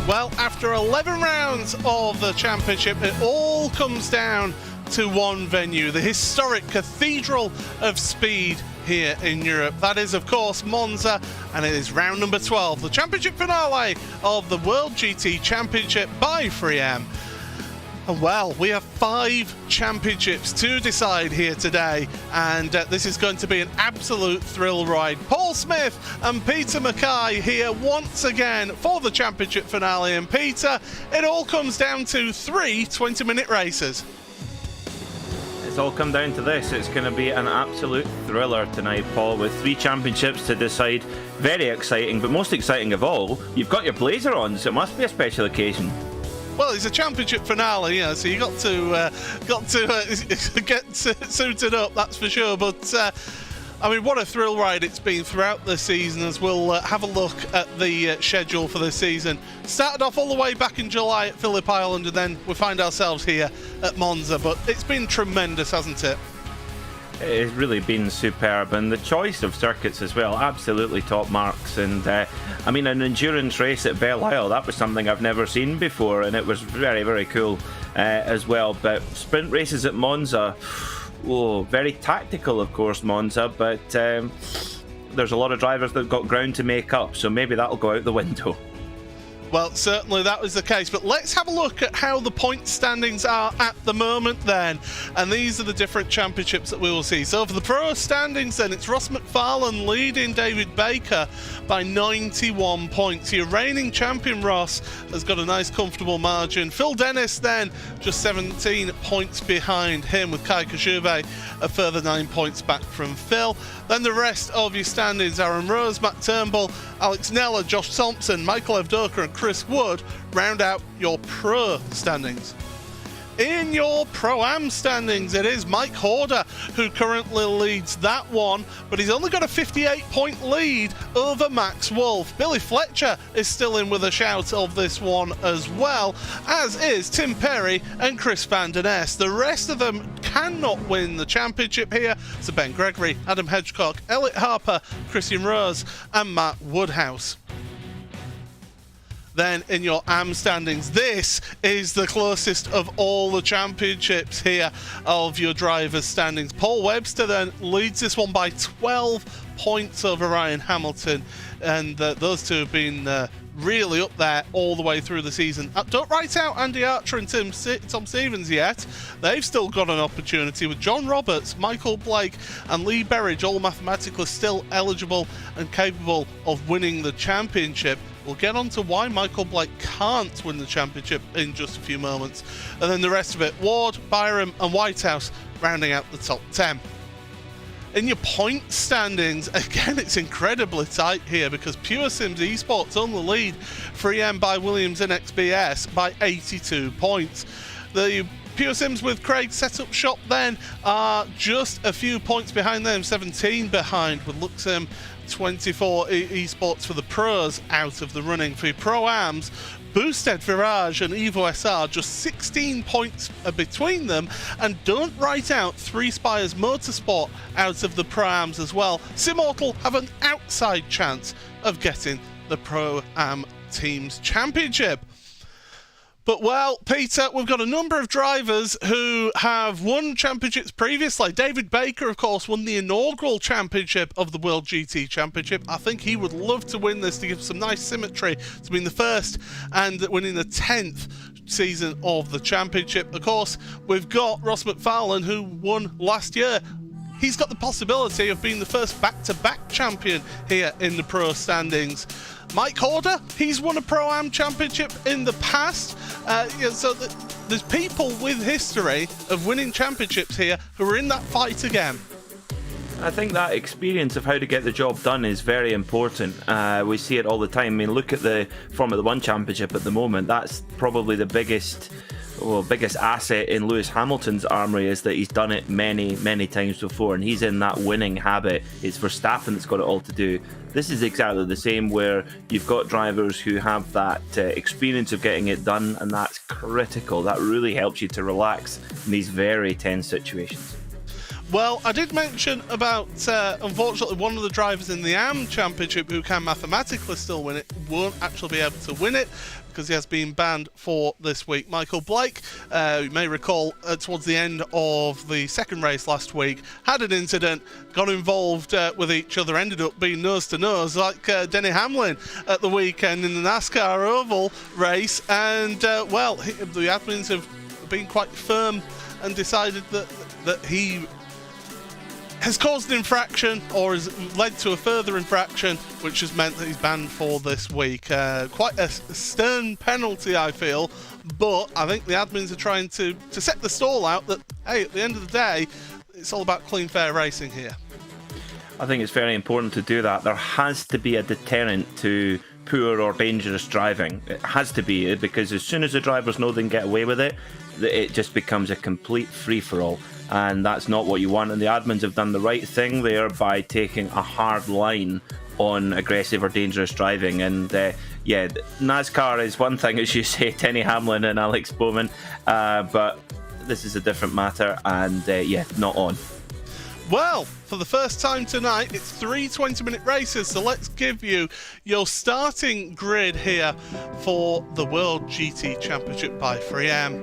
Well, after 11 rounds of the championship, it all comes down to one venue, the historic Cathedral of Speed here in Europe. That is, of course, Monza, and it is round number 12, the championship finale of the World GT Championship by 3M. And well, we have 5 championships to decide here today, and this is going to be an absolute thrill ride. Paul Smith and Peter Mackay here once again for the championship finale. And Peter, it all comes down to 3 20-minute races. It's all come down to this. It's going to be an absolute thriller tonight, Paul, with 3 championships to decide. Very exciting, but most exciting of all, you've got your blazer on, so it must be a special occasion. Well, it's a championship finale, you know, so you got to get suited up, that's for sure. But I mean, what a thrill ride it's been throughout the season. As we'll have a look at the schedule for this season. Started off all the way back in July at Phillip Island, and then we find ourselves here at Monza. But it's been tremendous, hasn't it? It's really been superb, and the choice of circuits as well, absolutely top marks. And I mean, an endurance race at Belle Isle, that was something I've never seen before, and it was very, very cool as well. But sprint races at Monza, oh, very tactical, of course, Monza, but there's a lot of drivers that have got ground to make up, so maybe that'll go out the window. Well, certainly that was the case, but let's have a look at how the point standings are at the moment then. And these are the different championships that we will see. So for the pro standings then, it's Ross McFarlane leading David Baker by 91 points. Your reigning champion Ross has got a nice comfortable margin. Phil Dennis then just 17 points behind him, with Kai Koshube a further 9 points back from Phil. Then the rest of your standings, Aaron Rose, Matt Turnbull, Alex Neller, Josh Thompson, Michael Evdoka and Chris Wood round out your pro standings. In your Pro-Am standings, it is Mike Horder who currently leads that one, but he's only got a 58-point lead over Max Wolf. Billy Fletcher is still in with a shout of this one as well, as is Tim Perry and Chris Van Den Ness. The rest of them cannot win the championship here, so Ben Gregory, Adam Hedgecock, Elliot Harper, Christian Rose and Matt Woodhouse. Then in your AM standings, this is the closest of all the championships here of your drivers' standings. Paul Webster then leads this one by 12 points over Ryan Hamilton, and those two have been really up there all the way through the season. Don't write out Andy Archer and Tom Stevens yet. They've still got an opportunity, with John Roberts, Michael Blake and Lee Berridge all mathematically still eligible and capable of winning the championship. We'll get on to why Michael Blake can't win the championship in just a few moments. And then the rest of it, Ward, Byram and Whitehouse rounding out the top 10. In your point standings, again, it's incredibly tight here, because Pure Sims Esports only lead 3M by Williams and XBS by 82 points. The Pure Sims with Craig Setup Shop then are just a few points behind them, 17 behind, with Luxem 24 esports for the pros out of the running. For your Pro-Ams, Boosted Virage and Evo SR just 16 points between them, and don't write out Three Spires Motorsport out of the Pro-Ams as well. Simmortal have an outside chance of getting the Pro-Am Teams Championship. But, well, Peter, we've got a number of drivers who have won championships previously. David Baker, of course, won the inaugural championship of the World GT Championship. I think he would love to win this to give some nice symmetry to being the first and winning the 10th season of the championship. Of course, we've got Ross McFarlane, who won last year. He's got the possibility of being the first back-to-back champion here in the pro standings. Mike Horder, he's won a Pro-Am championship in the past. So there's people with history of winning championships here who are in that fight again. I think that experience of how to get the job done is very important. We see it all the time. I mean, look at the Formula 1 championship at the moment. That's probably the biggest asset in Lewis Hamilton's armoury, is that he's done it many, many times before, and he's in that winning habit. It's Verstappen that's got it all to do. This is exactly the same, where you've got drivers who have that experience of getting it done, and that's critical. That really helps you to relax in these very tense situations. Well, I did mention about, unfortunately, one of the drivers in the AM Championship who can mathematically still win it won't actually be able to win it because he has been banned for this week. Michael Blake, you may recall, towards the end of the second race last week, had an incident, got involved with each other, ended up being nose to nose, like Denny Hamlin at the weekend in the NASCAR Oval race, and, well, the admins have been quite firm and decided that he has caused an infraction or has led to a further infraction, which has meant that he's banned for this week. Quite a stern penalty, I feel, but I think the admins are trying to set the stall out that, hey, at the end of the day, it's all about clean, fair racing here. I think it's very important to do that. There has to be a deterrent to poor or dangerous driving. It has to be, because as soon as the drivers know they can get away with it, it just becomes a complete free-for-all. And that's not what you want, and the admins have done the right thing there by taking a hard line on aggressive or dangerous driving. And yeah, NASCAR is one thing, as you say, Denny Hamlin and Alex Bowman, but this is a different matter, and yeah, not on. Well, for the first time tonight, it's 3 20-minute races, so let's give you your starting grid here for the World GT Championship by 3M.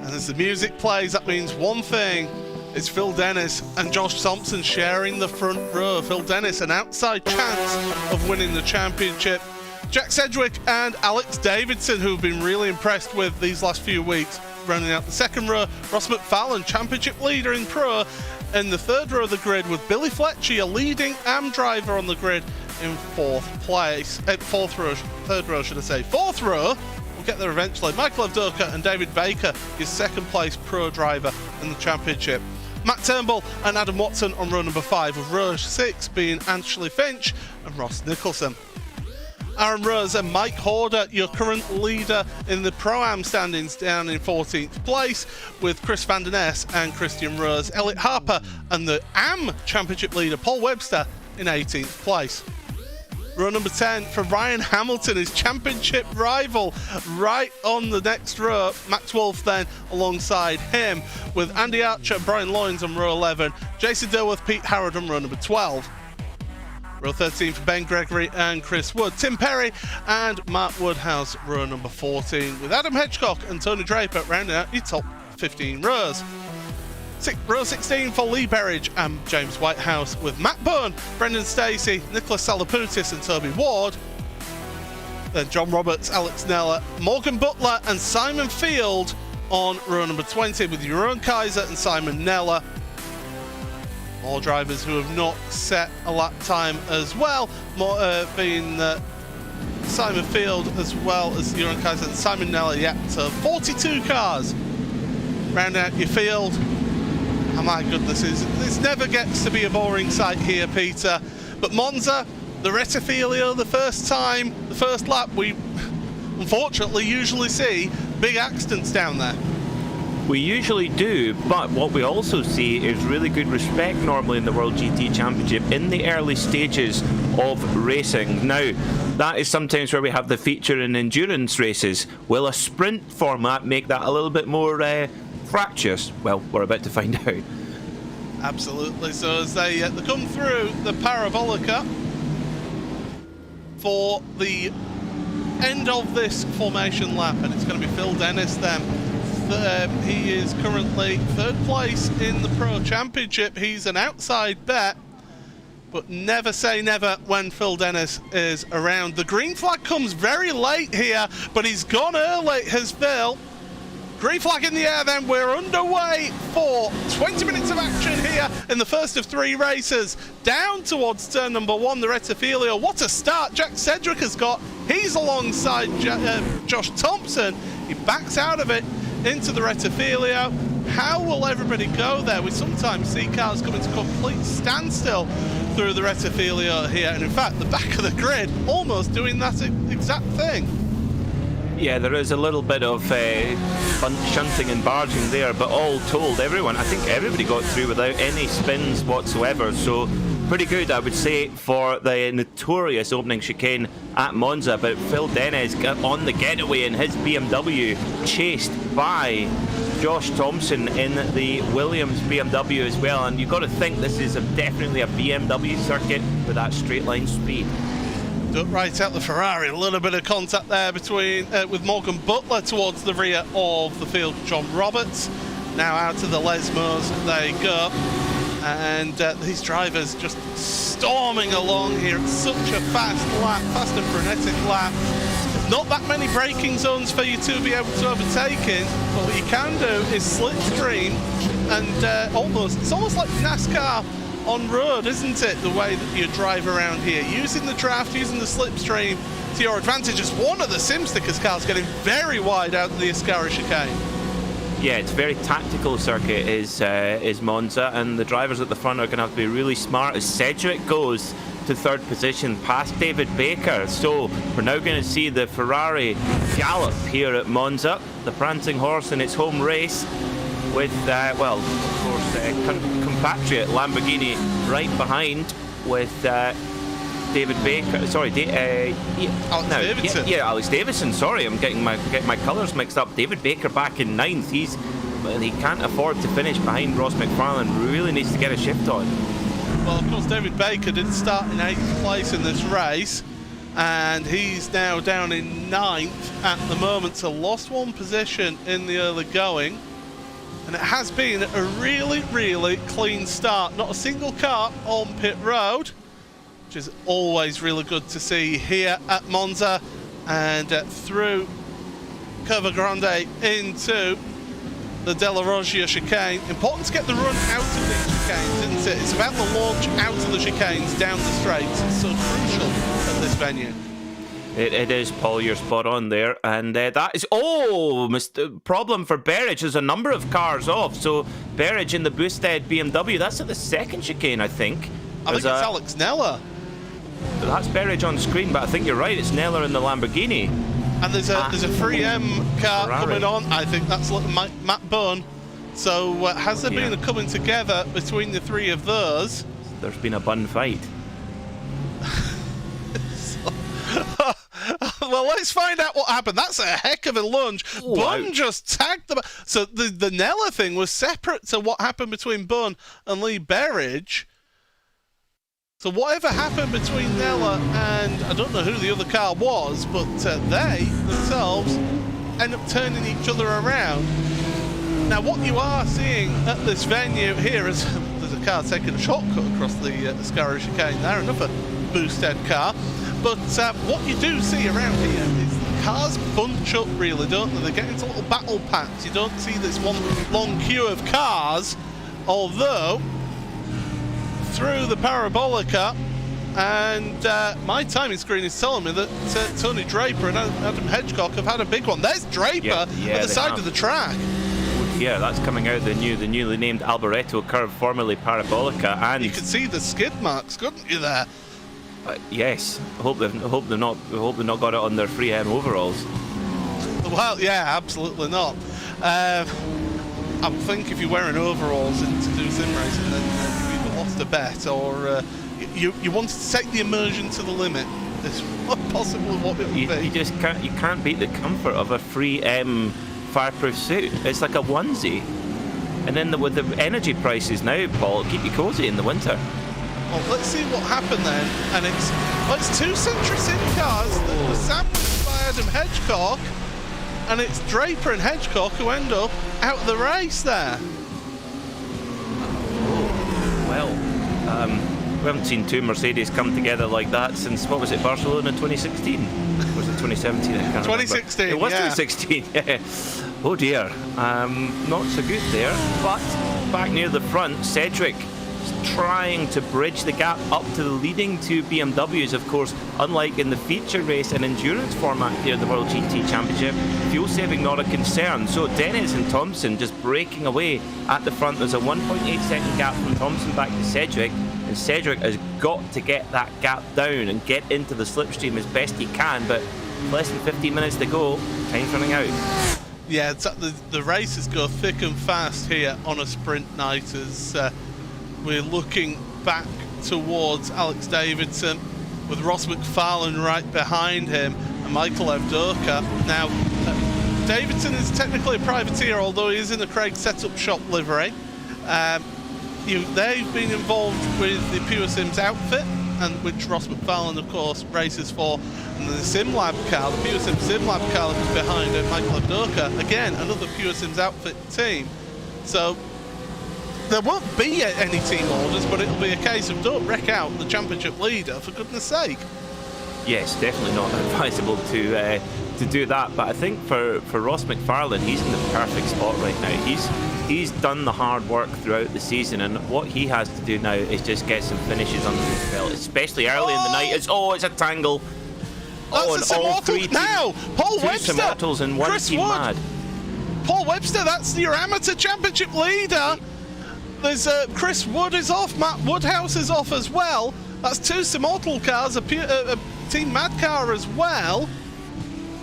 And as the music plays, that means one thing. It's Phil Dennis and Josh Thompson sharing the front row. Phil Dennis, an outside chance of winning the championship. Jack Sedgwick and Alex Davidson, who've been really impressed with these last few weeks, running out the second row. Ross McFarlane, championship leader in pro. In the third row of the grid with Billy Fletcher, a leading AM driver on the grid in fourth place. Fourth row, we'll get there eventually. Michael Avdoka and David Baker, his second place pro driver in the championship. Matt Turnbull and Adam Watson on row number 5, with row 6 being Ashley Finch and Ross Nicholson. Aaron Rose and Mike Horder, your current leader in the Pro-Am standings, down in 14th place, with Chris Van Der Ness and Christian Rose. Elliot Harper and the AM Championship leader, Paul Webster, in 18th place. Row number 10 for Ryan Hamilton, his championship rival, right on the next row. Max Wolf then alongside him, with Andy Archer and Brian Loynes on row 11. Jason Dilworth, Pete Howard on row number 12. Row 13 for Ben Gregory and Chris Wood. Tim Perry and Mark Woodhouse, row number 14, with Adam Hedgecock and Tony Draper rounding out your top 15 rows. Row 16 for Lee Berridge and James Whitehouse, with Matt Byrne, Brendan Stacey, Nicholas Salapoutis and Toby Ward. Then John Roberts, Alex Neller, Morgan Butler and Simon Field on row number 20, with Jeroen Kaiser and Simon Neller. More drivers who have not set a lap time as well, being Simon Field as well as Jeroen Kaiser and Simon Neller. Yeah, so 42 cars round out your field. Oh my goodness, this never gets to be a boring sight here, Peter. But Monza, the Rettifilio, the first lap, we unfortunately usually see big accidents down there. We usually do, but what we also see is really good respect normally in the World GT Championship in the early stages of racing. Now, that is sometimes where we have the feature in endurance races. Will a sprint format make that a little bit more fractious? Well, we're about to find out. Absolutely. So as they come through the Parabolica for the end of this formation lap, and it's going to be Phil Dennis then. He is currently third place in the Pro Championship. He's an outside bet, but never say never when Phil Dennis is around. The green flag comes very late here, but he's gone early, has Phil. Green flag in the air then, we're underway for 20 minutes of action here in the first of 3 races. Down towards turn number 1, the Rettifilio. What a start Jack Sedgwick has got. He's alongside Josh Thompson. He backs out of it into the Rettifilio. How will everybody go there? We sometimes see cars coming to complete standstill through the Rettifilio here, and in fact the back of the grid almost doing that exact thing. Yeah, there is a little bit of shunting and barging there, but all told, I think everybody got through without any spins whatsoever, so pretty good, I would say, for the notorious opening chicane at Monza. But Phil Dennis got on the getaway in his BMW, chased by Josh Thompson in the Williams BMW as well. And you've got to think this is definitely a BMW circuit with that straight line speed. Right out the Ferrari, a little bit of contact there between with Morgan Butler towards the rear of the field. John Roberts now out to the Lesmos they go, and these drivers just storming along here. It's such a fast and frenetic lap. Not that many braking zones for you to be able to overtake in, but what you can do is slipstream and it's almost like NASCAR on road, isn't it, the way that you drive around here, using the draft, using the slipstream to your advantage. As one of the Simstickers cars getting very wide out of the Ascara chicane. Yeah, it's a very tactical circuit is Monza, and the drivers at the front are going to have to be really smart as Cedric goes to third position past David Baker. So we're now going to see the Ferrari gallop here at Monza, the prancing horse in its home race, with, of course, compatriot Lamborghini right behind with David Baker. Sorry, Alex Davidson. Yeah, Alex Davidson. Sorry, I'm getting my colours mixed up. David Baker back in 9th. He can't afford to finish behind Ross McFarlane. Really needs to get a shift on. Well, of course, David Baker did start in 8th place in this race, and he's now down in 9th at the moment, so lost one position in the early going. And it has been a really, really clean start. Not a single car on pit road, which is always really good to see here at Monza. And through Curva Grande into the Della Roggia chicane. Important to get the run out of these chicanes, isn't it? It's about the launch out of the chicanes down the straights. It's so crucial at this venue. It is, Paul, you're spot on there. And that is, problem for Berridge. There's a number of cars off. So Berridge in the Boosted BMW, that's at the second chicane, I think. I think it's Alex Neller. That's Berridge on screen, but I think you're right, it's Neller in the Lamborghini. And there's a 3M car Ferrari coming on. I think that's Matt Bunn. So has there been a coming together between the three of those? There's been a bun fight. Well, let's find out what happened. That's a heck of a lunge. Ooh, Bunn just tagged them. So the Neller thing was separate to what happened between Bunn and Lee Berridge. So whatever happened between Neller and I don't know who the other car was, but they themselves end up turning each other around. Now what you are seeing at this venue here is there's a car taking a shortcut across the Ascara chicane there, another boosted car. But what you do see around here is the cars bunch up really, don't they? They get into little battle packs. You don't see this one long queue of cars, although through the Parabolica, and my timing screen is telling me that Tony Draper and Adam Hedgecock have had a big one. There's Draper at the side of the track. Yeah, that's coming out the newly named Alboreto curve, formerly Parabolica, and you could see the skid marks, couldn't you? There. Yes. I hope they've not got it on their 3M overalls. Well, yeah, absolutely not. I think if you're wearing overalls to do sim racing, then you've either lost a bet or you wanted to take the immersion to the limit. It's possibly what it would be. You can't beat the comfort of a 3M fireproof suit. It's like a onesie. And then with the energy prices now, Paul, it'll keep you cozy in the winter. Well, let's see what happened then. And it's two Century City cars that were sandwiched by Adam Hedgecock, and it's Draper and Hedgecock who end up out of the race there. Well, we haven't seen two Mercedes come together like that since, what was it, Barcelona 2016? Or was it 2017? I can't 2016, remember. It was 2016, yeah. Oh dear, not so good there. But back near the front, Cedric trying to bridge the gap up to the leading two BMWs. Of course, unlike in the feature race and endurance format here at the World GT Championship, fuel saving not a concern. So Dennis and Thompson just breaking away at the front. There's a 1.8 second gap from Thompson back to Cedric, and Cedric has got to get that gap down and get into the slipstream as best he can, but less than 15 minutes to go, time's running out. Yeah, the races go thick and fast here on a sprint night as we're looking back towards Alex Davidson, with Ross McFarlane right behind him and Michael Evdoka. Now, Davidson is technically a privateer, although he is in the Craig Setup Shop livery. They've been involved with the Pure Sims outfit, and which Ross McFarlane, of course, races for, and the SimLab car, the Pure Sims SimLab car that was behind it, Michael Evdoka, again, another Pure Sims outfit team. So there won't be any team orders, but it'll be a case of don't wreck out the championship leader, for goodness sake. Yes, definitely not advisable to do that. But I think for Ross McFarlane, he's in the perfect spot right now. He's done the hard work throughout the season, and what he has to do now is just get some finishes under his belt, especially early in the night. It's a tangle. That's a all three now. Paul Webster, and one Chris team Wood. mad. Paul Webster, that's your amateur championship leader. There's Chris Wood is off, Matt Woodhouse is off as well. That's two Simortal cars, a Team Mad car as well.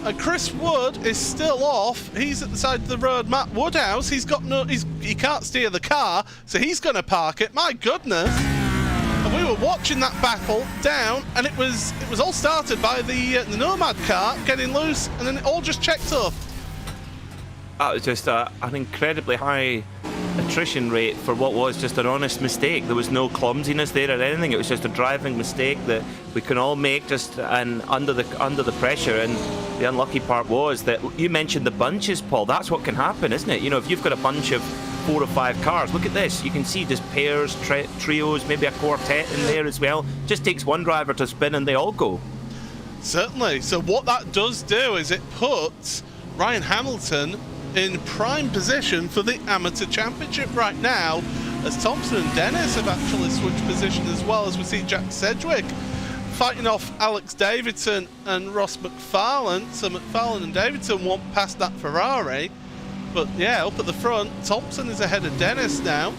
And Chris Wood is still off. He's at the side of the road. Matt Woodhouse, he can't steer the car, so he's going to park it. My goodness. And we were watching that battle down, and it was all started by the Nomad car getting loose, and then it all just checked up. That was just an incredibly high attrition rate for what was just an honest mistake. There was no clumsiness there or anything. It was just a driving mistake that we can all make under the pressure. And the unlucky part was that you mentioned the bunches, Paul. That's what can happen, isn't it? You know, if you've got a bunch of 4 or 5 cars, look at this. You can see just pairs, trios, maybe a quartet in there as well. Just takes one driver to spin and they all go. Certainly. So what that does do is it puts Ryan Hamilton in prime position for the amateur championship right now, as Thompson and Dennis have actually switched position, as well as we see Jack Sedgwick fighting off Alex Davidson and Ross McFarlane. So McFarlane and Davidson want past that Ferrari, but yeah, up at the front, Thompson is ahead of Dennis now.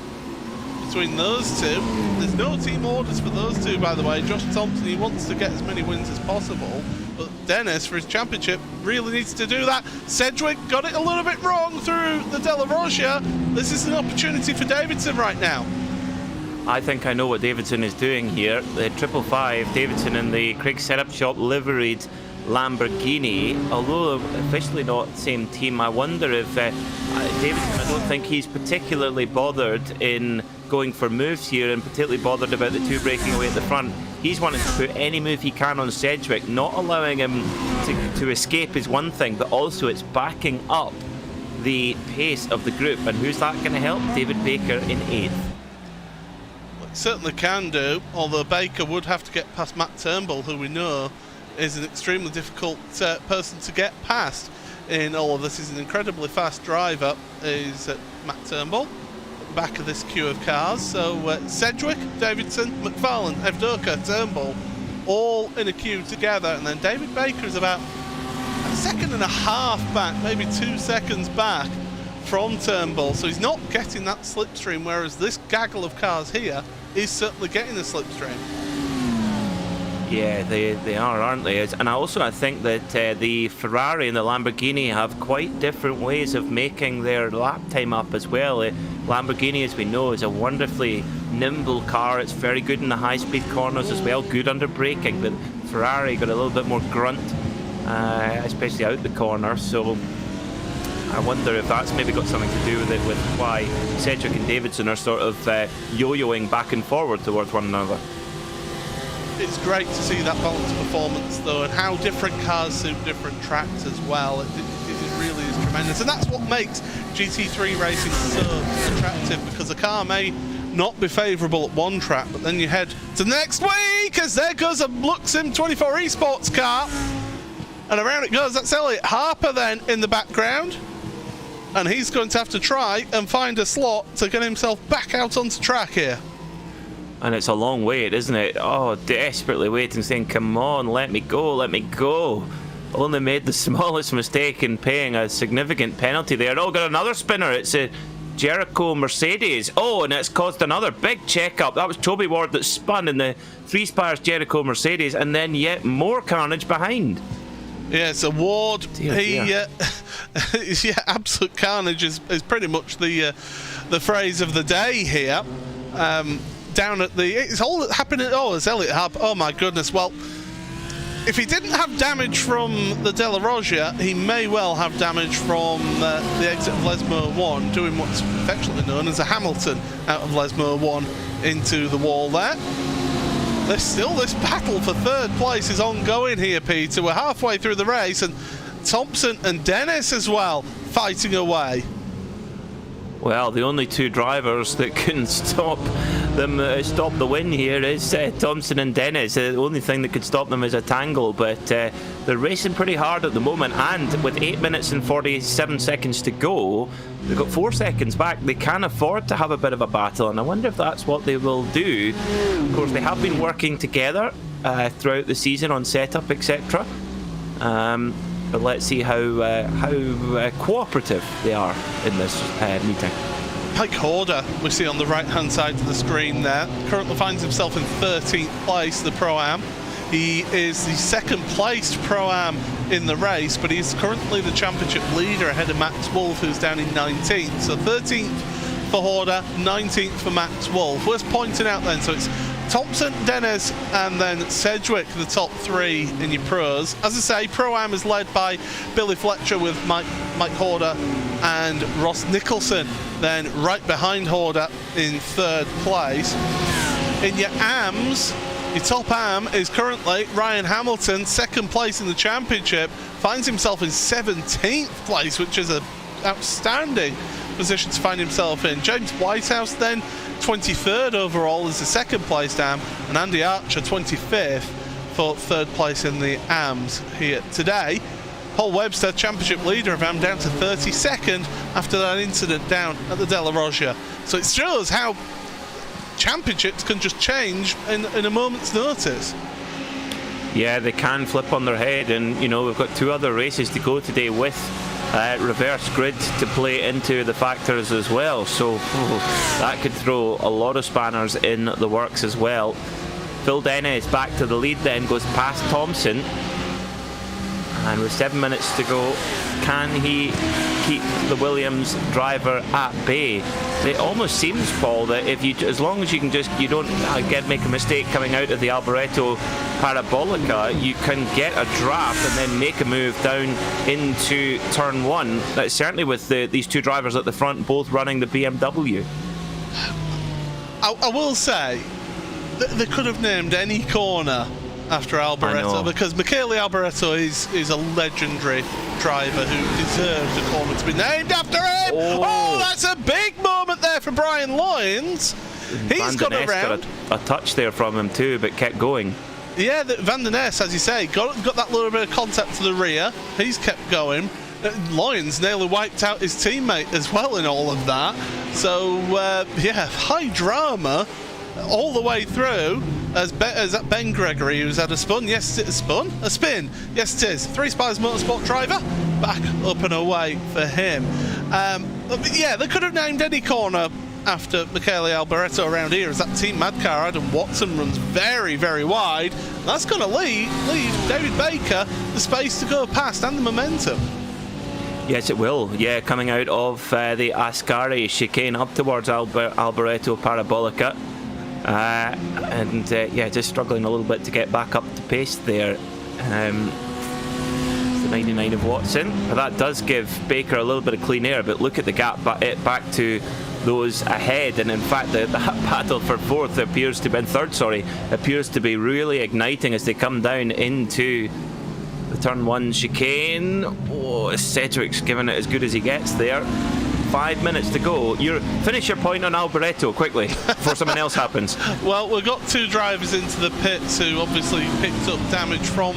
Between those two, there's no team orders for those two, by the way. Josh Thompson, he wants to get as many wins as possible, but Dennis, for his championship, really needs to do that. Sedgwick got it a little bit wrong through the Della Rosia. This is an opportunity for Davidson right now. I think I know what Davidson is doing here. The 555, Davidson in the Craig Setup Shop liveried Lamborghini, although officially not the same team. I wonder if Davidson, I don't think he's particularly bothered in going for moves here, and particularly bothered about the two breaking away at the front. He's wanting to put any move he can on Sedgwick. Not allowing him to escape is one thing, but also it's backing up the pace of the group. And who's that going to help? David Baker in 8th. Well, it certainly can do, although Baker would have to get past Matt Turnbull, who we know is an extremely difficult person to get past in all of this. He's an incredibly fast driver, is Matt Turnbull, at the back of this queue of cars. So Sedgwick, Davidson, McFarlane, Evdoka, Turnbull, all in a queue together, and then David Baker is about a second and a half back, maybe 2 seconds back from Turnbull, so he's not getting that slipstream, whereas this gaggle of cars here is certainly getting the slipstream. Yeah, they are, aren't they? And I think that the Ferrari and the Lamborghini have quite different ways of making their lap time up as well. Lamborghini, as we know, is a wonderfully nimble car. It's very good in the high-speed corners as well, good under braking, but Ferrari got a little bit more grunt, especially out the corner. So I wonder if that's maybe got something to do with it, with why Sedgwick and Davidson are sort of yo-yoing back and forward towards one another. It's great to see that balanced performance, though, and how different cars suit different tracks as well. It really is tremendous, and that's what makes GT3 racing so attractive, because a car may not be favourable at one track, but then you head to next week, as there goes a Luxim 24 Esports car, and around it goes. That's Elliot Harper then in the background, and he's going to have to try and find a slot to get himself back out onto track here. And it's a long wait, isn't it? Oh, desperately waiting, saying, come on, let me go, let me go. Only made the smallest mistake in paying a significant penalty there. Oh, got another spinner. It's a Jericho Mercedes. Oh, and it's caused another big check-up. That was Toby Ward that spun in the Three Spires Jericho Mercedes, and then yet more carnage behind. Yeah, so Ward, Dear. yeah, absolute carnage is pretty much the phrase of the day here. down at the... It's all happening... Oh, it's Elliott Hub. Oh, my goodness. Well, if he didn't have damage from the Della Roggia, he may well have damage from the exit of Lesmo 1, doing what's affectionately known as a Hamilton out of Lesmo 1 into the wall there. There's still this battle for third place is ongoing here, Peter. We're halfway through the race, and Thompson and Dennis as well fighting away. Well, the only two drivers that can stop them, stop the win here is Thompson and Dennis. The only thing that could stop them is a tangle, but they're racing pretty hard at the moment, and with 8 minutes and 47 seconds to go, they've got 4 seconds back. They can afford to have a bit of a battle, and I wonder if that's what they will do. Of course, they have been working together throughout the season on setup, etc. But let's see how cooperative they are in this meeting. Mike Horder, we see on the right-hand side of the screen there, currently finds himself in 13th place, the Pro-Am. He is the second-placed Pro-Am in the race, but he's currently the championship leader ahead of Max Wolf, who's down in 19th. So 13th for Horder, 19th for Max Wolf. Worth pointing out then, so it's Thompson, Dennis, and then Sedgwick, the top three in your pros. As I say, Pro-Am is led by Billy Fletcher with Mike Horder and Ross Nicholson, then right behind Horder in third place. In your AMs, your top AM is currently Ryan Hamilton, second place in the championship, finds himself in 17th place, which is an outstanding position to find himself in. James Whitehouse then 23rd overall is the second place AM, and Andy Archer 25th for third place in the AMs here today. Paul Webster, championship leader of AM, down to 32nd after that incident down at the Della Roggia. So it shows how championships can just change in a moment's notice. Yeah, they can flip on their head, and you know, we've got two other races to go today with reverse grid to play into the factors as well, so that could throw a lot of spanners in the works as well. Phil Dennis back to the lead then, goes past Thompson, and with 7 minutes to go, can he keep the Williams driver at bay? It almost seems, Paul, that if you, as long as you can just, you don't make a mistake coming out of the Alboreto Parabolica, you can get a draft and then make a move down into turn one. That's certainly with these two drivers at the front, both running the BMW. I will say that they could have named any corner after Alboreto, because Michele Alboreto is a legendary driver who deserves a corner to be named after him. Oh, that's a big moment there for Brian Lyons. He's got around. Got a touch there from him too, but kept going. Yeah, Van der Ness, as you say, got that little bit of contact to the rear. He's kept going. Lyons nearly wiped out his teammate as well in all of that. So, yeah, high drama all the way through, as Ben Gregory, who's had a spin. Yes, it's a spin. Yes, it is. Three Spies Motorsport driver, back up and away for him. Yeah, they could have named any corner after Michele Alboreto around here, as that Team Madcar Adam Watson runs very, very wide. That's going to leave David Baker the space to go past and the momentum. Yes, it will. Yeah, coming out of the Ascari chicane up towards Alboreto Parabolica. And yeah, just struggling a little bit to get back up to pace there. It's the 99 of Watson, but that does give Baker a little bit of clean air. But look at the gap back to those ahead, and in fact the battle for fourth appears to be, appears to be really igniting as they come down into the turn one chicane. Oh, Cedric's giving it as good as he gets there. 5 minutes to go. Finish your point on Alboreto quickly before something else happens. Well, we've got two drivers into the pits who obviously picked up damage from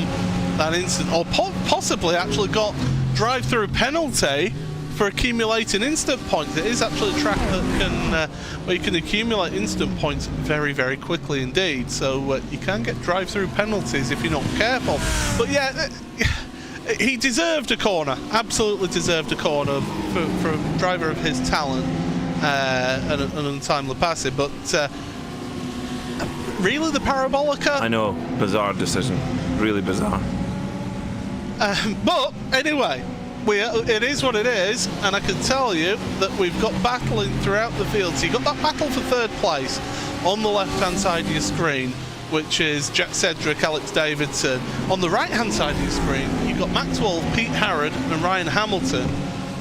that incident, or possibly actually got drive-through penalty for accumulating instant points. It is actually a track that can where you can accumulate instant points very, very quickly indeed. So you can get drive-through penalties if you're not careful. But yeah. He deserved a corner, absolutely deserved a corner for a driver of his talent and an untimely passing. But really, the Parabolica? I know, bizarre decision, really bizarre. But anyway, it is what it is, and I can tell you that we've got battling throughout the field. So you've got that battle for third place. on the left-hand side of your screen, which is Jack Cedric, Alex Davidson. On the right-hand side of your screen, you've got Maxwell, Pete Harrod, and Ryan Hamilton.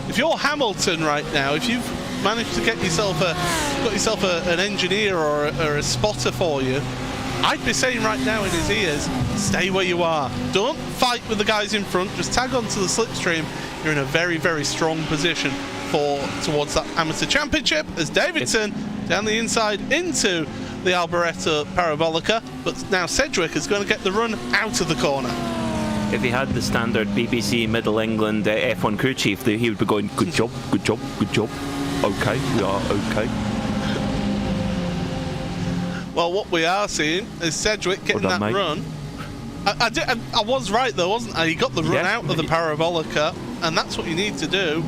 If you're Hamilton right now, if you've managed to get yourself an engineer or a spotter for you, I'd be saying right now in his ears, stay where you are. Don't fight with the guys in front. Just tag onto the slipstream. You're in a very, very strong position towards that amateur championship as Davidson down the inside into the Alboreto Parabolica. But now Cedric is going to get the run out of the corner. If he had the standard BBC Middle England F1 crew chief, he would be going, good job, good job, good job. Okay, we are okay. Well, what we are seeing is Cedric getting that run. I was right though, wasn't I? He got the run out of the Parabolica, and that's what you need to do.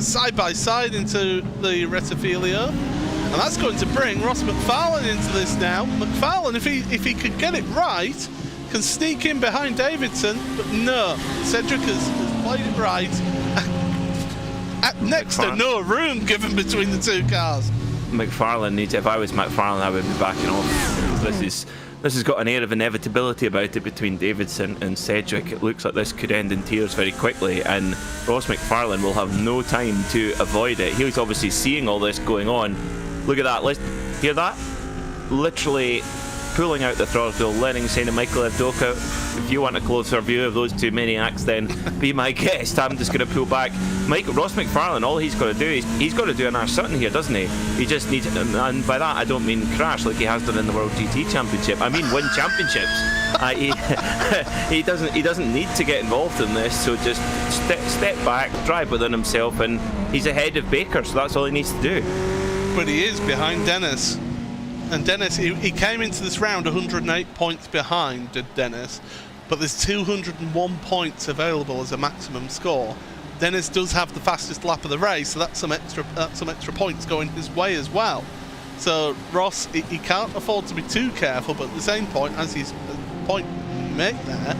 Side by side into the Retafilio, and that's going to bring Ross McFarlane into this now. McFarlane, if he could get it right, can sneak in behind Davidson, but no, Cedric has played it right. Next to no room given between the two cars. McFarlane needs. If I was McFarlane, I would be backing off. This has got an air of inevitability about it between Davidson and Cedric. It looks like this could end in tears very quickly, and Ross McFarlane will have no time to avoid it. He's obviously seeing all this going on. Look at that. Let's hear that. Literally pulling out the throttle, letting St. Michael Evdoka. If you want a closer view of those two maniacs, then be my guest. I'm just going to pull back. Ross McFarlane, all he's got to do is he's got to do an R Sutton here, doesn't he? He just needs, and by that I don't mean crash like he has done in the World GT Championship. I mean win championships. He doesn't need to get involved in this. So just step back, drive within himself, and he's ahead of Baker. So that's all he needs to do. But he is behind Dennis. And Dennis, he came into this round 108 points behind, did Dennis, but there's 201 points available as a maximum score. Dennis does have the fastest lap of the race, so that's some extra points going his way as well. So Ross, he can't afford to be too careful, but at the same point, as his point made there,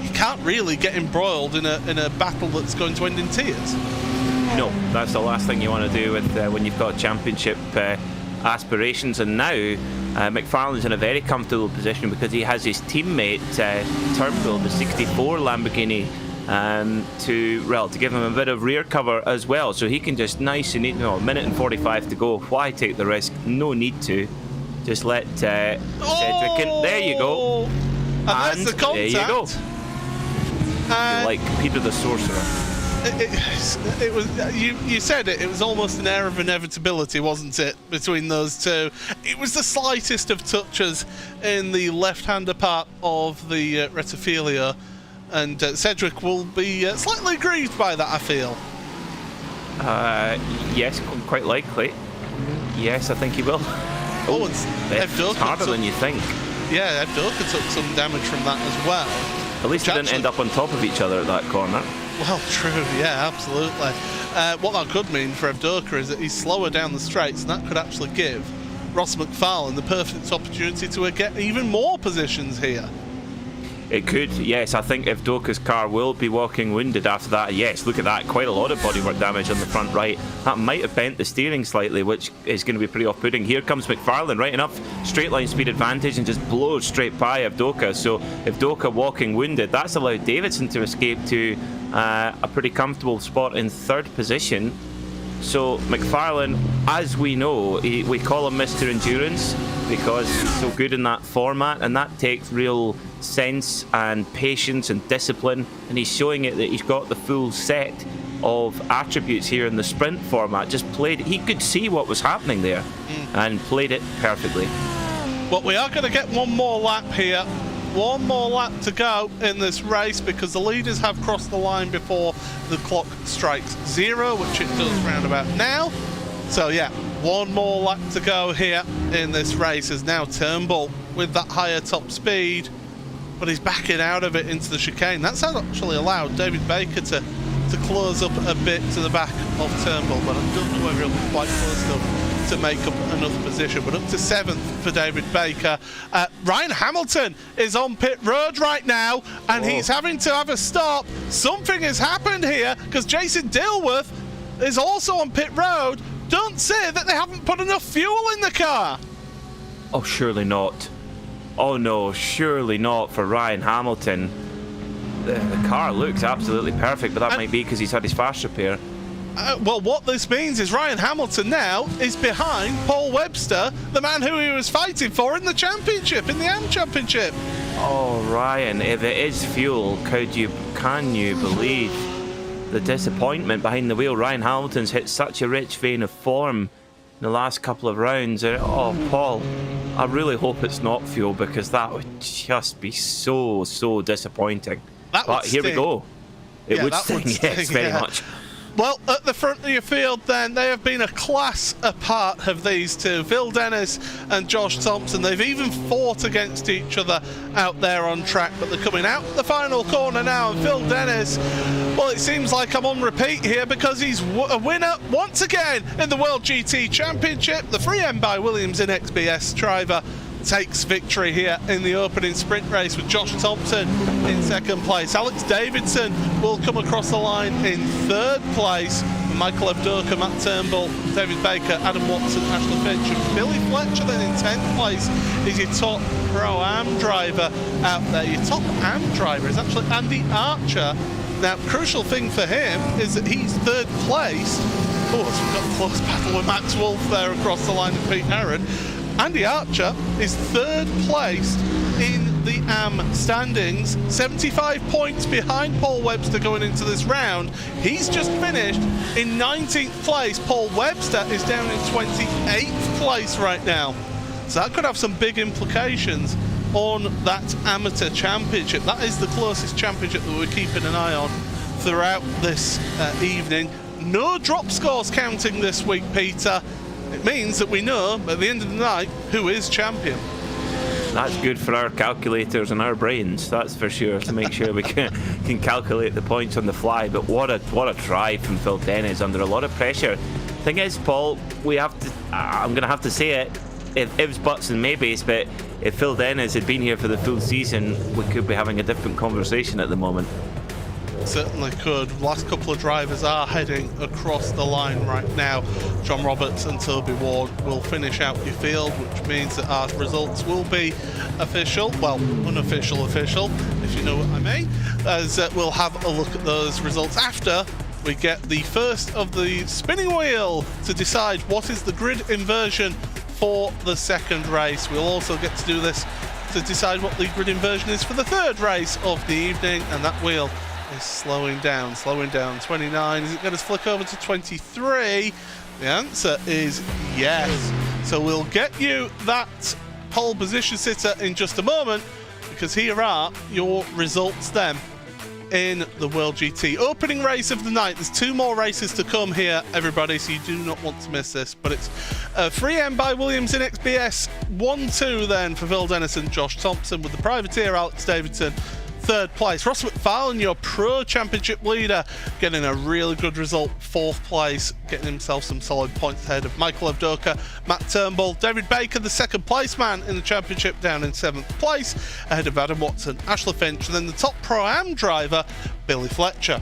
he can't really get embroiled in a battle that's going to end in tears. No, that's the last thing you want to do with when you've got championship aspirations. And now McFarlane's in a very comfortable position because he has his teammate Turnbull, the 64 Lamborghini, to give him a bit of rear cover as well, so he can just nice and easy. A minute and 45 to go. Why take the risk? No need to. Just let Cedric in. There you go. And the contact. There you go. You're like Peter the Sorcerer. It was you said it was almost an air of inevitability, wasn't it, between those two? It was the slightest of touches in the left-hander part of the Retafilio, and Cedric will be slightly aggrieved by that, I feel. Yes, quite likely. Yes, I think he will. It's harder than you think. Yeah, Evdoka took some damage from that as well. At least they didn't end up on top of each other at that corner. Well, true, yeah, absolutely. What that could mean for Evdoka is that he's slower down the straights, and that could actually give Ross McFarlane the perfect opportunity to get even more positions here. It could, yes. I think Evdoka's car will be walking wounded after that. Yes, look at that. Quite a lot of bodywork damage on the front right. That might have bent the steering slightly, which is going to be pretty off-putting. Here comes McFarlane, right enough. Straight line speed advantage and just blows straight by Evdoka. So Evdoka walking wounded. That's allowed Davidson to escape to a pretty comfortable spot in third position. So McFarlane, as we know, we call him Mr. Endurance because he's so good in that format, and that takes real sense and patience and discipline, and he's showing it that he's got the full set of attributes here in the sprint format. Just played, he could see what was happening there and played it perfectly. But we are going to get one more lap here. One more lap to go in this race because the leaders have crossed the line before the clock strikes 0, which it does round about now. So yeah, one more lap to go here in this race as now Turnbull with that higher top speed, but he's backing out of it into the chicane. That's actually allowed David Baker to close up a bit to the back of Turnbull, but I don't know whether he'll be quite close enough to make up another position, but up to 7th for David Baker. Ryan Hamilton is on pit road right now, and he's having to have a stop. Something has happened here because Jason Dilworth is also on pit road. Don't say that they haven't put enough fuel in the car. Oh, surely not. Oh no, surely not for Ryan Hamilton. The car looks absolutely perfect, but that might be because he's had his fast repair. Well, what this means is Ryan Hamilton now is behind Paul Webster, the man who he was fighting for in the championship, in the AM Championship. Oh, Ryan, if it is fuel, can you believe the disappointment behind the wheel? Ryan Hamilton's hit such a rich vein of form in the last couple of rounds. Oh, Paul, I really hope it's not fuel, because that would just be so disappointing. But here we go. It would sting, yes, very much. Well, at the front of your field then, they have been a class apart of these two, Phil Dennis and Josh Thompson. They've even fought against each other out there on track, but they're coming out the final corner now, and Phil Dennis, well, it seems like I'm on repeat here, because he's a winner once again in the World GT Championship. The 3M by Williams in XBS driver takes victory here in the opening sprint race, with Josh Thompson in second place. Alex Davidson will come across the line in third place. Michael Evdoka, Matt Turnbull, David Baker, Adam Watson, Ashley Finch, and Billy Fletcher then in 10th place is your top Pro-Am driver out there. Your top Am driver is actually Andy Archer. Now, crucial thing for him is that he's third place. Oh, so we've got a close battle with Max Wolf there across the line with Pete Harrod. Andy Archer is third placed in the AM standings, 75 points behind Paul Webster going into this round. He's just finished in 19th place. Paul Webster is down in 28th place right now. So that could have some big implications on that amateur championship. That is the closest championship that we're keeping an eye on throughout this evening. No drop scores counting this week, Peter. It means that we know at the end of the night who is champion. That's good for our calculators and our brains, that's for sure, to make sure we can calculate the points on the fly. But what a drive from Phil Dennis under a lot of pressure. Thing is, Paul, we have to. I'm going to have to say it. If ifs, buts, and maybes, but if Phil Dennis had been here for the full season, we could be having a different conversation at the moment. Certainly could. Last couple of drivers are heading across the line right now. John Roberts and Toby Ward will finish out your field, which means that our results will be official, well, unofficial official, if you know what I mean, as we'll have a look at those results after we get the first of the spinning wheel to decide what is the grid inversion for the second race. We'll also get to do this to decide what the grid inversion is for the third race of the evening, and that wheel is slowing down. 29. Is it going to flick over to 23? The answer is yes. So we'll get you that pole position sitter in just a moment, because here are your results then in the World GT opening race of the night. There's two more races to come here, everybody, so you do not want to miss this. But it's 3M by Williams in XBS 1-2 then for Phil Dennis and Josh Thompson, with the privateer Alex Davidson third place. Ross McFarlane, your Pro Championship leader, getting a really good result, fourth place, getting himself some solid points ahead of Michael Evdoka, Matt Turnbull. David Baker, the second place man in the championship, down in 7th place, ahead of Adam Watson, Ashley Finch, and then the top Pro-Am driver, Billy Fletcher.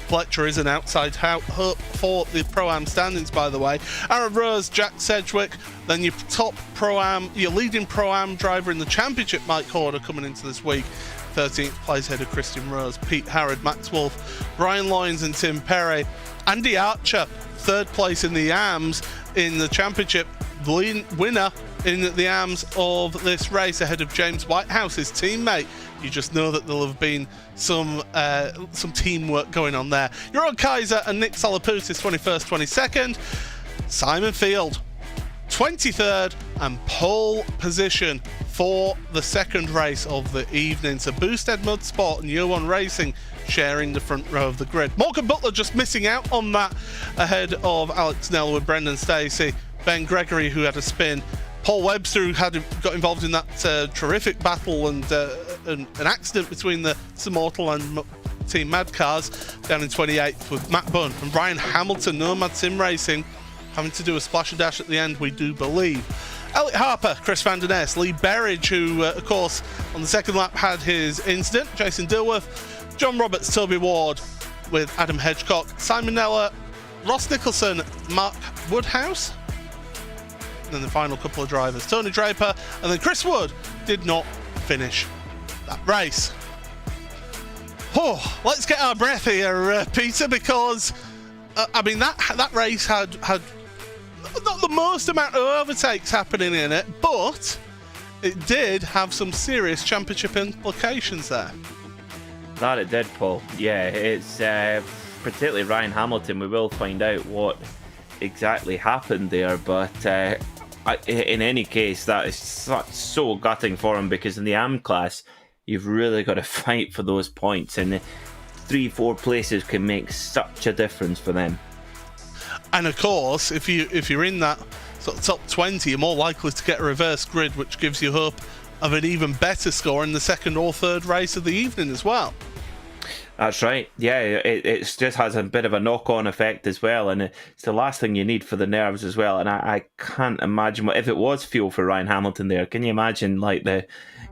Fletcher is an outside hope for the Pro-Am standings, by the way. Aaron Rose, Jack Sedgwick, then your top Pro-Am, your leading Pro-Am driver in the championship, Mike Horder, coming into this week. 13th place ahead of Christian Rose, Pete Harrod, Max Wolf, Brian Loynes and Tim Perry. Andy Archer, third place in the AMs in the championship, winner in the AMs of this race, ahead of James Whitehouse, his teammate. You just know that there'll have been some teamwork going on there. Jeroen Kaiser and Nick Salaputis, 21st, 22nd. Simon Field, 23rd, and pole position for the second race of the evening. So Boosted Motorsport and Year One Racing sharing the front row of the grid. Morgan Butler just missing out on that, ahead of Alex Nell with Brendan Stacey, Ben Gregory, who had a spin, Paul Webster, who got involved in that terrific battle and an accident between the Immortal and Team Mad Cars, down in 28th, with Matt Bunn and Ryan Hamilton, Nomad Sim Racing, having to do a splash and dash at the end, we do believe. Elliot Harper, Chris Van Der Ness, Lee Berridge, who of course on the second lap had his incident, Jason Dilworth, John Roberts, Toby Ward with Adam Hedgecock, Simon Neller, Ross Nicholson, Mark Woodhouse. and then the final couple of drivers, Tony Draper and then Chris Wood, did not finish that race. Oh, let's get our breath here, Peter, because I mean that race had not the most amount of overtakes happening in it, but it did have some serious championship implications there. That it did, Paul. Yeah, it's particularly Ryan Hamilton. We will find out what exactly happened there, but in any case, that is so gutting for him, because in the AM class, you've really got to fight for those points, and 3-4 places can make such a difference for them. And of course, if you're in that sort of top 20, you're more likely to get a reverse grid, which gives you hope of an even better score in the second or third race of the evening as well. That's right. Yeah, it just has a bit of a knock-on effect as well, and it's the last thing you need for the nerves as well. And I can't imagine if it was fuel for Ryan Hamilton there. Can you imagine, like,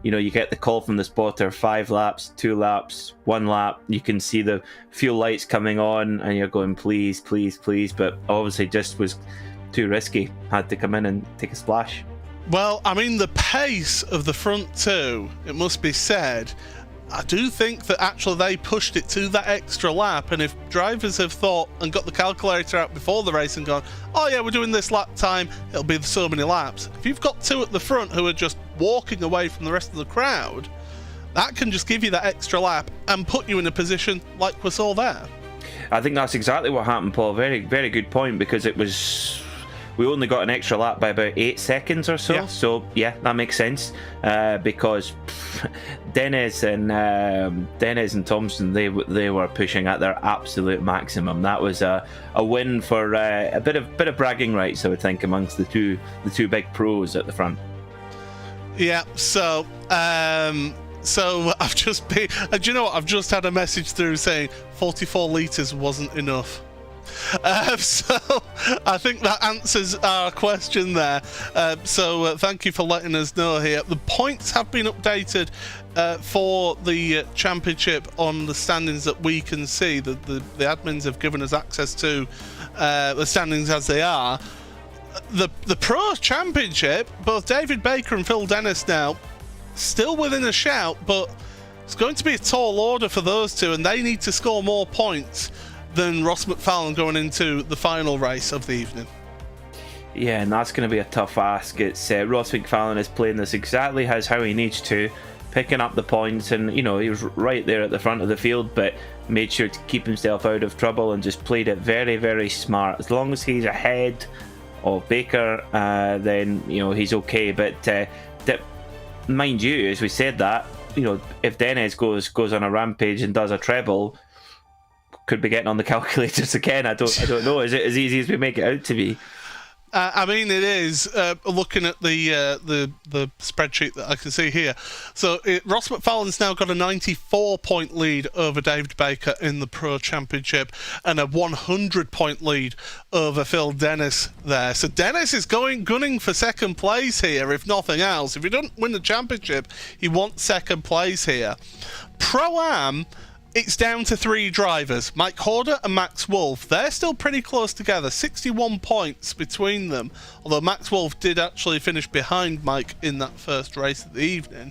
you get the call from the spotter, 5 laps, 2 laps, 1 lap. You can see the fuel lights coming on, and you're going, please, please, please. But obviously, just was too risky. Had to come in and take a splash. Well, I mean, the pace of the front two, it must be said, I do think that actually they pushed it to that extra lap, and if drivers have thought and got the calculator out before the race and gone, oh yeah, we're doing this lap time, it'll be so many laps. If you've got 2 at the front who are just walking away from the rest of the crowd, that can just give you that extra lap and put you in a position like we saw there. I think that's exactly what happened, Paul. Very, very good point, because we only got an extra lap by about 8 seconds or so. Yeah. So yeah, that makes sense, because Dennis and Thompson, they were pushing at their absolute maximum. That was a win for a bit of bragging rights, I would think, amongst the two big pros at the front. Yeah. So I've just been, do you know what? I've just had a message through saying 44 litres wasn't enough. So I think that answers our question there. So thank you for letting us know here. The points have been updated for the championship on the standings that we can see. The admins have given us access to the standings as they are. The Pro Championship, both David Baker and Phil Dennis now still within a shout, but it's going to be a tall order for those two, and they need to score more points than Ross McFarlane going into the final race of the evening. Yeah, and that's going to be a tough ask. It's Ross McFarlane is playing this exactly as how he needs to, picking up the points, and he was right there at the front of the field, but made sure to keep himself out of trouble and just played it very, very smart. As long as he's ahead of Baker, then he's okay. But mind you, as we said that, if Dennis goes on a rampage and does a treble, could be getting on the calculators again. I don't know. Is it as easy as we make it out to be? I mean, it is. Looking at the spreadsheet that I can see here, so Ross McFarlane's now got a 94-point lead over David Baker in the Pro Championship, and a 100-point lead over Phil Dennis there. So Dennis is gunning for second place here, if nothing else. If he doesn't win the championship, he wants second place here. Pro-Am, it's down to 3 drivers, Mike Horder and Max Wolf. They're still pretty close together, 61 points between them, although Max Wolf did actually finish behind Mike in that first race of the evening.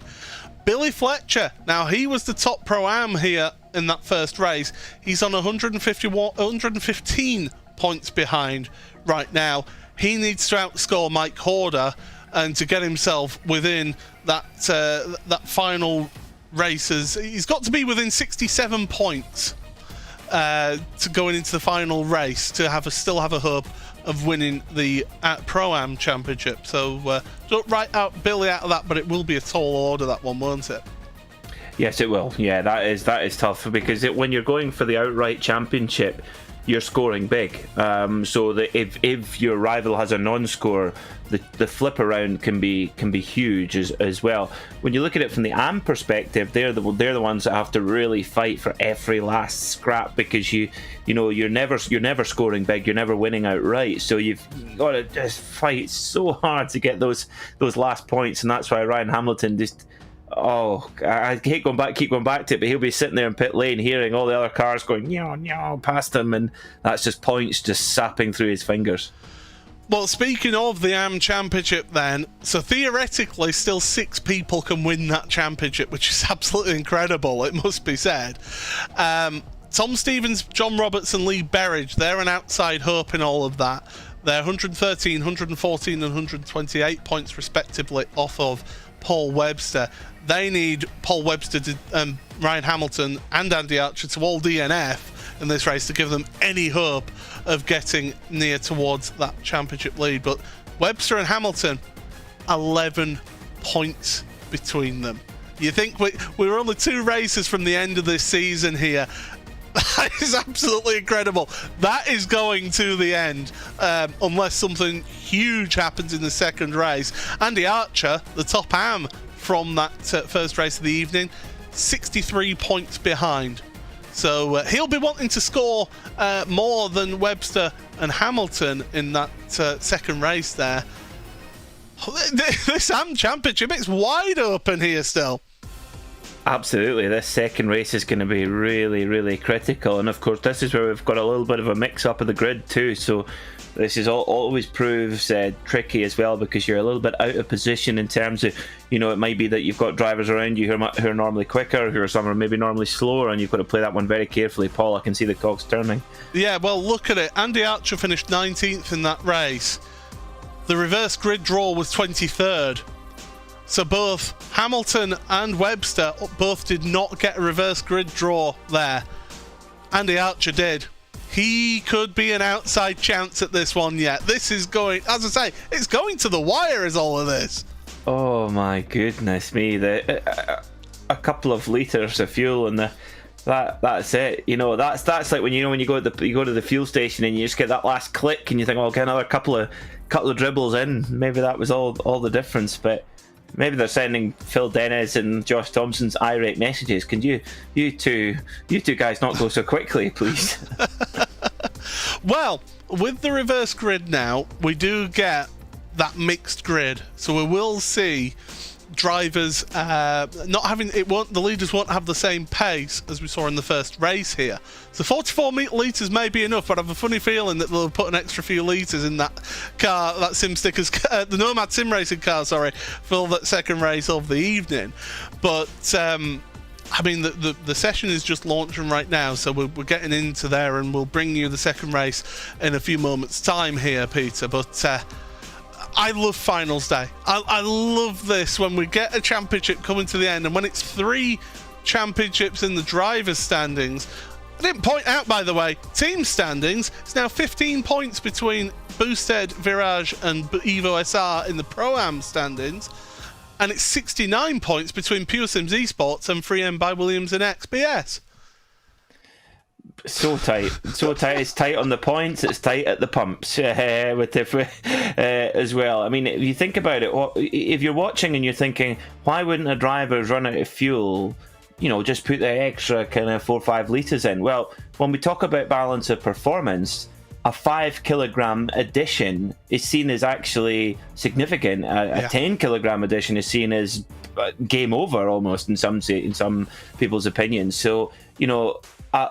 Billy Fletcher, now he was the top Pro-Am here in that first race. He's on 115 points behind right now. He needs to outscore Mike Horder and to get himself within that final races. He's got to be within 67 points to going into the final race to still have a hope of winning the Pro-Am Championship. So don't write out Billy out of that, but it will be a tall order, that one, won't it? Yes, it will. Yeah, that is tough, because when you're going for the outright championship, you're scoring big. So that if your rival has a non-score, the flip around can be huge as well. When you look at it from the AM perspective, they're the ones that have to really fight for every last scrap, because you're never scoring big, you're never winning outright. So you've got to just fight so hard to get those last points, and that's why Ryan Hamilton just. Oh, I keep going back to it, but he'll be sitting there in pit lane hearing all the other cars going past him, and that's just points just sapping through his fingers. Well, speaking of the AM Championship then, so theoretically still 6 people can win that championship, which is absolutely incredible, it must be said. Tom Stevens, John Roberts and Lee Berridge, they're an outside hope in all of that. They're 113, 114 and 128 points respectively off of Paul Webster. They need Paul Webster, Ryan Hamilton and Andy Archer to all DNF in this race to give them any hope of getting near towards that championship lead. But Webster and Hamilton, 11 points between them. You think we were only 2 races from the end of this season here. That is absolutely incredible. That is going to the end, unless something huge happens in the second race. Andy Archer, the top AM from that first race of the evening, 63 points behind. So he'll be wanting to score more than Webster and Hamilton in that second race there. This AM Championship, it's wide open here still. Absolutely, this second race is going to be really, really critical, and of course this is where we've got a little bit of a mix-up of the grid too, so this is always proves tricky as well, because you're a little bit out of position in terms of, you know, it might be that you've got drivers around you who are normally quicker, who are some are maybe normally slower, and you've got to play that one very carefully. Paul, I can see the cogs turning. Yeah, well, look at it. Andy Archer finished 19th in that race. The reverse grid draw was 23rd. So both Hamilton and Webster both did not get a reverse grid draw there. Andy Archer did. He could be an outside chance at this one yet. This is going, as I say, it's going to the wire is all of this. Oh my goodness me. A couple of litres of fuel and that's it. You know, that's like when you go to the fuel station and you just get that last click and you think, well, I'll get another couple of dribbles in. Maybe that was all the difference, but maybe they're sending Phil Dennis and Josh Thompson's irate messages. Can you two guys not go so quickly, please? Well, with the reverse grid now, we do get that mixed grid, so we will see drivers not having the leaders won't have the same pace as we saw in the first race here. So 44 litres may be enough, but I have a funny feeling that they'll put an extra few litres in that car, that SimStickers, the Nomad Sim Racing car, sorry, for that second race of the evening. But I mean, the session is just launching right now, so we're getting into there, and we'll bring you the second race in a few moments' time here, Peter. But I love finals day. I love this when we get a championship coming to the end, and when it's 3 championships in the drivers' standings. I didn't point out, by the way, team standings. It's now 15 points between Boosted, Virage, and Evo SR in the Pro-Am standings, and it's 69 points between Pure Sims Esports and 3M by Williams and XBS. So tight. It's tight on the points. It's tight at the pumps as well. I mean, if you think about it, if you're watching and you're thinking, why wouldn't a driver run out of fuel? You know, just put the extra kind of 4 or 5 litres in. Well, when we talk about balance of performance, a 5 kilogram addition is seen as actually significant. A 10 kilogram addition is seen as game over almost in some people's opinions. So, you know,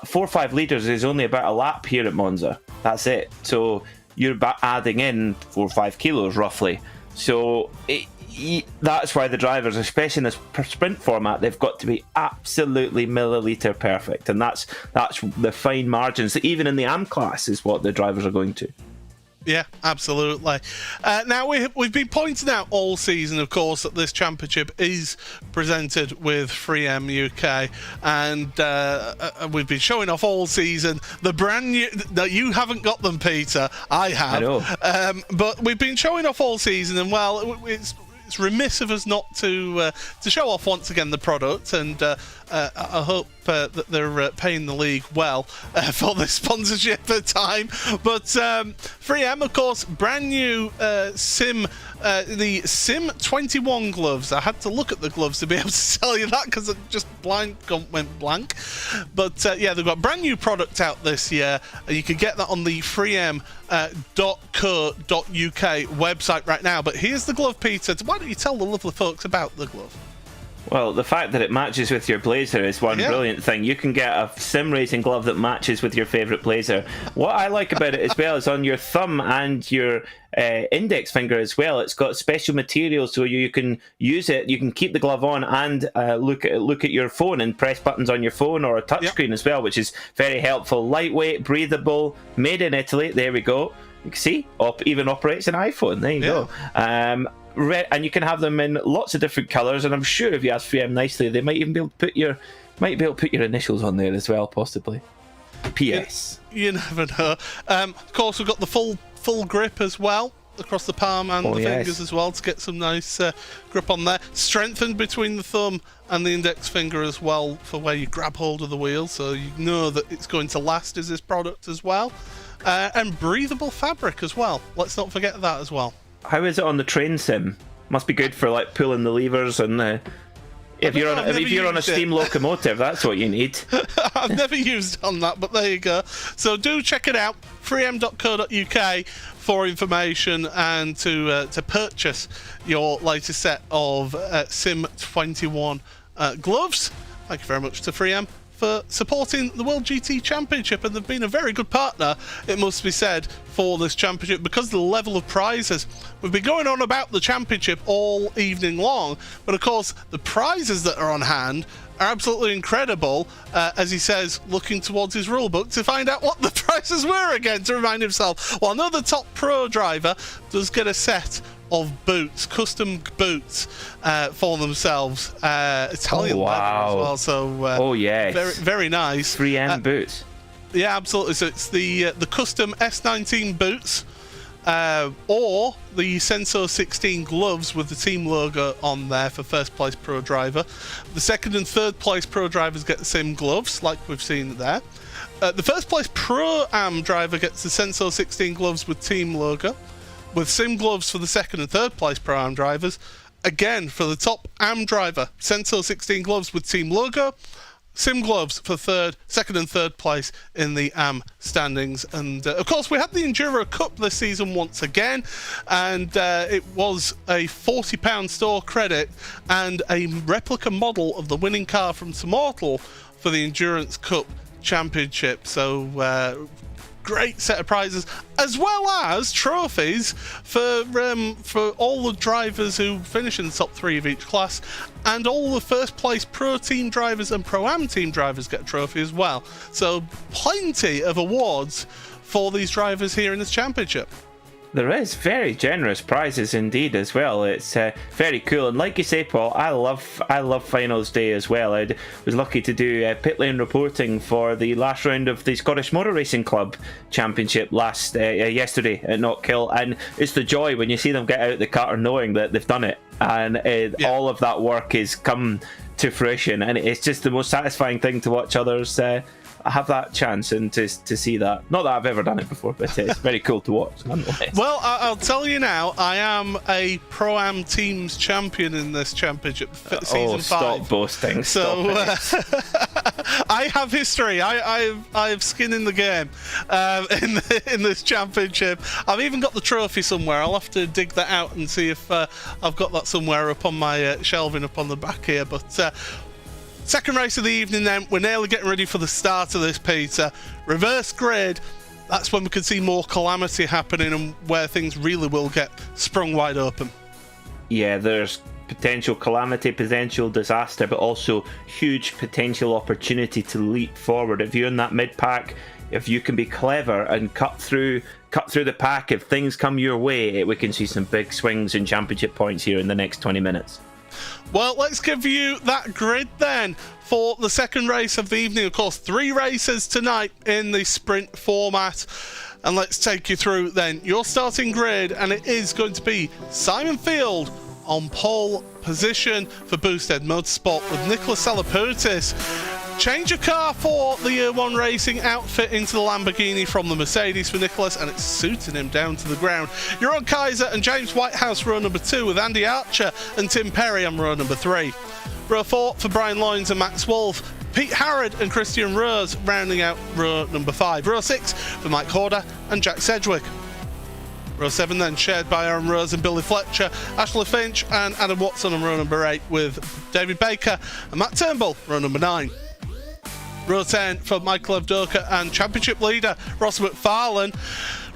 4 or 5 litres is only about a lap here at Monza. That's it. So you're adding in 4 or 5 kilos roughly. So that's why the drivers, especially in this sprint format, they've got to be absolutely milliliter perfect, and that's the fine margins that even in the AM class is what the drivers are going to. Yeah, absolutely. Now, we've been pointing out all season, of course, that this championship is presented with 3M UK, and we've been showing off all season the brand new... No, you haven't got them, Peter. I have. I know. But we've been showing off all season, and, well, it's remiss of us not to show off once again the product, and I hope that they're paying the league well for this sponsorship time. But 3M, of course, brand new the Sim 21 gloves. I had to look at the gloves to be able to tell you that, because it just went blank. But yeah, they've got brand new product out this year. You can get that on the 3m.co.uk website right now. But here's the glove, Peter. Why don't you tell the lovely folks about the glove? Well, the fact that it matches with your blazer is one brilliant thing. You can get a sim racing glove that matches with your favourite blazer. What I like about it as well is on your thumb and your index finger as well, it's got special materials so you can use it. You can keep the glove on and look at your phone and press buttons on your phone or a touchscreen as well, which is very helpful. Lightweight, breathable, made in Italy. There we go. You can see, even operates an iPhone. There you go. And you can have them in lots of different colours, and I'm sure if you ask 3M nicely, they might even be able to put your initials on there as well, possibly. PS. You never know. Of course, we've got the full grip as well across the palm and the fingers as well to get some nice grip on there. Strengthened between the thumb and the index finger as well for where you grab hold of the wheel, so you know that it's going to last as this product as well. And breathable fabric as well. Let's not forget that as well. How is it on the train sim? Must be good for like pulling the levers and if you're on a steam locomotive, that's what you need. I've never used on that, but there you go. So do check it out, 3m.co.uk for information and to purchase your latest set of Sim 21 gloves. Thank you very much to 3M for supporting the World GT Championship, and they've been a very good partner, it must be said, for this championship because of the level of prizes. We've been going on about the championship all evening long, but of course the prizes that are on hand are absolutely incredible, as he says, looking towards his rulebook to find out what the prizes were again, to remind himself. Well, another top pro driver does get a set of boots, custom boots for themselves, Italian leather as well. So very, very nice. 3M boots. Yeah, absolutely. So it's the custom S19 boots, or the Senso 16 gloves with the team logo on there for first place pro driver. The second and third place pro drivers get the same gloves, like we've seen there. The first place pro am driver gets the Senso 16 gloves with team logo, with sim gloves for the second and third place pro am drivers. Again, for the top am driver, Senso 16 gloves with team logo, sim gloves for second and third place in the AM standings. And of course, we had the Enduro Cup this season once again, and it was a £40 store credit and a replica model of the winning car from Tomortal for the Endurance Cup Championship. So great set of prizes, as well as trophies for all the drivers who finish in the top 3 of each class, and all the first place pro team drivers and pro am team drivers get a trophy as well. So plenty of awards for these drivers here in this championship. There is very generous prizes indeed as well. It's very cool, and like you say, Paul, I love finals day as well. I was lucky to do pit lane reporting for the last round of the Scottish Motor Racing Club Championship yesterday at Knockhill, and it's the joy when you see them get out the car knowing that they've done it, and all of that work is come to fruition, and it's just the most satisfying thing to watch others have that chance and to see that. Not that I've ever done it before, but it's very cool to watch nonetheless. Well, I'll tell you now, I am a Pro-Am Teams champion in this championship, season 5. Stop boasting. So I have history. I have skin in the game in this championship. I've even got the trophy somewhere. I'll have to dig that out and see if I've got that somewhere up on my shelving up on the back here. But second race of the evening then, we're nearly getting ready for the start of this, Peter. Reverse grid, that's when we can see more calamity happening and where things really will get sprung wide open. Yeah, there's potential calamity, potential disaster, but also huge potential opportunity to leap forward. If you're in that mid-pack, if you can be clever and cut through the pack, if things come your way, we can see some big swings in championship points here in the next 20 minutes. Well, let's give you that grid then for the second race of the evening. Of course, 3 races tonight in the sprint format. And let's take you through then your starting grid. And it is going to be Simon Field on pole position for Boosted Motorsport with Nicholas Salaputis. Change of car for the Year 1 Racing outfit into the Lamborghini from the Mercedes for Nicholas, and it's suiting him down to the ground. Jeroen Kaiser and James Whitehouse row number 2 with Andy Archer and Tim Perry on row number 3. Row 4 for Brian Loynes and Max Wolf. Pete Harrod and Christian Rose rounding out row number 5. Row 6 for Mike Horder and Jack Sedgwick. Row 7 then shared by Aaron Rose and Billy Fletcher, Ashley Finch and Adam Watson on row number 8 with David Baker and Matt Turnbull, row number 9. Row 10 for Michael Avdoka and championship leader Ross McFarlane.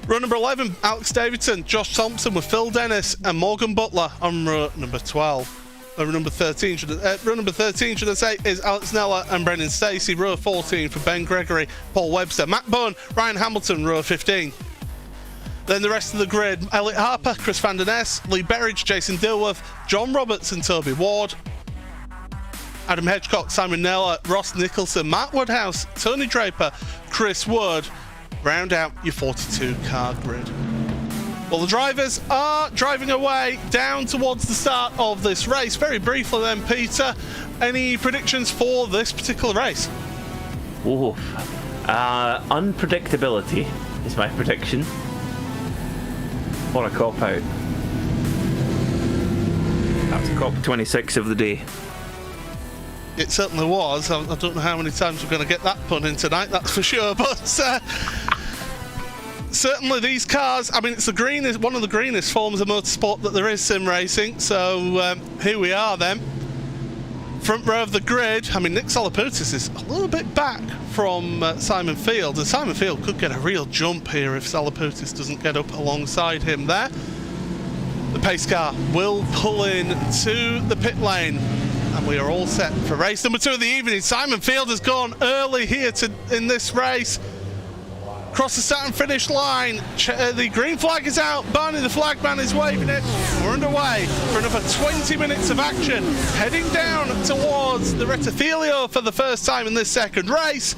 Row number 11, Alex Davidson, Josh Thompson with Phil Dennis and Morgan Butler on row number 12. Row number 13, should I say, is Alex Nella and Brendan Stacey. Row 14 for Ben Gregory, Paul Webster, Matt Bowen, Ryan Hamilton, row 15. Then the rest of the grid, Elliot Harper, Chris Van Der Ness, Lee Berridge, Jason Dilworth, John Roberts and Toby Ward, Adam Hedgecock, Simon Nella, Ross Nicholson, Matt Woodhouse, Tony Draper, Chris Wood. Round out your 42-car grid. Well, the drivers are driving away down towards the start of this race. Very briefly then, Peter, any predictions for this particular race? Oh, unpredictability is my prediction. What a cop-out. That's cop 26 of the day. It certainly was. I don't know how many times we're going to get that pun in tonight, that's for sure. But certainly these cars, I mean, it's the greenest, one of the greenest forms of motorsport that there is, sim racing. So here we are then. Front row of the grid. I mean, Nick Salaputis is a little bit back from Simon Field. And Simon Field could get a real jump here if Salaputis doesn't get up alongside him there. The pace car will pull in to the pit lane. And we are all set for race number 2 of the evening. Simon Field has gone early here in this race. Across the start and finish line. The green flag is out. Barney the flagman is waving it. We're underway for another 20 minutes of action. Heading down towards the Rettifilio for the first time in this second race.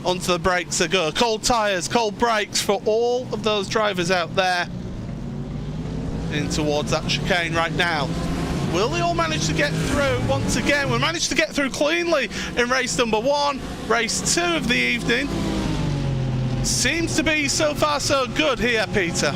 Onto the brakes they go. Cold tyres, cold brakes for all of those drivers out there. In towards that chicane right now. Will they all manage to get through once again? We managed to get through cleanly in race number 1. Race 2 of the evening. Seems to be so far so good here, Peter.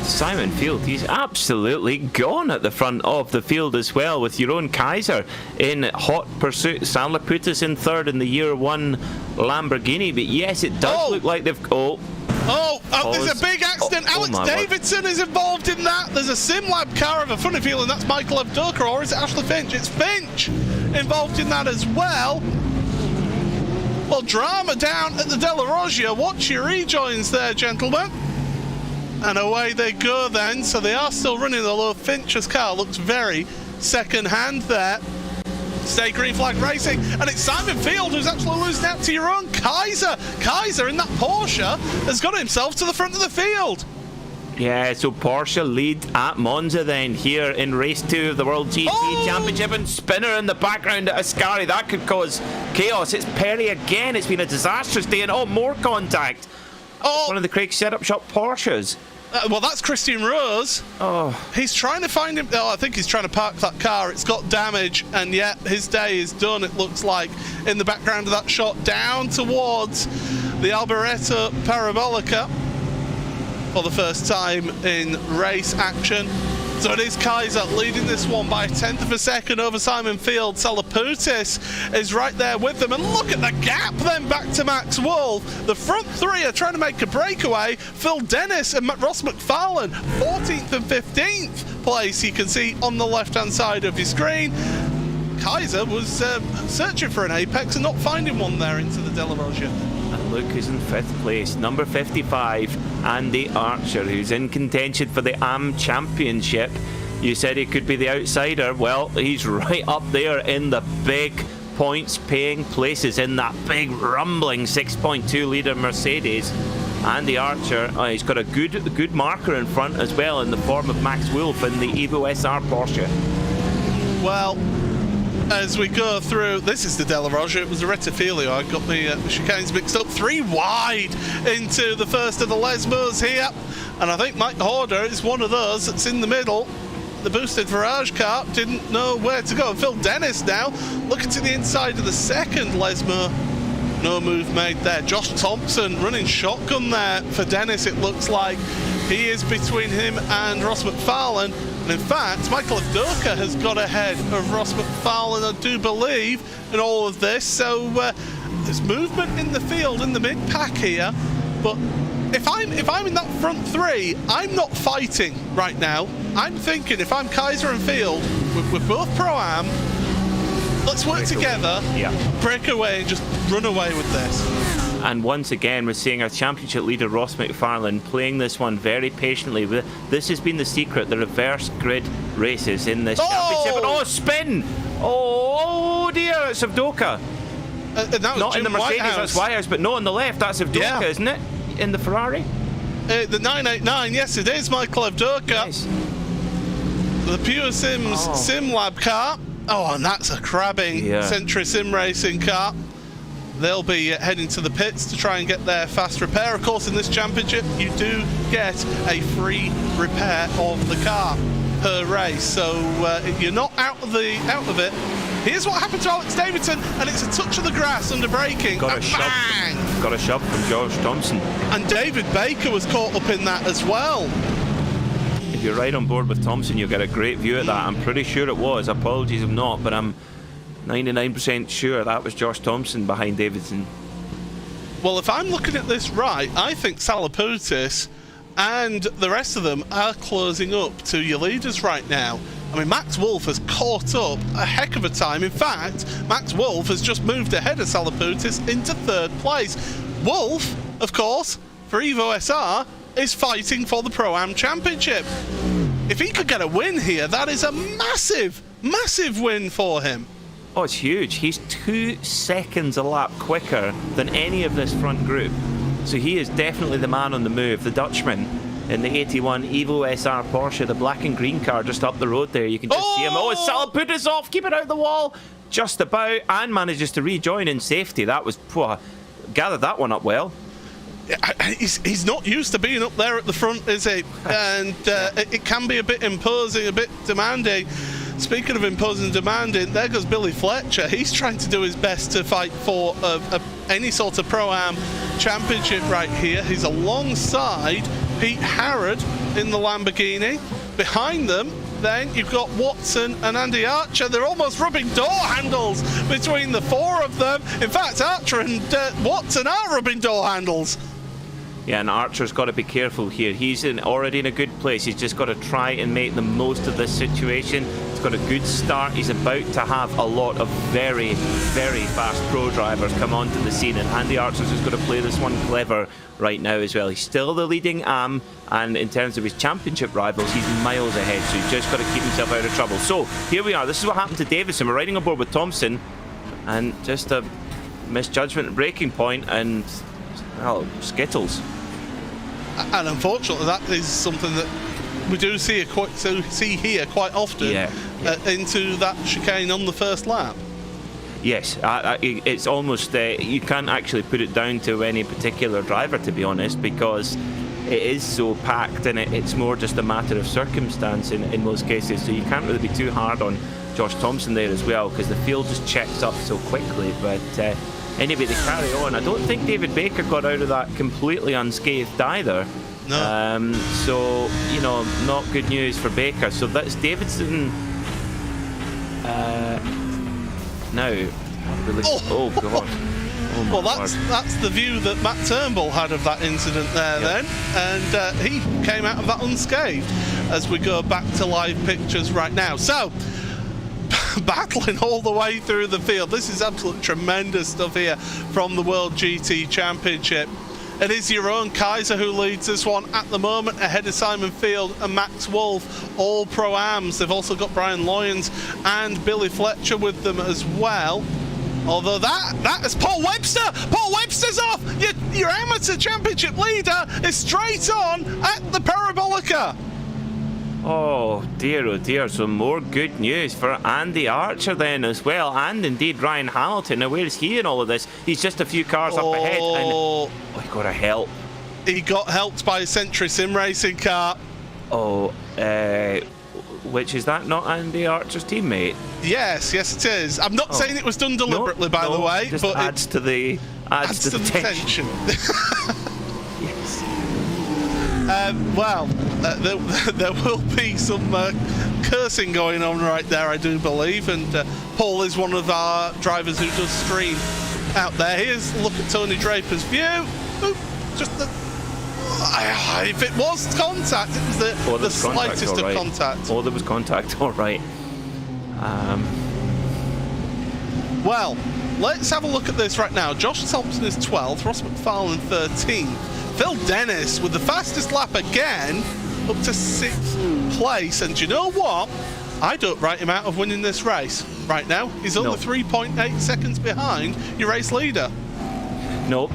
Simon Field, he's absolutely gone at the front of the field as well, with your own Kaiser in hot pursuit. Salaputis in third in the year 1 Lamborghini. But yes, it does look like they've... There's a big accident. Alex Davidson is involved in that. There's a SimLab car. I have a funny feeling that's Michael Avdoka, or is it Ashley Finch? It's Finch involved in that as well. Well, drama down at the Della Roggia. Watch your rejoins there, gentlemen. And away they go then. So they are still running, although Finch's car looks very second-hand there. Stay green flag racing, and it's Simon Field who's actually losing out to your own Kaiser. Kaiser in that Porsche has got himself to the front of the field. Yeah, so Porsche lead at Monza then here in race 2 of the World GT Championship, and Spinner in the background at Ascari. That could cause chaos. It's Perry again. It's been a disastrous day, and more contact. One of the Craig Setup Shop Porsches. Well, that's Christian Rose. He's trying to find him. I think he's trying to park that car. It's got damage, and yet his day is done, it looks like, in the background of that shot down towards the Alboreto Parabolica for the first time in race action. So it is Kaiser leading this one by 1/10 of a second over Simon Field. Salaputis is right there with them. And look at the gap then back to Max Wolf. The front 3 are trying to make a breakaway. Phil Dennis and Ross McFarlane, 14th and 15th place, you can see on the left-hand side of your screen. Kaiser was searching for an apex and not finding one there into the Della Roggia. And look who's in 5th place, number 55, Andy Archer, who's in contention for the AM Championship. You said he could be the outsider. Well, he's right up there in the big points paying places in that big rumbling 6.2 litre Mercedes. Andy Archer, he's got a good marker in front as well in the form of Max Wolf in the Evo SR Porsche. Well, as we go through, this is the Della Roggia. It was the Rettifilio. I got the chicanes mixed up. 3 wide into the first of the Lesmos here. And I think Mike Horder is one of those that's in the middle. The boosted Virage car didn't know where to go. Phil Dennis now looking to the inside of the second Lesmo. No move made there. Josh Thompson running shotgun there for Dennis, it looks like. He is between him and Ross McFarlane. And in fact, Michael Avdoka has got ahead of Ross McFarlane, I do believe, in all of this. So there's movement in the field, in the mid-pack here. But if I'm in that front three, I'm not fighting right now. I'm thinking if I'm Kaiser and Field, we're both Pro-Am, let's work together, break away and just run away with this. And once again, we're seeing our championship leader, Ross McFarlane, playing this one very patiently. This has been the secret, the reverse grid races in this championship. And spin! Oh dear, it's Avdoka. Not in the Mercedes, that's Whitehouse, but no, on the left, that's Avdoka, isn't it? In the Ferrari? The 989, yes it is, Michael Avdoka. Yes. The Pure Sims Sim Lab car. Oh, and that's a crabbing Century Sim Racing car. They'll be heading to the pits to try and get their fast repair. Of course, in this championship, you do get a free repair of the car per race, so you're not out of it. Here's what happened to Alex Davidson, and it's a touch of the grass under braking. Got a shove from George Thompson. And David Baker was caught up in that as well. If you're right on board with Thompson, you'll get a great view at that. I'm pretty sure it was. Apologies if not, but I'm 99% sure that was Josh Thompson behind Davidson. Well, if I'm looking at this right, I think Salaputis and the rest of them are closing up to your leaders right now. I mean, Max Wolf has caught up a heck of a time. In fact, Max Wolf has just moved ahead of Salaputis into third place. Wolf, of course, for Evo SR, is fighting for the Pro-Am Championship. If he could get a win here, that is a massive, massive win for him. Oh, it's huge. He's 2 seconds a lap quicker than any of this front group. So he is definitely the man on the move, the Dutchman in the 81 Evo SR Porsche, the black and green car just up the road there. You can just see him. Oh, Salaputis off, keep it out the wall. Just about, and manages to rejoin in safety. That was, gathered that one up well. He's not used to being up there at the front, is he? And it can be a bit imposing, a bit demanding. Speaking of imposing and demanding, there goes Billy Fletcher. He's trying to do his best to fight for any sort of Pro-Am championship right here. He's alongside Pete Harrod in the Lamborghini. Behind them, then you've got Watson and Andy Archer. They're almost rubbing door handles between the four of them. In fact, Archer and Watson are rubbing door handles. Yeah, and Archer's got to be careful here. He's already in a good place. He's just got to try and make the most of this situation. He's got a good start. He's about to have a lot of very, very fast pro drivers come onto the scene, and Andy Archer's just got to play this one clever right now as well. He's still the leading AM, and in terms of his championship rivals, he's miles ahead, so he's just got to keep himself out of trouble. So here we are. This is what happened to Davison. We're riding aboard with Thompson, and just a misjudgment at breaking point, and well, skittles. And unfortunately, that is something that we do see here quite often into that chicane on the first lap. Yes, it's almost, you can't actually put it down to any particular driver, to be honest, because it is so packed, and it's more just a matter of circumstance in most cases, so you can't really be too hard on Josh Thompson there as well, because the field just checks up so quickly. But anyway, they carry on. I don't think David Baker got out of that completely unscathed either. No. So, you know, not good news for Baker. So that's Davidson now. Really, oh God. Oh, well, that's the view that Matt Turnbull had of that incident there then, and he came out of that unscathed as we go back to live pictures right now. So, battling all the way through the field. This is absolutely tremendous stuff here from the World GT Championship. It is your own Kaiser who leads this one at the moment, ahead of Simon Field and Max Wolf, all Pro-Ams. They've also got Brian Loyens and Billy Fletcher with them as well. Although that is Paul Webster. Paul Webster's off. Your amateur championship leader is straight on at the Parabolica. Oh dear, so more good news for Andy Archer then as well, and indeed Ryan Hamilton. Now where is he in all of this? He's just a few cars up ahead, and he got a help. He got helped by a Century Sim Racing car. Which is that not Andy Archer's teammate? Yes it is. I'm not saying it was done deliberately, by the way, just but adds to the tension. Yes. Well, there will be some cursing going on right there, I do believe, and Paul is one of our drivers who does stream out there. Here's a look at Tony Draper's view. Just If it was contact, it was the slightest of contact. Oh, there was contact, all right. Well, let's have a look at this right now. Josh Thompson is 12th, Ross McFarlane 13th. Phil Dennis with the fastest lap again, up to 6th place. And do you know what? I don't write him out of winning this race right now. He's only 3.8 seconds behind your race leader. No,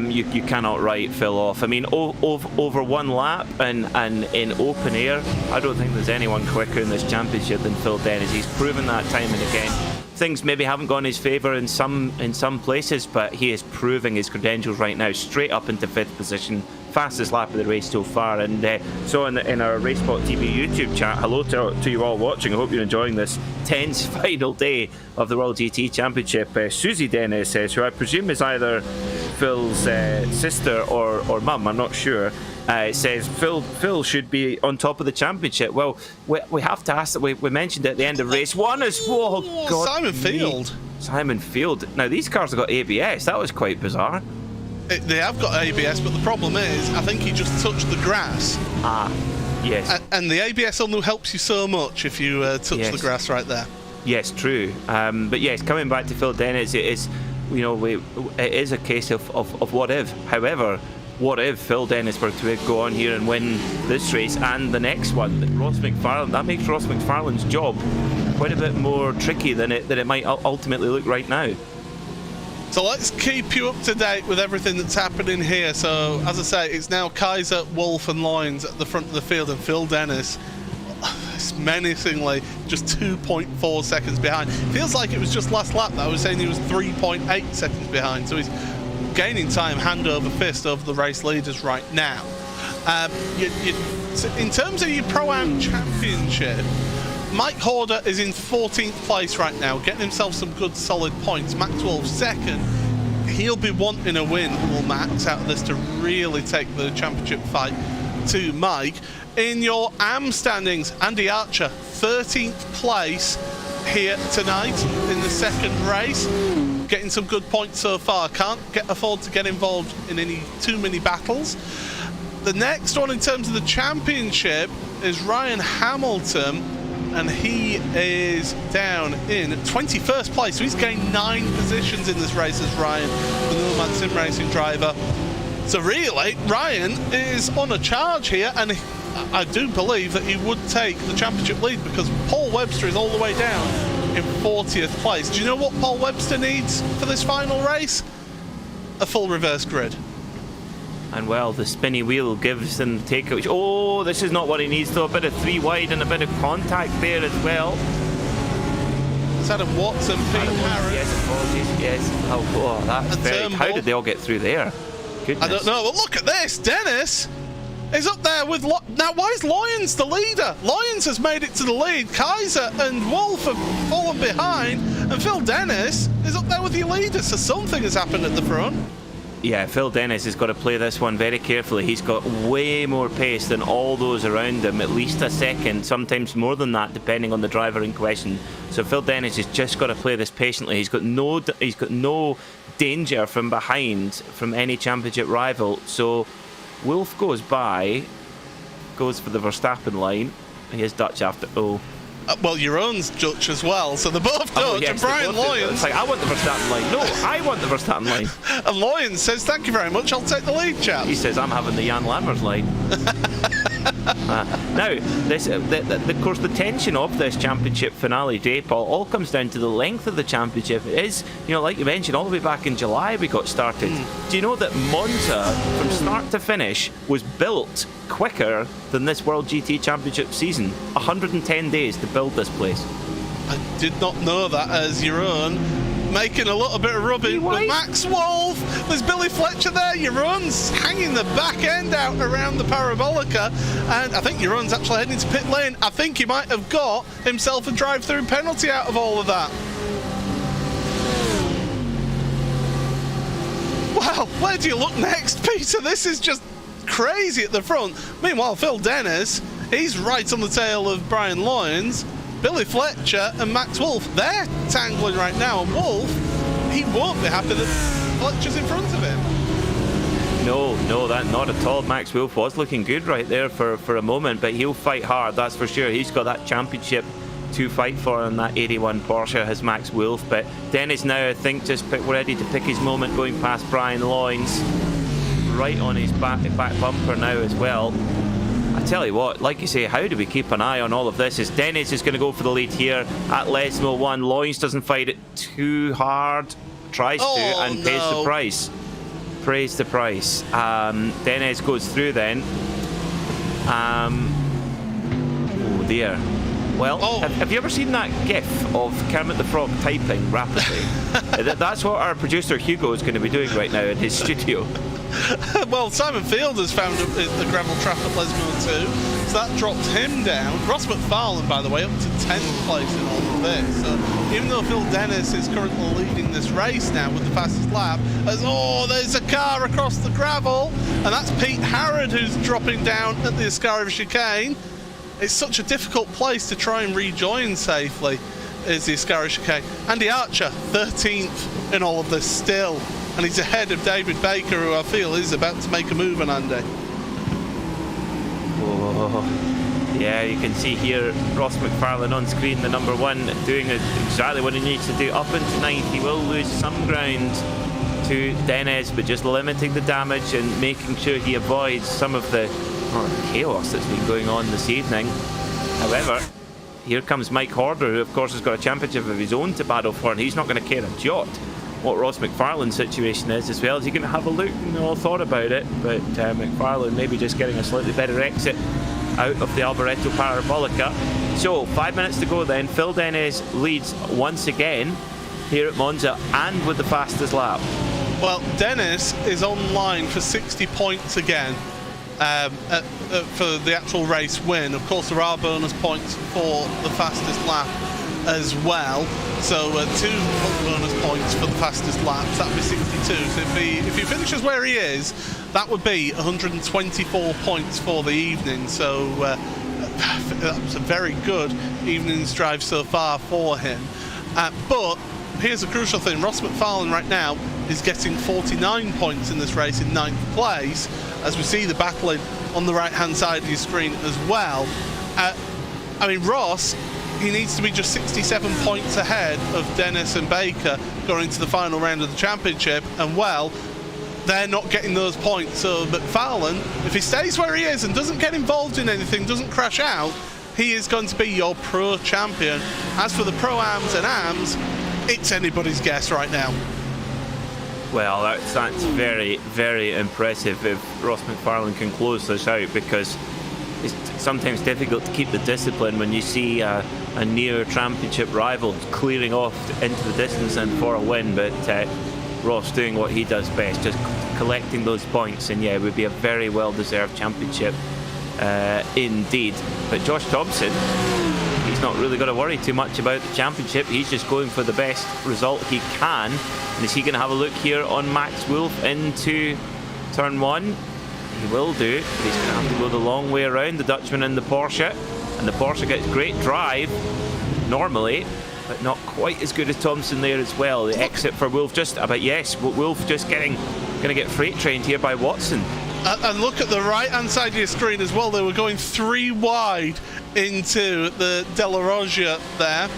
you cannot write Phil off. I mean, over one lap and in open air, I don't think there's anyone quicker in this championship than Phil Dennis. He's proven that time and again. Things maybe haven't gone his favour in some places, but he is proving his credentials right now, straight up into 5th position. Fastest lap of the race so far. And so in our RaceSpotTV YouTube chat, hello to you all watching. I hope you're enjoying this tense final day of the World GT Championship. Susie Dennis, who I presume is either Phil's sister or mum, I'm not sure, says Phil should be on top of the championship. Well, we have to ask that. We mentioned at the end of race 1 as well. God, Simon Field. Simon Field. Now these cars have got ABS. That was quite bizarre. They have got ABS, but the problem is, I think he just touched the grass. Yes. And the ABS only helps you so much if you touch the grass right there. Yes, true. But yes, coming back to Phil Dennis, it is, it is a case of what if. However, what if Phil Dennis were to go on here and win this race and the next one? Ross McFarlane, that makes Ross McFarlane's job quite a bit more tricky than it might ultimately look right now. So let's keep you up to date with everything that's happening here. So, as I say, it's now Kaiser, Wolf and Lyons at the front of the field, and Phil Dennis is menacingly just 2.4 seconds behind. Feels like it was just last lap that I was saying he was 3.8 seconds behind. So he's gaining time hand over fist over the race leaders right now. In terms of your Pro-Am Championship, Mike Horder is in 14th place right now, getting himself some good solid points. Max Wolf 2nd. He'll be wanting a win, will Max, out of this to really take the championship fight to Mike. In your AM standings, Andy Archer, 13th place here tonight in the second race. Getting some good points so far. Can't afford to get involved in too many battles. The next one in terms of the championship is Ryan Hamilton, and he is down in 21st place. So he's gained 9 positions in this race as Ryan, the Nomad Sim Racing driver. So really, Ryan is on a charge here, and I do believe that he would take the championship lead because Paul Webster is all the way down in 40th place. Do you know what Paul Webster needs for this final race? A full reverse grid. And well, the spinny wheel gives him the takeout. Oh, this is not what he needs though. A bit of 3 wide and a bit of contact there as well. It's Adam Watson, Pete Harris. Yes, apologies. Yes. Oh, that's very. How did they all get through there? Goodness. I don't know. But look at this. Dennis is up there with... Now, why is Lyons the leader? Lyons has made it to the lead. Kaiser and Wolf have fallen behind. And Phil Dennis is up there with your leader. So something has happened at the front. Yeah, Phil Dennis has got to play this one very carefully. He's got way more pace than all those around him, at least a second, sometimes more than that, depending on the driver in question. So Phil Dennis has just got to play this patiently. He's got no danger from behind from any championship rival. So Wolf goes by, goes for the Verstappen line. He is Dutch after. Well, your own's Dutch as well, so they're both Dutch. Yes, and Brian Lyons. It's like, I want the Verstappen line. No, I want the Verstappen line. And Lyons says, thank you very much, I'll take the lead, chaps. He says, I'm having the Jan Lammers line. Now, this, of course, the tension of this championship finale day, Paul, all comes down to the length of the championship. It is, like you mentioned, all the way back in July we got started. Do you know that Monza, from start to finish, was built quicker than this World GT Championship season? 110 days to build this place. I did not know that as your own. Making a little bit of rubbing with Max Wolf. There's Billy Fletcher there. Jeroen's hanging the back end out around the Parabolica. And I think Jeroen's actually heading to pit lane. I think he might have got himself a drive-through penalty out of all of that. Well, where do you look next, Peter? This is just crazy at the front. Meanwhile, Phil Dennis, he's right on the tail of Brian Lyons. Billy Fletcher and Max Wolf, they're tangling right now, and Wolf, he won't be happy that Fletcher's in front of him. No, that not at all. Max Wolf was looking good right there for a moment, but he'll fight hard, that's for sure. He's got that championship to fight for in that 81 Porsche, has Max Wolf. But Dennis now, I think, just ready to pick his moment, going past Brian Loynes, right on his back bumper now as well. I tell you what, like you say, how do we keep an eye on all of this? As Dennis is going to go for the lead here at Lesmo 1. Loynes doesn't fight it too hard, tries to, and pays the price. Praise the price. Dennis goes through then. Oh dear. Well, have you ever seen that GIF of Kermit the Frog typing rapidly? That's what our producer Hugo is going to be doing right now in his studio. Well, Simon Field has found the gravel trap at Lesmo 2, so that dropped him down. Ross McFarlane, by the way, up to 10th place in all of this. So even though Phil Dennis is currently leading this race now with the fastest lap, there's a car across the gravel, and that's Pete Harrod who's dropping down at the Ascari chicane. It's such a difficult place to try and rejoin safely, is the Ascari chicane. Andy Archer, 13th in all of this still. And he's ahead of David Baker, who I feel is about to make a move on Andy. Oh, yeah, you can see here Ross McFarlane on screen, the number 1, doing exactly what he needs to do. Up into 9th, he will lose some ground to Dennis, but just limiting the damage and making sure he avoids some of the chaos that's been going on this evening. However, here comes Mike Horder, who of course has got a championship of his own to battle for, and he's not going to care a jot what Ross McFarlane's situation is as well. Is he going to have a look? No, thought about it, but McFarlane maybe just getting a slightly better exit out of the Alboreto Parabolica. So 5 minutes to go then. Phil Dennis leads once again here at Monza, and with the fastest lap. Well, Dennis is online for 60 points again for the actual race win. Of course, there are bonus points for the fastest lap as well, so 2 bonus points for the fastest laps. That would be 62. So if he finishes where he is, that would be 124 points for the evening. So that was a very good evening's drive so far for him. But here's a crucial thing: Ross McFarlane right now is getting 49 points in this race in 9th place, as we see the battling on the right hand side of your screen as well. I mean, Ross, he needs to be just 67 points ahead of Dennis and Baker going into the final round of the championship, and well, they're not getting those points. So McFarlane, if he stays where he is and doesn't get involved in anything, doesn't crash out, he is going to be your pro champion. As for the pro-ams and ams, it's anybody's guess right now. Well, that's very, very impressive if Ross McFarlane can close this out, because it's sometimes difficult to keep the discipline when you see a near championship rival clearing off into the distance and for a win. But Ross doing what he does best, just collecting those points, and yeah, it would be a very well-deserved championship indeed. But Josh Thompson, he's not really got to worry too much about the championship. He's just going for the best result he can. And is he going to have a look here on Max Wolf into turn 1? He will do, but he's going to have to go the long way around, the Dutchman in the Porsche. And the Porsche gets great drive normally, but not quite as good as Thompson there as well. The exit for Wolf just about, yes, Wolf just going to get freight trained here by Watson. And look at the right hand side of your screen as well. They were going 3 wide into the De La Rogia there,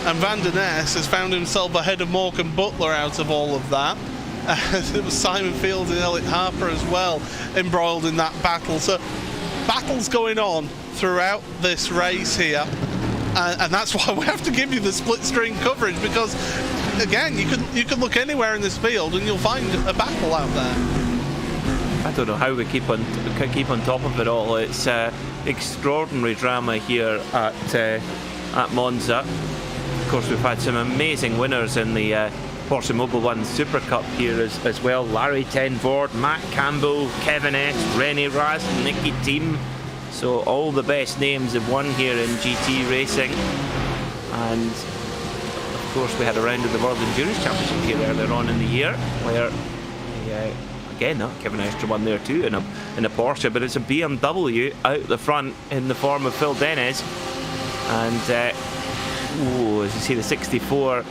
and Van der Ness has found himself ahead of Morgan Butler out of all of that. It was Simon Field and Elliot Harper as well embroiled in that battle. So battles going on throughout this race here, and that's why we have to give you the split screen coverage, because again, you could look anywhere in this field and you'll find a battle out there. I don't know how we keep on top of it all. It's extraordinary drama here at Monza. Of course, we've had some amazing winners in the Porsche Mobil 1 Super Cup here as well. Larry Tenvord, Matt Campbell, Kevin S, Rennie Raz, Nicky Team. So all the best names have won here in GT racing. And of course, we had a round of the World Endurance Championship here earlier on in the year, where again, Kevin Estre won there too in a Porsche, but it's a BMW out the front in the form of Phil Dennis. And as you see, the 64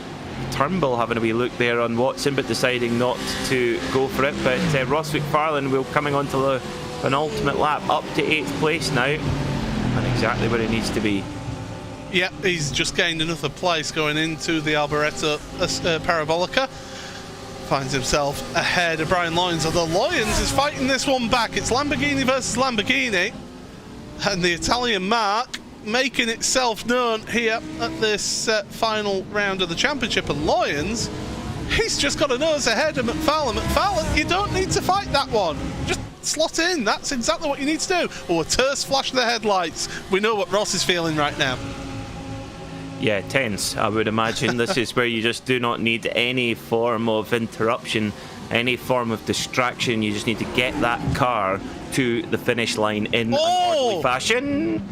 Turnbull having a wee look there on Watson, but deciding not to go for it. But Ross McFarlane will coming onto the penultimate lap, up to 8th place now, and exactly where he needs to be. Yep, he's just gained another place going into the Alboreto Parabolica. Finds himself ahead of Brian Lyons, although Lyons is fighting this one back. It's Lamborghini versus Lamborghini, and the Italian mark making itself known here at this final round of the championship. And Lyons, he's just got a nose ahead of McFarlane. McFarlane, you don't need to fight that one. Just slot in. That's exactly what you need to do. Oh, a terse flash of the headlights. We know what Ross is feeling right now. Yeah, tense, I would imagine. This is where you just do not need any form of interruption, any form of distraction. You just need to get that car to the finish line in an orderly fashion.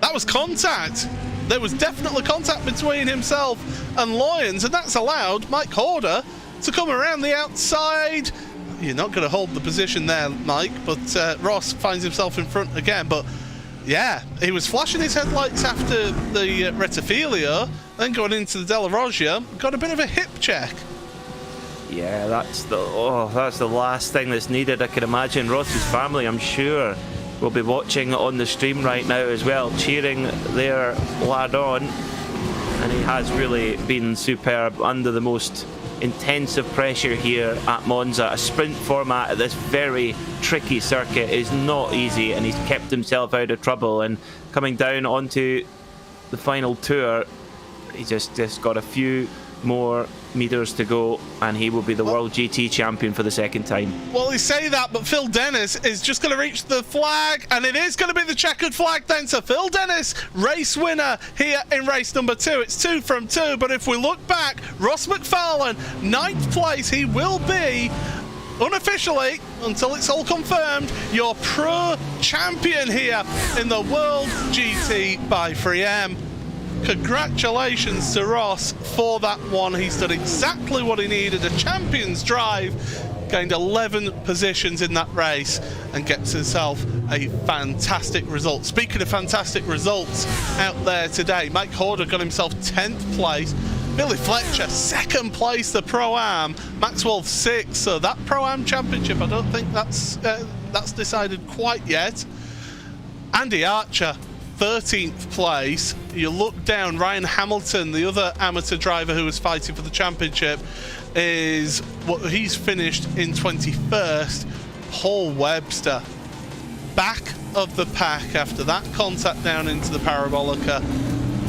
That was contact. There was definitely contact between himself and Lyons, and that's allowed Mike Horder to come around the outside. You're not going to hold the position there, Mike, but Ross finds himself in front again. But yeah, he was flashing his headlights after the Rettifilio, then going into the Della Roggia, got a bit of a hip check. Yeah, that's the last thing that's needed. I can imagine Ross's family, I'm sure, will be watching on the stream right now as well, cheering their lad on. And he has really been superb under the most intensive pressure here at Monza. A sprint format at this very tricky circuit is not easy, and he's kept himself out of trouble. And coming down onto the final tour, he just got a few more meters to go, and he will be the World GT champion for the second time. Well, you say that, but Phil Dennis is just going to reach the flag, and it is going to be the checkered flag then. So Phil Dennis, race winner here in race number 2. It's 2 from 2, but if we look back, Ross McFarlane, 9th place. He will be, unofficially, until it's all confirmed, your pro champion here in the World GT by 3M. Congratulations to Ross for that one. He's done exactly what he needed, a champion's drive, gained 11 positions in that race, and gets himself a fantastic result. Speaking of fantastic results out there today, Mike Horder got himself 10th place, Billy Fletcher 2nd place, the Pro-Am, Maxwell 6th, so that Pro-Am championship, I don't think that's decided quite yet. Andy Archer 13th place. You look down, Ryan Hamilton, the other amateur driver who was fighting for the championship, he's finished in 21st. Paul Webster, back of the pack after that contact down into the Parabolica,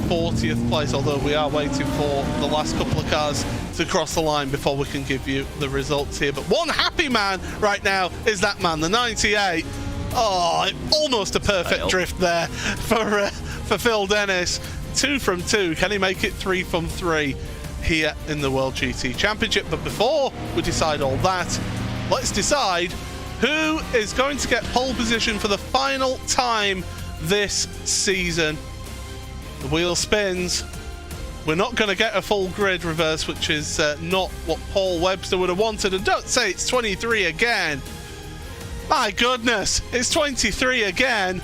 40th place, although we are waiting for the last couple of cars to cross the line before we can give you the results here. But one happy man right now is that man, the 98. Oh, almost a perfect drift there for Phil Dennis. 2 from 2. Can he make it 3 from 3 here in the World GT Championship? But before we decide all that, let's decide who is going to get pole position for the final time this season. The wheel spins. We're not going to get a full grid reverse, which is not what Paul Webster would have wanted. And don't say it's 23 again. My goodness, it's 23 again.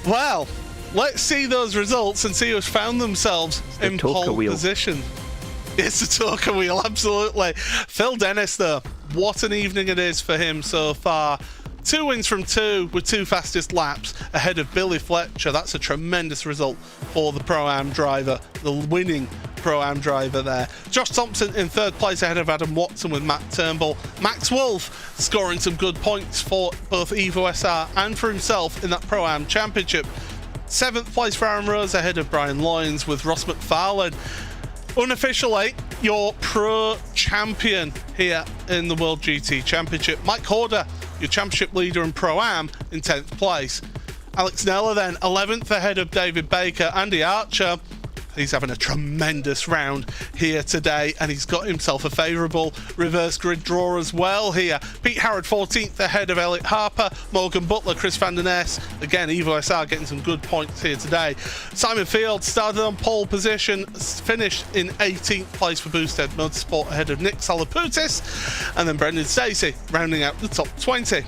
Well, let's see those results and see who's found themselves in pole position. It's the Toka wheel, absolutely. Phil Dennis, though, what an evening it is for him so far. 2 wins from 2 with 2 fastest laps ahead of Billy Fletcher. That's a tremendous result for the Pro-Am driver, the winning Pro-Am driver there. Josh Thompson in 3rd place ahead of Adam Watson with Matt Turnbull. Max Wolf scoring some good points for both Evo SR and for himself in that Pro-Am championship. 7th place for Aaron Rose ahead of Brian Lyons with Ross McFarlane. Unofficially, your pro champion here in the World GT Championship. Mike Horder, your championship leader in Pro-Am, in 10th place. Alex Nella then 11th ahead of David Baker. Andy Archer, he's having a tremendous round here today, and he's got himself a favourable reverse grid draw as well here. Pete Howard 14th ahead of Elliot Harper. Morgan Butler, Chris van der Ness, again Evo SR getting some good points here today. Simon Field started on pole position, finished in 18th place for Boosted Motorsport ahead of Nick Salaputis, and then Brendan Stacey rounding out the top 20.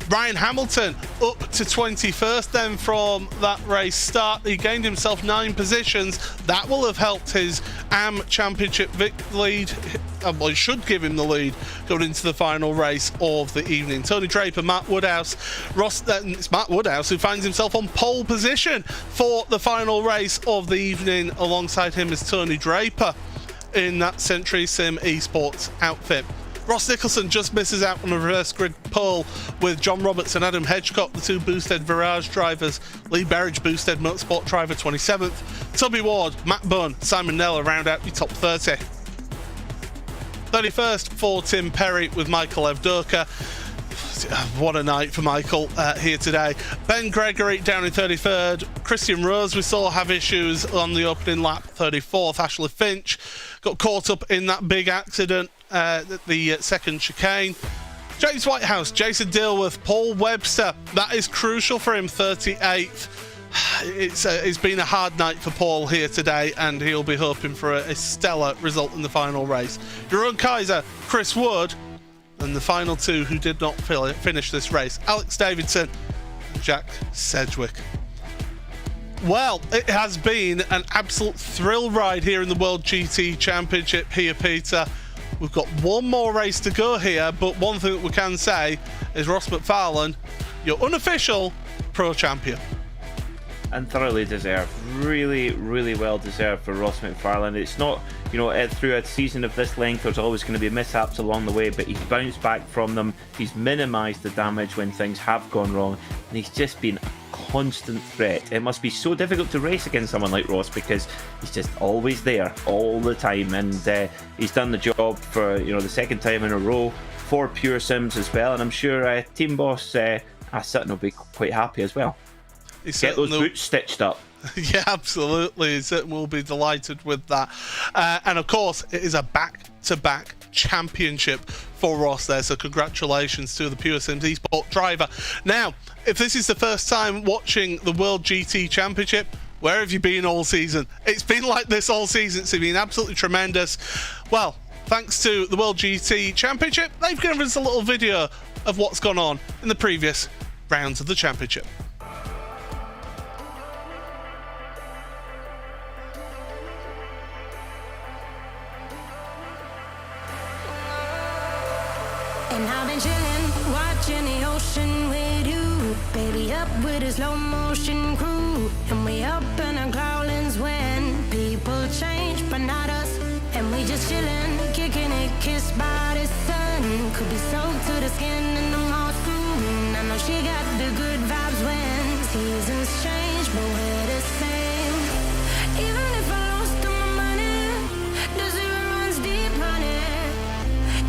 Ryan Hamilton up to 21st then from that race start. He gained himself 9 positions. That will have helped his AM Championship lead. Well, it should give him the lead going into the final race of the evening. Tony Draper, Matt Woodhouse, it's Matt Woodhouse who finds himself on pole position for the final race of the evening. Alongside him is Tony Draper in that Century Sim Esports outfit. Ross Nicholson just misses out on a reverse grid pole with John Roberts and Adam Hedgecock, the 2 Boosted Virage drivers. Lee Berridge, Boosted Motorsport driver, 27th. Tubby Ward, Matt Bunn, Simon Neller round out your top 30. 31st for Tim Perry with Michael Evdoka. What a night for Michael here today. Ben Gregory down in 33rd. Christian Rose we saw have issues on the opening lap. 34th. Ashley Finch got caught up in that big accident the second chicane. James Whitehouse, Jason Dilworth, Paul Webster, that is crucial for him, 38th. It's been a hard night for Paul here today, and he'll be hoping for a stellar result in the final race. Jeroen Kaiser, Chris Wood, and the final 2 who did not finish this race, Alex Davidson and Jack Sedgwick. Well, it has been an absolute thrill ride here in the World GT Championship here, Peter. We've got one more race to go here, but one thing that we can say is Ross McFarlane, your unofficial pro champion. And thoroughly deserved. Really, really well deserved for Ross McFarlane. It's not, through a season of this length, there's always going to be mishaps along the way, but he's bounced back from them. He's minimised the damage when things have gone wrong, and he's just been a constant threat. It must be so difficult to race against someone like Ross because he's just always there all the time, and he's done the job for the second time in a row for Pure Sims as well, and I'm sure Team Boss Sutton will be quite happy as well. Get those boots stitched up. Yeah, absolutely. We'll be delighted with that. And of course, it is a back-to-back championship for Ross there. So congratulations to the Pure Sims Esport driver. Now, if this is the first time watching the World GT Championship, where have you been all season? It's been like this all season. It's been absolutely tremendous. Well, thanks to the World GT Championship, they've given us a little video of what's gone on in the previous rounds of the championship. And I've been chillin', watching the ocean with you. Baby, up with a slow motion crew. And we up in our growlings when people change, but not us. And we just chillin', kicking it, kissed by the sun. Could be soaked to the skin in the moss room. I know she got the good vibes when seasons change, but we're the same. Even if I lost all my money, the zero runs deep, honey.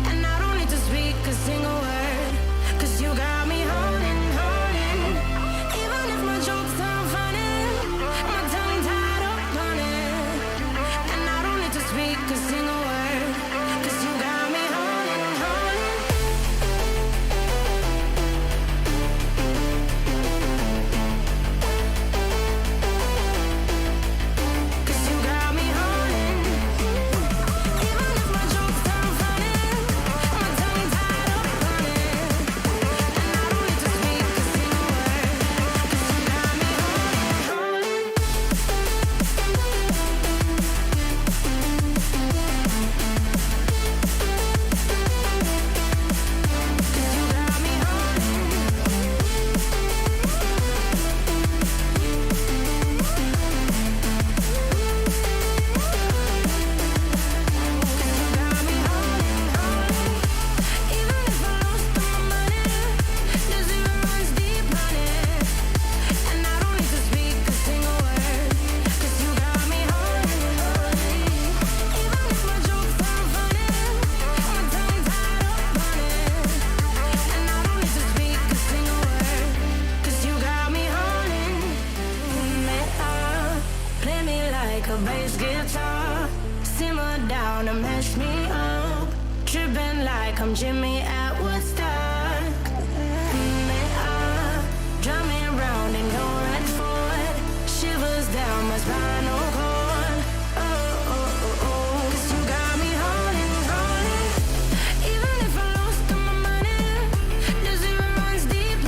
And I don't need to speak a single word, 'cause you got me holding. Even if my jokes aren't funny, my tongue tied up on it. And I don't need to speak a single word, 'cause you got me holding. 'Cause you got me holding. Even if my jokes aren't funny, my tongue tied up on it. And I don't need to speak a single word, 'cause you got me holding. 'Cause you got me holding. Got me holding. Even if I lost all my money, the zero runs deep, honey. And I don't need to speak a single word, 'cause you got me holding. Even if my jokes aren't funny, my tongue tied up on it. And I don't need to speak a single word, 'cause you got me holding. Me up, play me like a bass guitar. Simmer down and mash me up. Tripping like I'm Jimmy at Woodstock. Me up, drumming round and going forward. Shivers down my spinal cord. Oh, oh, oh, oh. 'Cause you got me holding. Even if I lost all my money, the zero runs deep,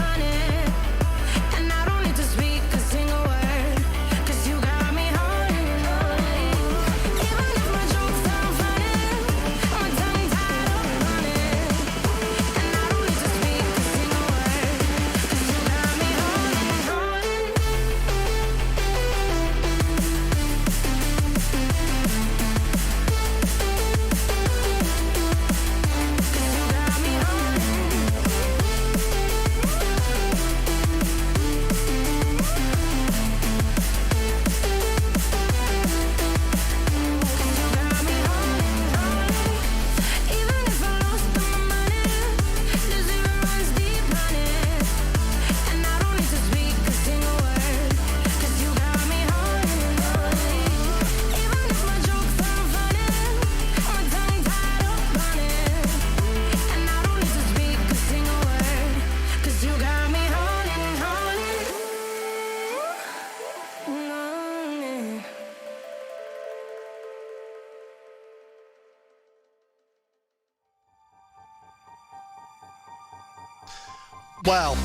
Well,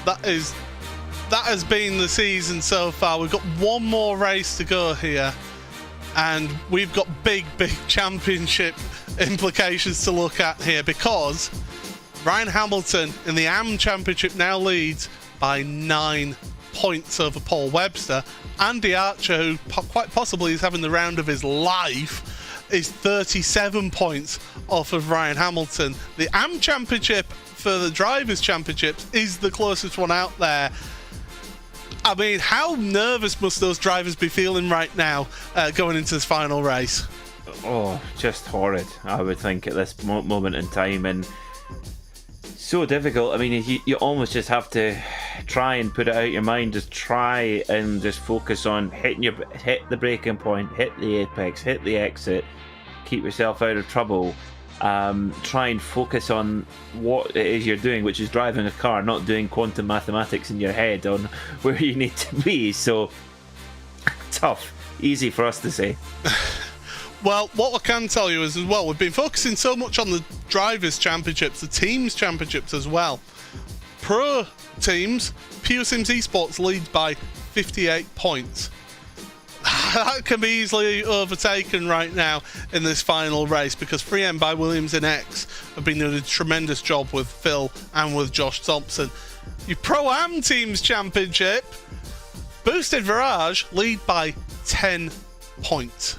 that has been the season so far. We've got one more race to go here, and we've got big championship implications to look at here, because Ryan Hamilton in the AM Championship now leads by 9 points over Paul Webster. Andy Archer, who quite possibly is having the round of his life, is 37 points off of Ryan Hamilton. The AM Championship for the Drivers' Championships is the closest one out there. I mean, how nervous must those drivers be feeling right now going into this final race? Oh, just horrid, I would think, at this moment in time, and so difficult. I mean, you almost just have to try and put it out of your mind. Just try and just focus on hit the braking point, hit the apex, hit the exit, keep yourself out of trouble. Try and focus on what it is you're doing, which is driving a car, not doing quantum mathematics in your head on where you need to be. So tough, easy for us to say. Well, what I can tell you is, as well, we've been focusing so much on the Drivers' Championships, the Teams' Championships as well. Pro teams, Pure Sims Esports leads by 58 points. That can be easily overtaken right now in this final race, because 3M by Williams and X have been doing a tremendous job with Phil and with Josh Thompson. Your Pro-Am Teams Championship, Boosted Virage lead by 10 points.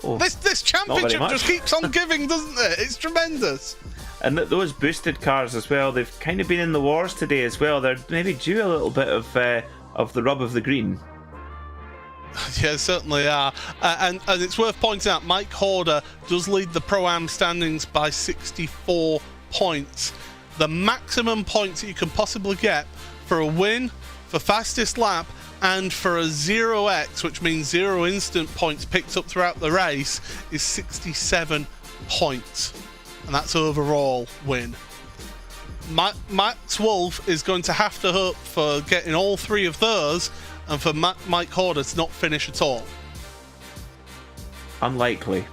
Oh, this championship just keeps on giving, doesn't it? It's tremendous. And those boosted cars as well, they've kind of been in the wars today as well. They're maybe due a little bit of the rub of the green. Yeah, certainly are. And it's worth pointing out, Mike Horder does lead the Pro-Am standings by 64 points. The maximum points that you can possibly get for a win, for fastest lap, and for a 0x, which means 0 instant points picked up throughout the race, is 67 points. And that's overall win. Max Wolf is going to have to hope for getting all 3 of those, and for Mike Horder to not finish at all. Unlikely.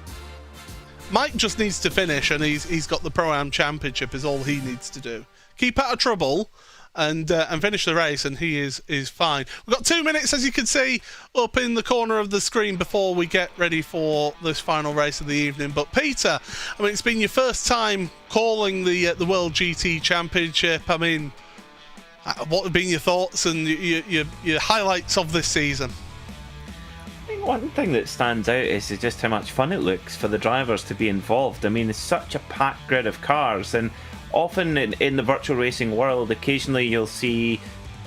Mike just needs to finish, and he's got the Pro-Am Championship is all he needs to do. Keep out of trouble and finish the race, and he is fine. We've got 2 minutes, as you can see, up in the corner of the screen before we get ready for this final race of the evening. But Peter, I mean, it's been your first time calling the World GT Championship. I mean, what have been your thoughts and your highlights of this season? I think one thing that stands out is just how much fun it looks for the drivers to be involved. I mean, it's such a packed grid of cars, and often in the virtual racing world, occasionally you'll see,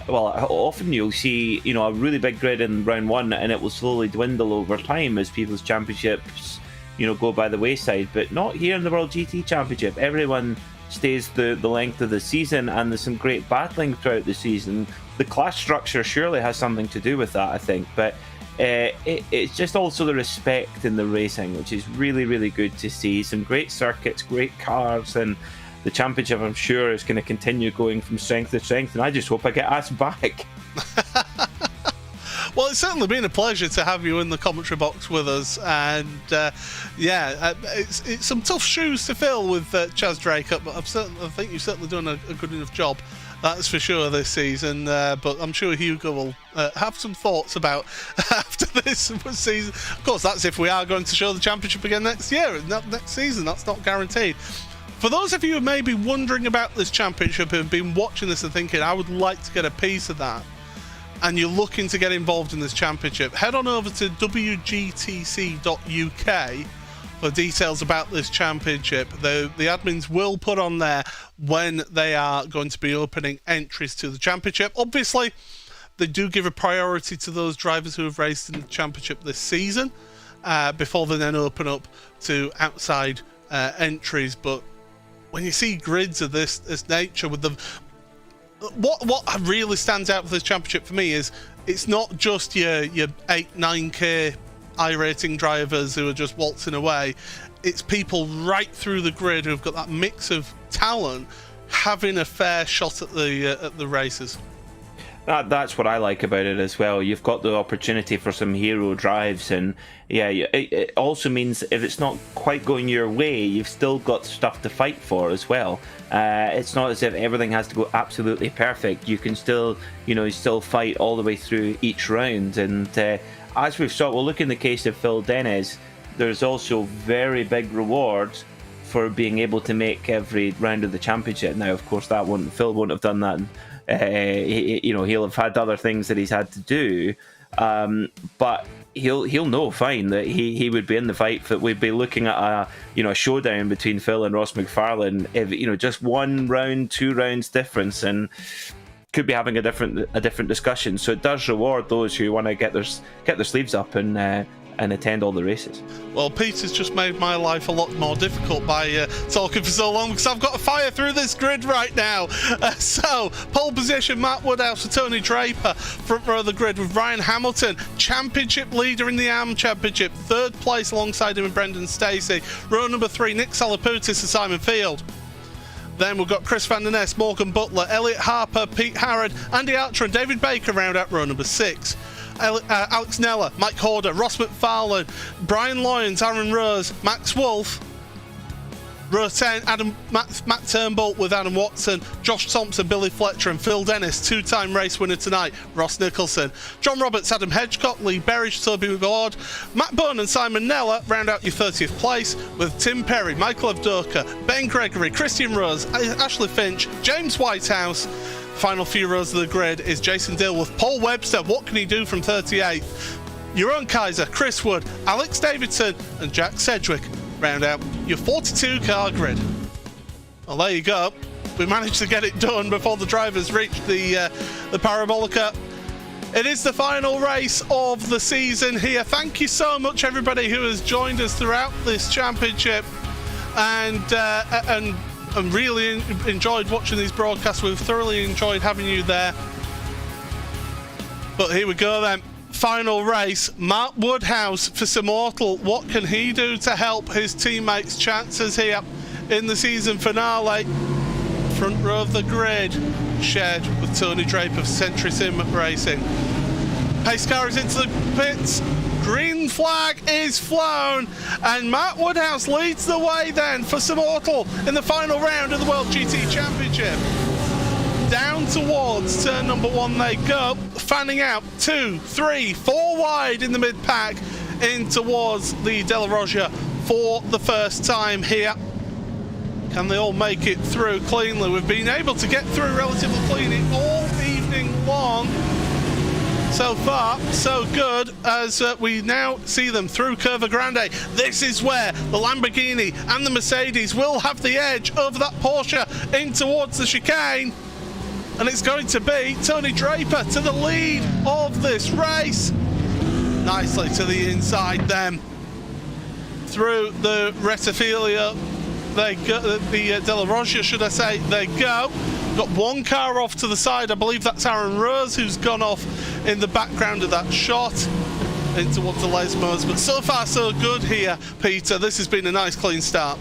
often you'll see, a really big grid in round 1, and it will slowly dwindle over time as people's championships, go by the wayside. But not here in the World GT Championship. Everyone stays the length of the season, and there's some great battling throughout the season. The class structure surely has something to do with that, I think, but it's just also the respect in the racing, which is really, really good to see. Some great circuits, great cars, and the championship, I'm sure, is going to continue going from strength to strength, and I just hope I get asked back. Well, it's certainly been a pleasure to have you in the commentary box with us, and it's some tough shoes to fill with Chaz Drake, but I think you've certainly done a good enough job, that's for sure, this season. But I'm sure Hugo will have some thoughts about after this season. Of course, that's if we are going to show the championship again next year, next season. That's not guaranteed. For those of you who may be wondering about this championship, who have been watching this and thinking, I would like to get a piece of that, and you're looking to get involved in this championship, head on over to wgtc.uk for details about this championship. The admins will put on there when they are going to be opening entries to the championship. Obviously, they do give a priority to those drivers who have raced in the championship this season before they then open up to outside entries. But when you see grids of this nature, with the what really stands out for this championship for me is it's not just your 8-9k iRating drivers who are just waltzing away. It's people right through the grid who've got that mix of talent having a fair shot at the races. That's what I like about it as well. You've got the opportunity for some hero drives, and yeah, it also means if it's not quite going your way, you've still got stuff to fight for as well. It's not as if everything has to go absolutely perfect. You can still, still fight all the way through each round. And as we've saw, well, look in the case of Phil Dennis, there's also very big rewards for being able to make every round of the championship. Now, of course, Phil won't have done that. He'll have had other things that he's had to do, but he'll know fine that he would be in the fight. That we'd be looking at a showdown between Phil and Ross McFarlane. If just 1 round, 2 rounds difference, and could be having a different discussion. So it does reward those who want to get their sleeves up and attend all the races. Well, Peter's just made my life a lot more difficult by talking for so long, because I've got to fire through this grid right now. So, pole position, Matt Woodhouse for Tony Draper. Front row of the grid with Ryan Hamilton, championship leader in the AM Championship. 3rd place alongside him with Brendan Stacey. Row number 3, Nick Salaputis and Simon Field. Then we've got Chris Van Der Nest, Morgan Butler, Elliot Harper, Pete Harrod, Andy Archer and David Baker round out row number 6. Alex Neller, Mike Horder, Ross McFarlane, Brian Lyons, Aaron Rose, Max Wolf, row 10, Matt Turnbull with Adam Watson, Josh Thompson, Billy Fletcher and Phil Dennis, 2-time race winner tonight, Ross Nicholson, John Roberts, Adam Hedgecock, Lee Berridge, Toby Ward, Matt Byrne and Simon Neller round out your 30th place with Tim Perry, Michael Avdoka, Ben Gregory, Christian Rose, Ashley Finch, James Whitehouse. Final few rows of the grid is Jason Dilworth, Paul Webster, what can he do from 38th? Jeroen Kaiser, Chris Wood, Alex Davidson and Jack Sedgwick round out your 42 car grid. Well, there you go. We managed to get it done before the drivers reached the Parabolica. It is the final race of the season here. Thank you so much, everybody who has joined us throughout this championship, and really enjoyed watching these broadcasts. We've thoroughly enjoyed having you there. But here we go then. Final race. Mark Woodhouse for Immortal. What can he do to help his teammates' chances here in the season finale? Front row of the grid shared with Tony Draper of Century Sim Racing. Pace car is into the pits. Green flag is flown, and Matt Woodhouse leads the way then for Immortal in the final round of the World GT Championship. Down towards turn number 1 they go, fanning out 2, 3, 4 wide in the mid-pack in towards the De La Roja for the first time here. Can they all make it through cleanly? We've been able to get through relatively cleanly all evening long. So far, so good, as we now see them through Curva Grande. This is where the Lamborghini and the Mercedes will have the edge over that Porsche in towards the chicane. And it's going to be Tony Draper to the lead of this race. Nicely to the inside then. Through the Retifilia, they go, the De La Roja, should I say, they go. Got 1 car off to the side. I believe that's Aaron Rose who's gone off in the background of that shot in towards the Lesmos. But so far so good here, Peter. This has been a nice clean start.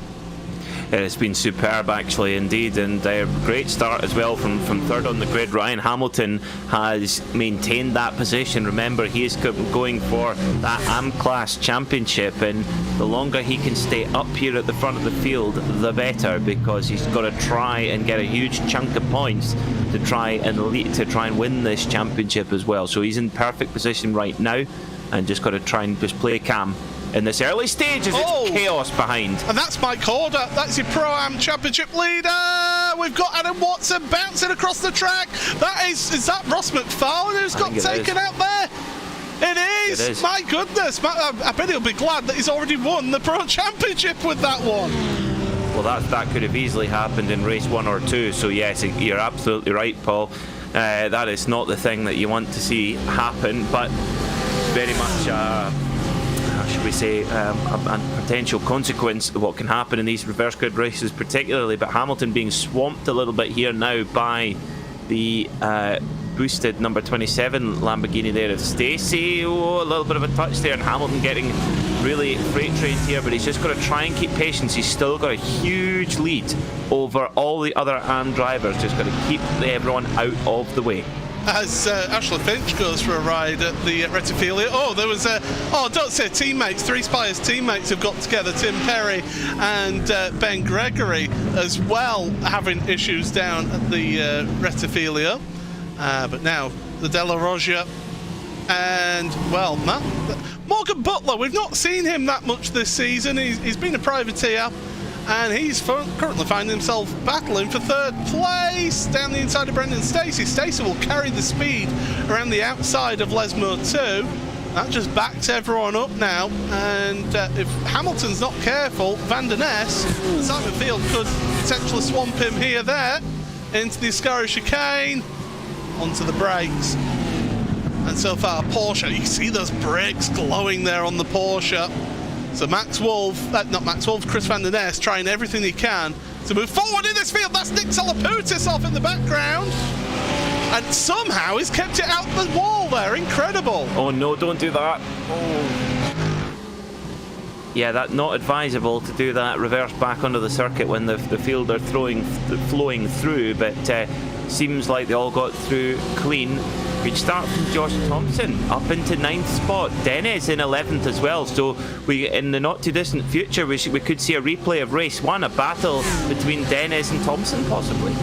It's been superb, actually, indeed, and a great start as well from 3rd on the grid. Ryan Hamilton has maintained that position. Remember, he is going for that AM Class Championship, and the longer he can stay up here at the front of the field, the better, because he's got to try and get a huge chunk of points to try and win this championship as well. So he's in perfect position right now, and just got to try and just play calm in this early stage as it's chaos behind. And that's Mike Horder. That's your Pro-Am Championship leader. We've got Adam Watson bouncing across the track. Is that Ross McFarlane who's got taken out there? It is. My goodness. I bet he'll be glad that he's already won the Pro Championship with that one. Well, that could have easily happened in race 1 or 2. So yes, you're absolutely right, Paul. That is not the thing that you want to see happen, but very much should we say, a potential consequence of what can happen in these reverse grid races particularly. But Hamilton being swamped a little bit here now by the boosted number 27 Lamborghini there of Stacey. A little bit of a touch there, and Hamilton getting really freight trained here, but he's just got to try and keep patience. He's still got a huge lead over all the other AM drivers. Just got to keep everyone out of the way. as Ashley Finch goes for a ride at the Retifilia. Oh, there was don't say teammates. Three Spires teammates have got together. Tim Perry and Ben Gregory as well, having issues down at the Retifilia. But now the Della Roggia and, well, Morgan Butler, we've not seen him that much this season. He's been a privateer, and he's currently finding himself battling for third place down the inside of Brendan Stacey. Stacey will carry the speed around the outside of Lesmo 2. That just backs everyone up now, and if Hamilton's not careful, Van der Ness, Simon Field could potentially swamp him here, there, into the Ascari chicane, onto the brakes. And so far, Porsche, you see those brakes glowing there on the Porsche. So Chris Van der Ness trying everything he can to move forward in this field. That's Nick Salapoutis off in the background. And somehow he's kept it out the wall there. Incredible. Oh no, don't do that. Oh. Yeah, that's not advisable to do that reverse back onto the circuit when the field are flowing through, but seems like they all got through clean. Good start from Josh Thompson, up into 9th spot. Dennis in 11th as well, so in the not too distant future we could see a replay of race 1, a battle between Dennis and Thompson possibly.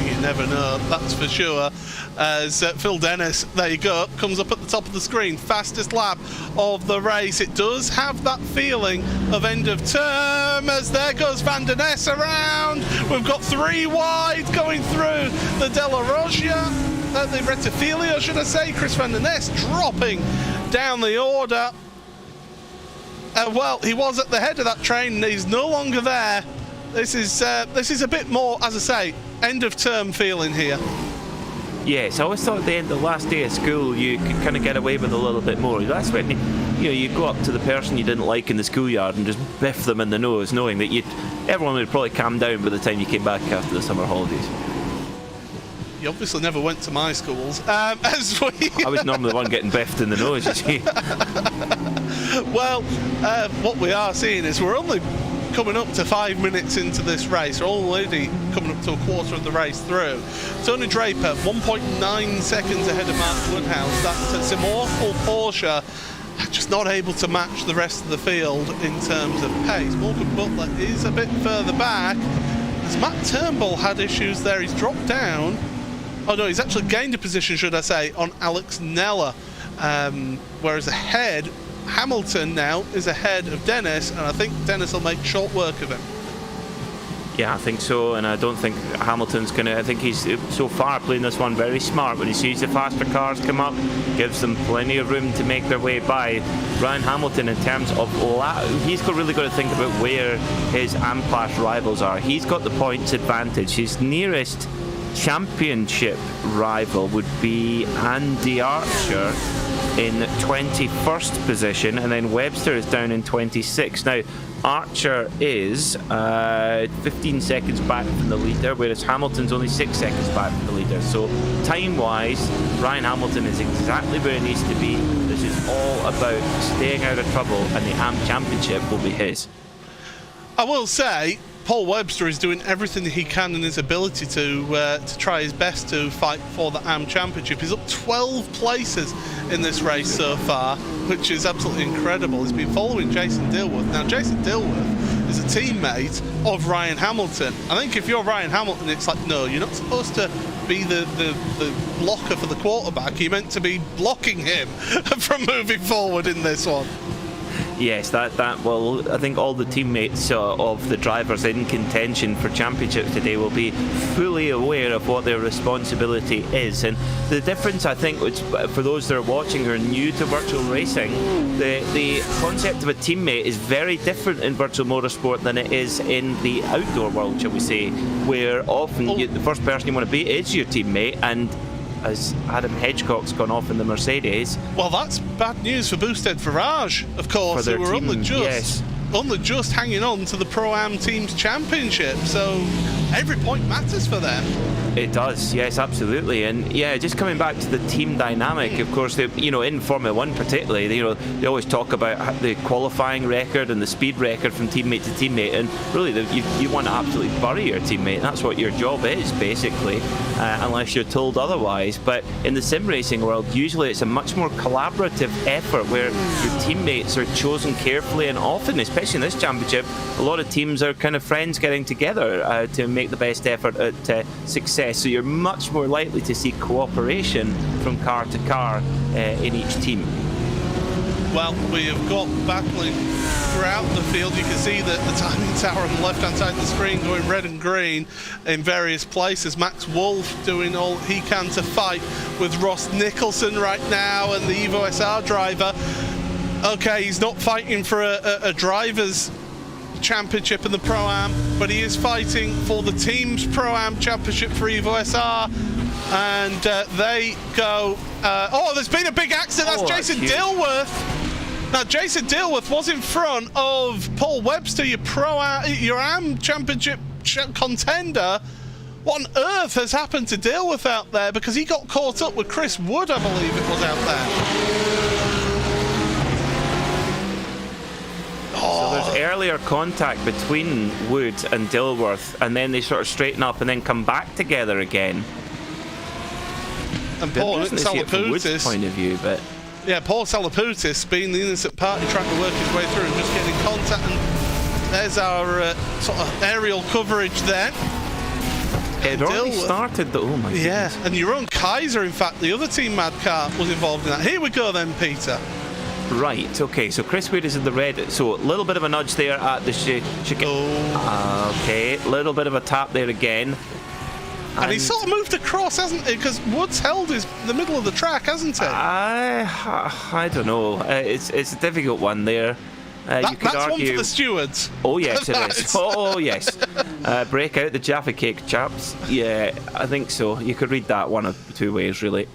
You never know, that's for sure. As Phil Dennis, there you go, comes up at the top of the screen, fastest lap of the race. It does have that feeling of end of term, as there goes Van der Ness around. We've got 3 wide going through the Della Roggia. The Retifilia, should I say. Chris Van der Ness dropping down the order. Well, he was at the head of that train, and he's no longer there. This is a bit more, as I say, end of term feeling here. Yes, I always thought at the end of the last day of school you could kind of get away with a little bit more. That's when you go up to the person you didn't like in the schoolyard and just biff them in the nose, knowing that everyone would probably calm down by the time you came back after the summer holidays. You obviously never went to my schools. I was normally the one getting biffed in the nose, you see. Well, what we are seeing is we're only coming up to 5 minutes into this race. We're already coming up to a quarter of the race through. Tony Draper, 1.9 seconds ahead of Mark Woodhouse. That's immortal Porsche, just not able to match the rest of the field in terms of pace. Morgan Butler is a bit further back. As Matt Turnbull had issues there, he's dropped down. Oh no, he's actually gained a position, should I say, on Alex Nella. Whereas ahead, Hamilton now is ahead of Dennis, and I think Dennis will make short work of him. Yeah, I think so, and I don't think Hamilton's going to... I think he's so far playing this one very smart. When he sees the faster cars come up, gives them plenty of room to make their way by. Ryan Hamilton, in terms of... he's really got to think about where his AM-class rivals are. He's got the points advantage. His nearest championship rival would be Andy Archer in 21st position, and then Webster is down in 26th. Now, Archer is 15 seconds back from the leader, whereas Hamilton's only 6 seconds back from the leader. So, time-wise, Ryan Hamilton is exactly where he needs to be. This is all about staying out of trouble, and the AM Championship will be his. I will say, Paul Webster is doing everything he can in his ability to try his best to fight for the AM Championship. He's up 12 places in this race so far, which is absolutely incredible. He's been following Jason Dilworth. Now, Jason Dilworth is a teammate of Ryan Hamilton. I think if you're Ryan Hamilton, it's like, no, you're not supposed to be the blocker for the quarterback. You're meant to be blocking him from moving forward in this one. Yes, well, I think all the teammates of the drivers in contention for championships today will be fully aware of what their responsibility is. And the difference, I think, for those that are watching who are new to virtual racing, the concept of a teammate is very different in virtual motorsport than it is in the outdoor world, shall we say, where often the first person you want to beat is your teammate, and as Adam Hedgecock's gone off in the Mercedes. Well, that's bad news for Boosted Farage, of course, who were only just hanging on to the Pro-Am Teams Championship. So every point matters for them. It does, yes, absolutely. And yeah, just coming back to the team dynamic, of course, in Formula One particularly, they always talk about the qualifying record and the speed record from teammate to teammate, and really you want to absolutely bury your teammate. That's what your job is, basically, unless you're told otherwise. But in the sim racing world, usually it's a much more collaborative effort where your teammates are chosen carefully, and often, especially in this championship, a lot of teams are kind of friends getting together to make the best effort at success. So you're much more likely to see cooperation from car to car in each team. Well, we have got battling throughout the field. You can see the timing tower on the left-hand side of the screen going red and green in various places. Max Wolf doing all he can to fight with Ross Nicholson right now, and the Evo SR driver. Okay, he's not fighting for a driver's championship in the Pro-Am, but he is fighting for the team's Pro-Am championship for Evo SR, and they go oh, there's been a big accident. That's Jason Dilworth. Now Jason Dilworth was in front of Paul Webster, your Am championship contender. What on earth has happened to Dilworth out there? Because he got caught up with Chris Wood, I believe it was, out there. So there's earlier contact between Wood and Dilworth, and then they sort of straighten up and then come back together again. And Paul Salapoutis, point of view, but yeah, Paul Salapoutis being the innocent party, trying to work his way through and just getting in contact. And there's our sort of aerial coverage there. It already started, though. Oh my goodness. Yeah, and Jeroen Kaiser, in fact, the other team Mad Car, was involved in that. Here we go then, Peter. Right, okay, so Chris Wood is in the red, so a little bit of a nudge there at the chicane. Okay, little bit of a tap there again. And he sort of moved across, hasn't he? Because Woods held the middle of the track, hasn't he? I don't know. It's a difficult one there. You could that's argue, one for the stewards. Oh yes, it is. Oh yes. Break out the Jaffa Cake, chaps. Yeah, I think so. You could read that one of two ways, really.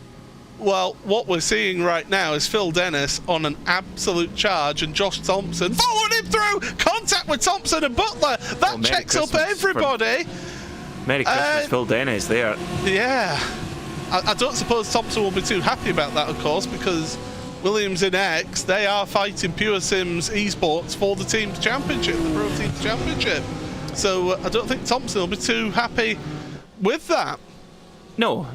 Well, what we're seeing right now is Phil Dennis on an absolute charge, and Josh Thompson followed him through. Contact with Thompson and Butler. That checks up everybody. Merry Christmas, Phil Dennis there. Yeah. I don't suppose Thompson will be too happy about that, of course, because Williams and X, they are fighting Pure Sims Esports for the team's championship, the Pro Team's championship. So I don't think Thompson will be too happy with that. No,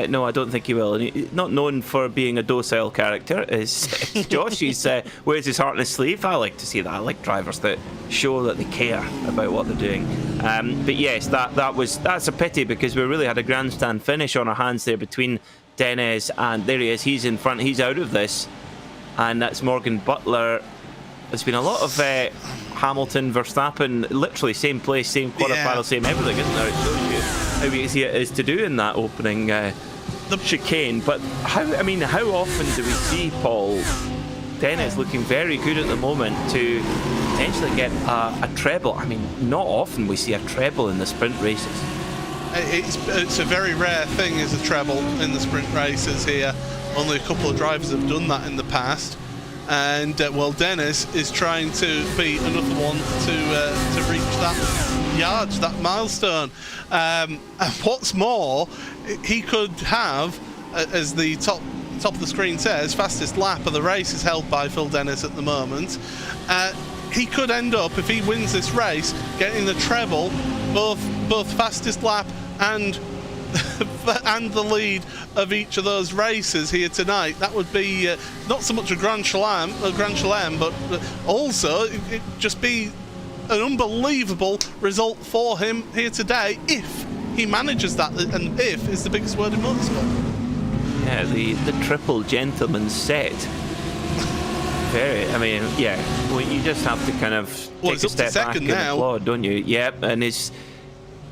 no, I don't think he will. And he's not known for being a docile character. Is Josh? He wears his heart on his sleeve. I like to see that. I like drivers that show that they care about what they're doing. But yes, that's a pity, because we really had a grandstand finish on our hands there between Dennis and there he is. He's in front. He's out of this, and that's Morgan Butler. There's been a lot of Hamilton, Verstappen, literally same place, same quarter panel, same everything, isn't there? It shows you how easy it is to do in that opening the chicane. But how often do we see Paul Dennis looking very good at the moment to potentially get a treble? I mean, not often we see a treble in the sprint races. It's a very rare thing, is a treble in the sprint races here. Only a couple of drivers have done that in the past. And well, Dennis is trying to be another one to reach that yard, that milestone. And what's more, he could have, as the top of the screen says, fastest lap of the race is held by Phil Dennis at the moment. He could end up, if he wins this race, getting the treble, both fastest lap and the lead of each of those races here tonight. That would be not so much a Grand Slam, but also it'd just be an unbelievable result for him here today if he manages that, and if is the biggest word in motorsport. Yeah, the triple gentleman set. Well, you just have to kind of take a step back and applaud, don't you? Yep, and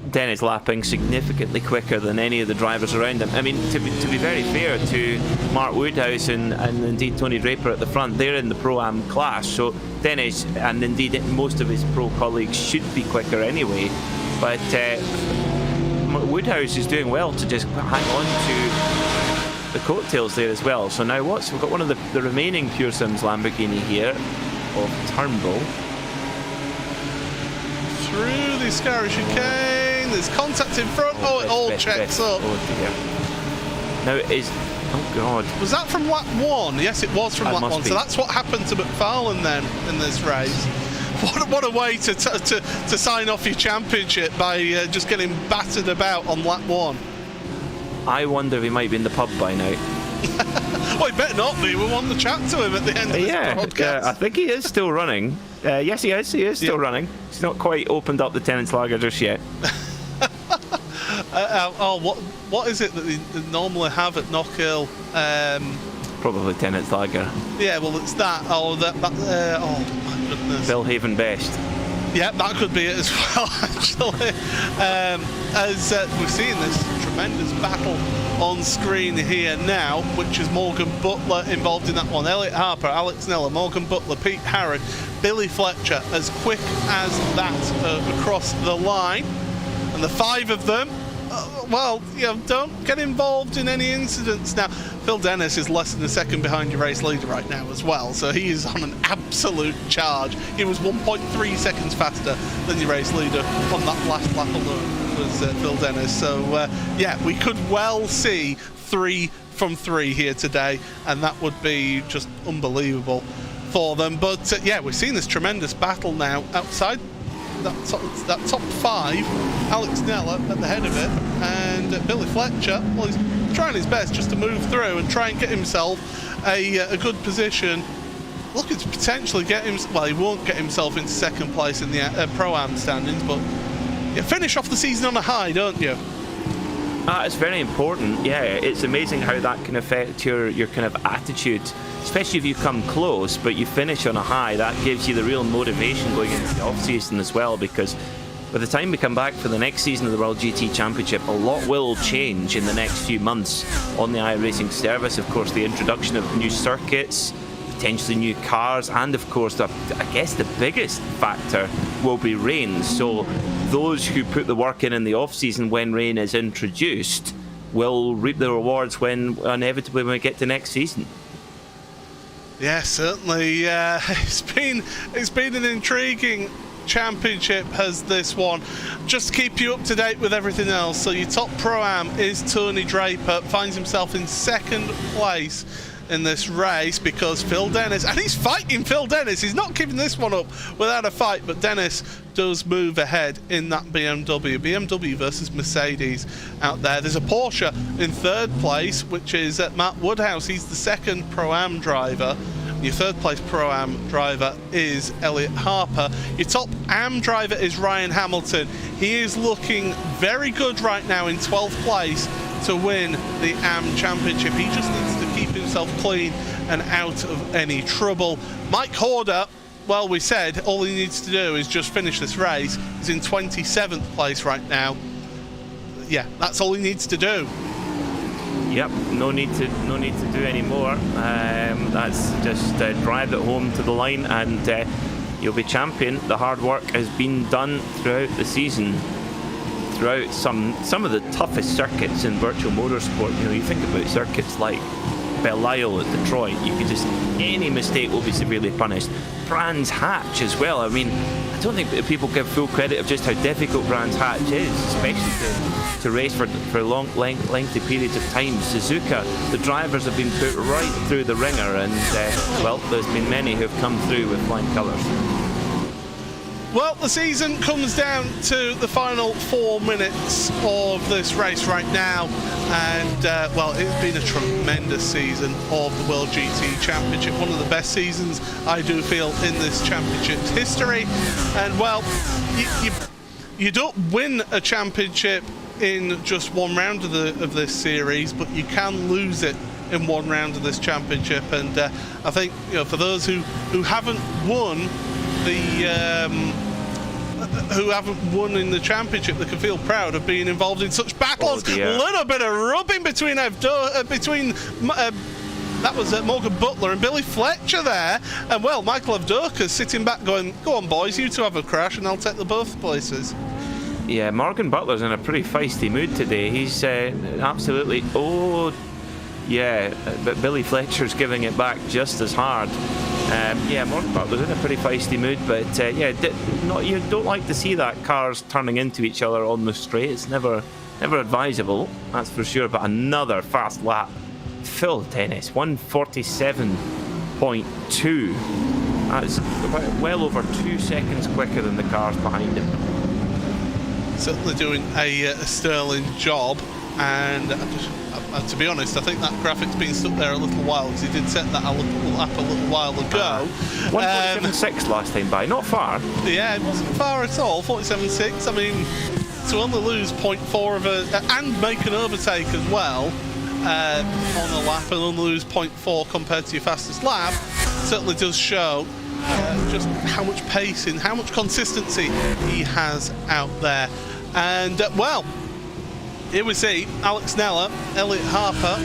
Dennis lapping significantly quicker than any of the drivers around him. I mean, to be very fair to Mark Woodhouse and indeed Tony Draper at the front, they're in the Pro-Am class, so Dennis and indeed most of his pro colleagues should be quicker anyway. But Woodhouse is doing well to just hang on to the coattails there as well. So now we've got one of the remaining Pure Sims Lamborghini here of Turnbull. Through the Scarry chicane, There's contact in front. Oh, it all checks up. Oh dear. Now it is. Oh God. Was that from lap 1? Yes, it was from lap 1. Be. So that's what happened to McFarlane then in this race. What a way to sign off your championship by just getting battered about on lap 1. I wonder if he might be in the pub by now. Well, he better not be. We want to chat to him at the end of this broadcast. I think he is still running. Yes, he is. He is still running. He's not quite opened up the Tenants Lager just yet. What is it that they normally have at Knockhill? Probably Tenants Lager. Yeah, well, it's that. Oh, oh my goodness. Bellhaven Best. Yeah, that could be it as well, actually. As we're seeing this tremendous battle on screen here now, which is Morgan Butler involved in that one. Elliot Harper, Alex Neller, Morgan Butler, Pete Harrod, Billy Fletcher, as quick as that across the line. And the 5 of them, don't get involved in any incidents now. Phil Dennis is less than a second behind your race leader right now as well, so he is on an absolute charge. He was 1.3 seconds faster than your race leader on that last lap alone, was Phil Dennis. So we could well see 3 from 3 here today, and that would be just unbelievable for them. But we're seeing this tremendous battle now outside that top 5. Alex Neller at the head of it, and Billy Fletcher, well, he's trying his best just to move through and try and get himself a good position, looking to potentially get him. Well, he won't get himself into second place in the Pro-Am standings, but you finish off the season on a high, don't you? It's very important. Yeah, it's amazing how that can affect your kind of attitude, especially if you come close but you finish on a high. That gives you the real motivation going into the off-season as well, because by the time we come back for the next season of the World GT Championship, a lot will change in the next few months on the iRacing service. Of course, the introduction of new circuits, potentially new cars, and of course, I guess the biggest factor will be rain. So those who put the work in the off-season when rain is introduced will reap the rewards when inevitably when we get to next season. Yeah, certainly. It's been an intriguing championship, has this one. Just to keep you up to date with everything else, so your top Pro-Am is Tony Draper, finds himself in second place in this race because Phil Dennis, and he's fighting Phil Dennis, he's not giving this one up without a fight, but Dennis does move ahead in that BMW versus Mercedes out there. There's a Porsche in third place, which is Matt Woodhouse. He's the second Pro-Am driver. Your third place Pro-Am driver is Elliot Harper. Your top Am driver is Ryan Hamilton. He is looking very good right now in 12th place to win the Am Championship. He just needs to keep himself clean and out of any trouble. Mike Horder, well, we said all he needs to do is just finish this race. He's in 27th place right now. Yeah, that's all he needs to do. Yep, no need to do any more. That's just drive it home to the line, and you'll be champion. The hard work has been done throughout the season, throughout some of the toughest circuits in virtual motorsport. You know, you think about circuits like Belle-Isle at Detroit. You could just, any mistake will be severely punished. Brands Hatch as well. I mean, I don't think people give full credit of just how difficult Brands Hatch is, especially to race for long, lengthy periods of time. Suzuka, the drivers have been put right through the ringer, and well, there's been many who have come through with flying colours. Well, the season comes down to the final 4 minutes of this race right now, and well, it's been a tremendous season of the World GT Championship, one of the best seasons I do feel in this championship's history. And well, you don't win a championship in just one round of this series, but you can lose it in one round of this championship. And I think, you know, for those who haven't won in the championship, they can feel proud of being involved in such battles. A little bit of rubbing between that was Morgan Butler and Billy Fletcher there, and well, Michael Avdoka's sitting back going, go on boys, you two have a crash and I'll take the both places. Yeah, Morgan Butler's in a pretty feisty mood today. He's absolutely, but Billy Fletcher's giving it back just as hard. Yeah, Morgenbach was in a pretty feisty mood, but you don't like to see that, cars turning into each other on the straight. It's never advisable, that's for sure. But another fast lap. Phil Dennis, 147.2. That's well over 2 seconds quicker than the cars behind him. Certainly doing a sterling job, and to be honest, I think that graphic's been stuck there a little while, because he did set that a little while ago. 147.6 last time by, not far. Yeah, it wasn't far at all. 47.6. I mean, to only lose 0.4 of and make an overtake as well on the lap, and only lose 0.4 compared to your fastest lap, certainly does show just how much pace and how much consistency he has out there. And well, here we see Alex Nella, Elliot Harper,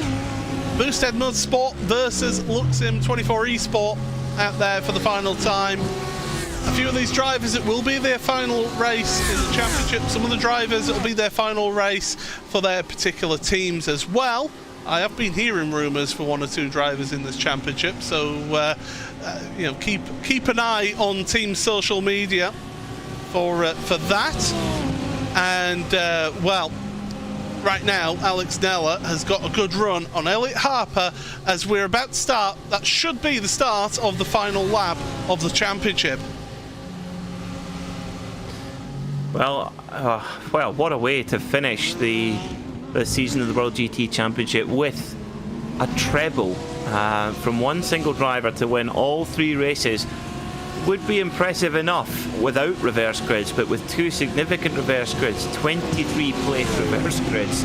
Boosted Motorsport versus Luxim 24 Esport out there for the final time. A few of these drivers, it will be their final race in the championship. Some of the drivers, it will be their final race for their particular teams as well. I have been hearing rumours for 1 or 2 drivers in this championship, so keep an eye on team social media for that. And well, right now Alex Nella has got a good run on Elliot Harper as we're about to start. That should be the start of the final lap of the championship. Well, what a way to finish the season of the World GT Championship with a treble from one single driver to win all 3 races. Would be impressive enough without reverse grids, but with 2 significant reverse grids, 23 plate reverse grids,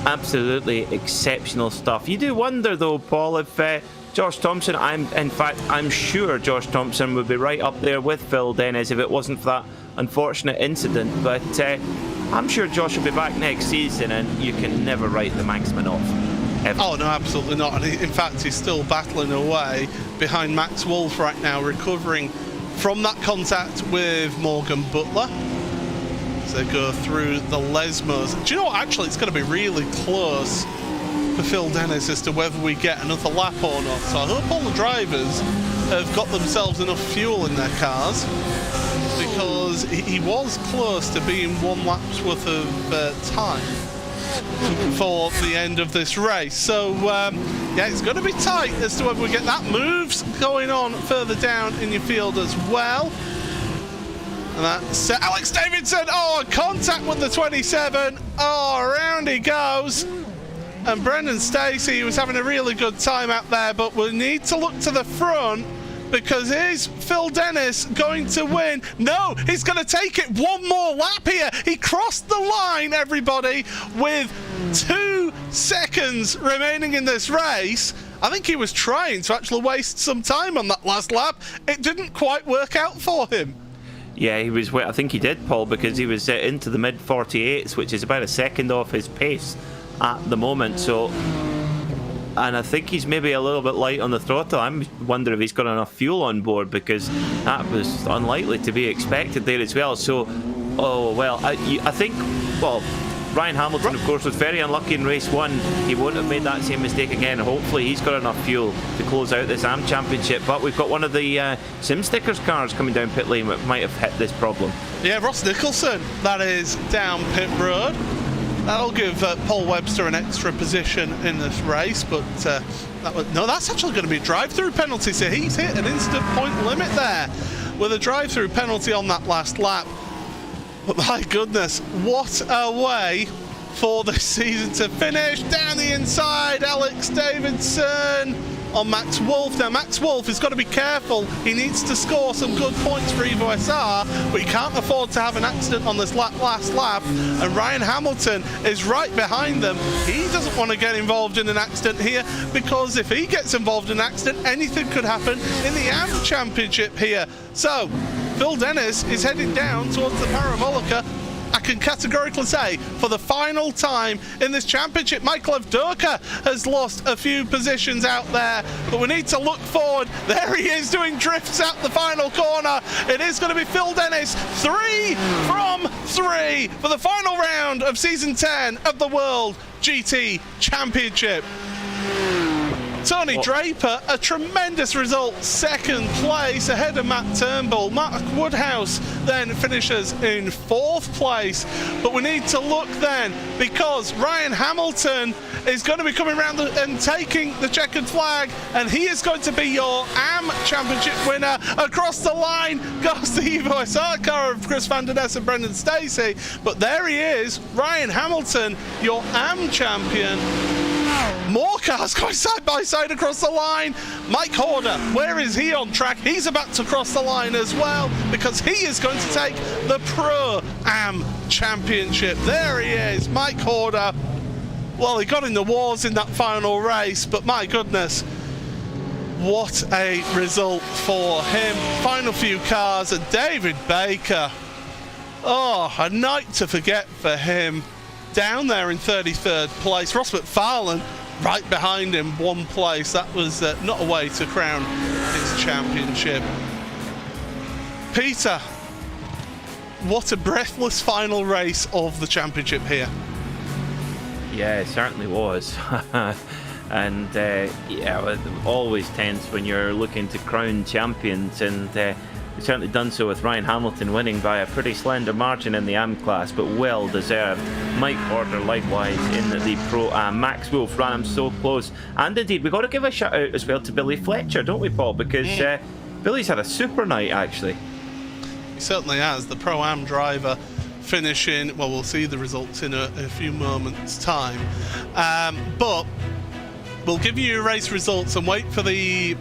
absolutely exceptional stuff. You do wonder though, Paul, if Josh Thompson, I'm sure Josh Thompson would be right up there with Phil Dennis if it wasn't for that unfortunate incident, but I'm sure Josh will be back next season, and you can never write the Manxman off. Ever. Oh no, absolutely not. And in fact, he's still battling away behind Max Wolf right now, recovering from that contact with Morgan Butler as they go through the Lesmos. Do you know what? Actually, it's going to be really close for Phil Dennis as to whether we get another lap or not. So I hope all the drivers have got themselves enough fuel in their cars, because he was close to being 1 lap's worth of time for the end of this race. So yeah, it's going to be tight as to whether we get that. Moves going on further down in your field as well. And that's Alex Davidson. Oh, contact with the 27. Oh, around he goes. And Brendan Stacey was having a really good time out there, but we'll need to look to the front, because is Phil Dennis going to win? No, he's going to take it 1 more lap here. He crossed the line, everybody, with 2 seconds remaining in this race. I think he was trying to actually waste some time on that last lap. It didn't quite work out for him. Yeah, he was. I think he did, Paul, because he was into the mid 48s, which is about a second off his pace at the moment. So, and I think he's maybe a little bit light on the throttle. I'm wondering if he's got enough fuel on board, because that was unlikely to be expected there as well. So, I think, Ryan Hamilton, of course, was very unlucky in race 1. He won't have made that same mistake again. Hopefully he's got enough fuel to close out this AM Championship. But we've got one of the Sim Stickers cars coming down pit lane that might have hit this problem. Yeah, Ross Nicholson, that is down pit road. That'll give Paul Webster an extra position in this race, but that's actually going to be a drive-through penalty, so he's hit an instant point limit there with a drive-through penalty on that last lap. But my goodness, what a way for this season to finish. Down the inside, Alex Davidson on Max Wolf. Now, Max Wolf has got to be careful. He needs to score some good points for Evo SR, but he can't afford to have an accident on this last lap. And Ryan Hamilton is right behind them. He doesn't want to get involved in an accident here, because if he gets involved in an accident, anything could happen in the AM Championship here. So, Phil Dennis is heading down towards the Parabolica. I can categorically say, for the final time in this championship, Michael Avdoka has lost a few positions out there, but we need to look forward. There he is doing drifts out the final corner. It is going to be Phil Dennis, 3 from 3 for the final round of Season 10 of the World GT Championship. Tony Draper, a tremendous result, second place ahead of Matt Turnbull. Mark Woodhouse then finishes in 4th place. But we need to look then, because Ryan Hamilton is going to be coming around and taking the checkered flag, and he is going to be your AM Championship winner. Across the line goes the Evo SR car of Chris Van Der Ness and Brendan Stacey, but there he is, Ryan Hamilton, your AM champion. More cars going side by side across the line. Mike Horder, where is he on track? He's about to cross the line as well, because he is going to take the Pro Am Championship. There he is, Mike Horder. Well, he got in the wars in that final race, but my goodness, what a result for him. Final few cars, and David Baker. Oh, a night to forget for him. Down there in 33rd place. Ross McFarlane right behind him, 1 place. That was not a way to crown his championship. Peter, what a breathless final race of the championship here. Yeah, it certainly was. And yeah, always tense when you're looking to crown champions, and we've certainly done so with Ryan Hamilton winning by a pretty slender margin in the AM class, but well deserved. Mike Horder likewise in the Pro Am. Max Wolf ran him so close, and indeed we've got to give a shout out as well to Billy Fletcher, don't we, Paul? Because Billy's had a super night actually. He certainly has. The Pro Am driver finishing, well, we'll see the results in a few moments time, but we'll give you your race results and wait for the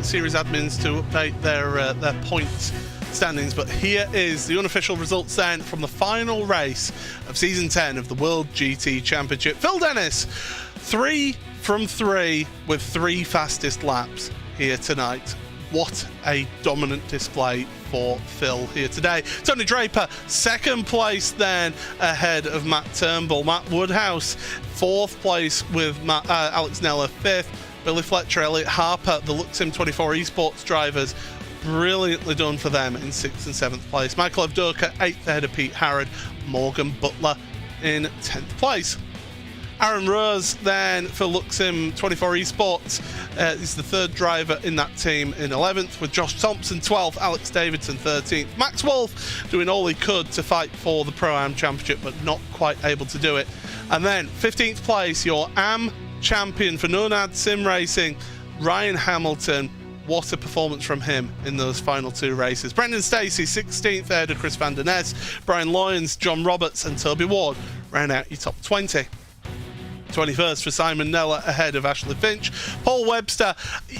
series admins to update their points standings. But here is the unofficial results then from the final race of season 10 of the World GT Championship. Phil Dennis, 3 from 3 with 3 fastest laps here tonight. What a dominant display for Phil here today. Tony Draper, 2nd place then ahead of Matt Turnbull. Matt Woodhouse, 4th place with Alex Neller, 5th. Billy Fletcher, Elliot Harper, the Luxim 24 esports drivers, brilliantly done for them in 6th and 7th place. Michael Evdoka, 8th ahead of Pete Harrod. Morgan Butler in 10th place. Aaron Rose then for Luxim 24 esports is the 3rd driver in that team in 11th, with Josh Thompson 12th, Alex Davidson 13th. Max Wolf doing all he could to fight for the Pro-Am Championship, but not quite able to do it. And then 15th place, your AM champion for Nonad Sim Racing, Ryan Hamilton. What a performance from him in those final 2 races. Brendan Stacey, 16th ahead of Chris Van Der Ness. Brian Lyons, John Roberts and Toby Ward round out your top 20. 21st for Simon Neller ahead of Ashley Finch. Paul Webster,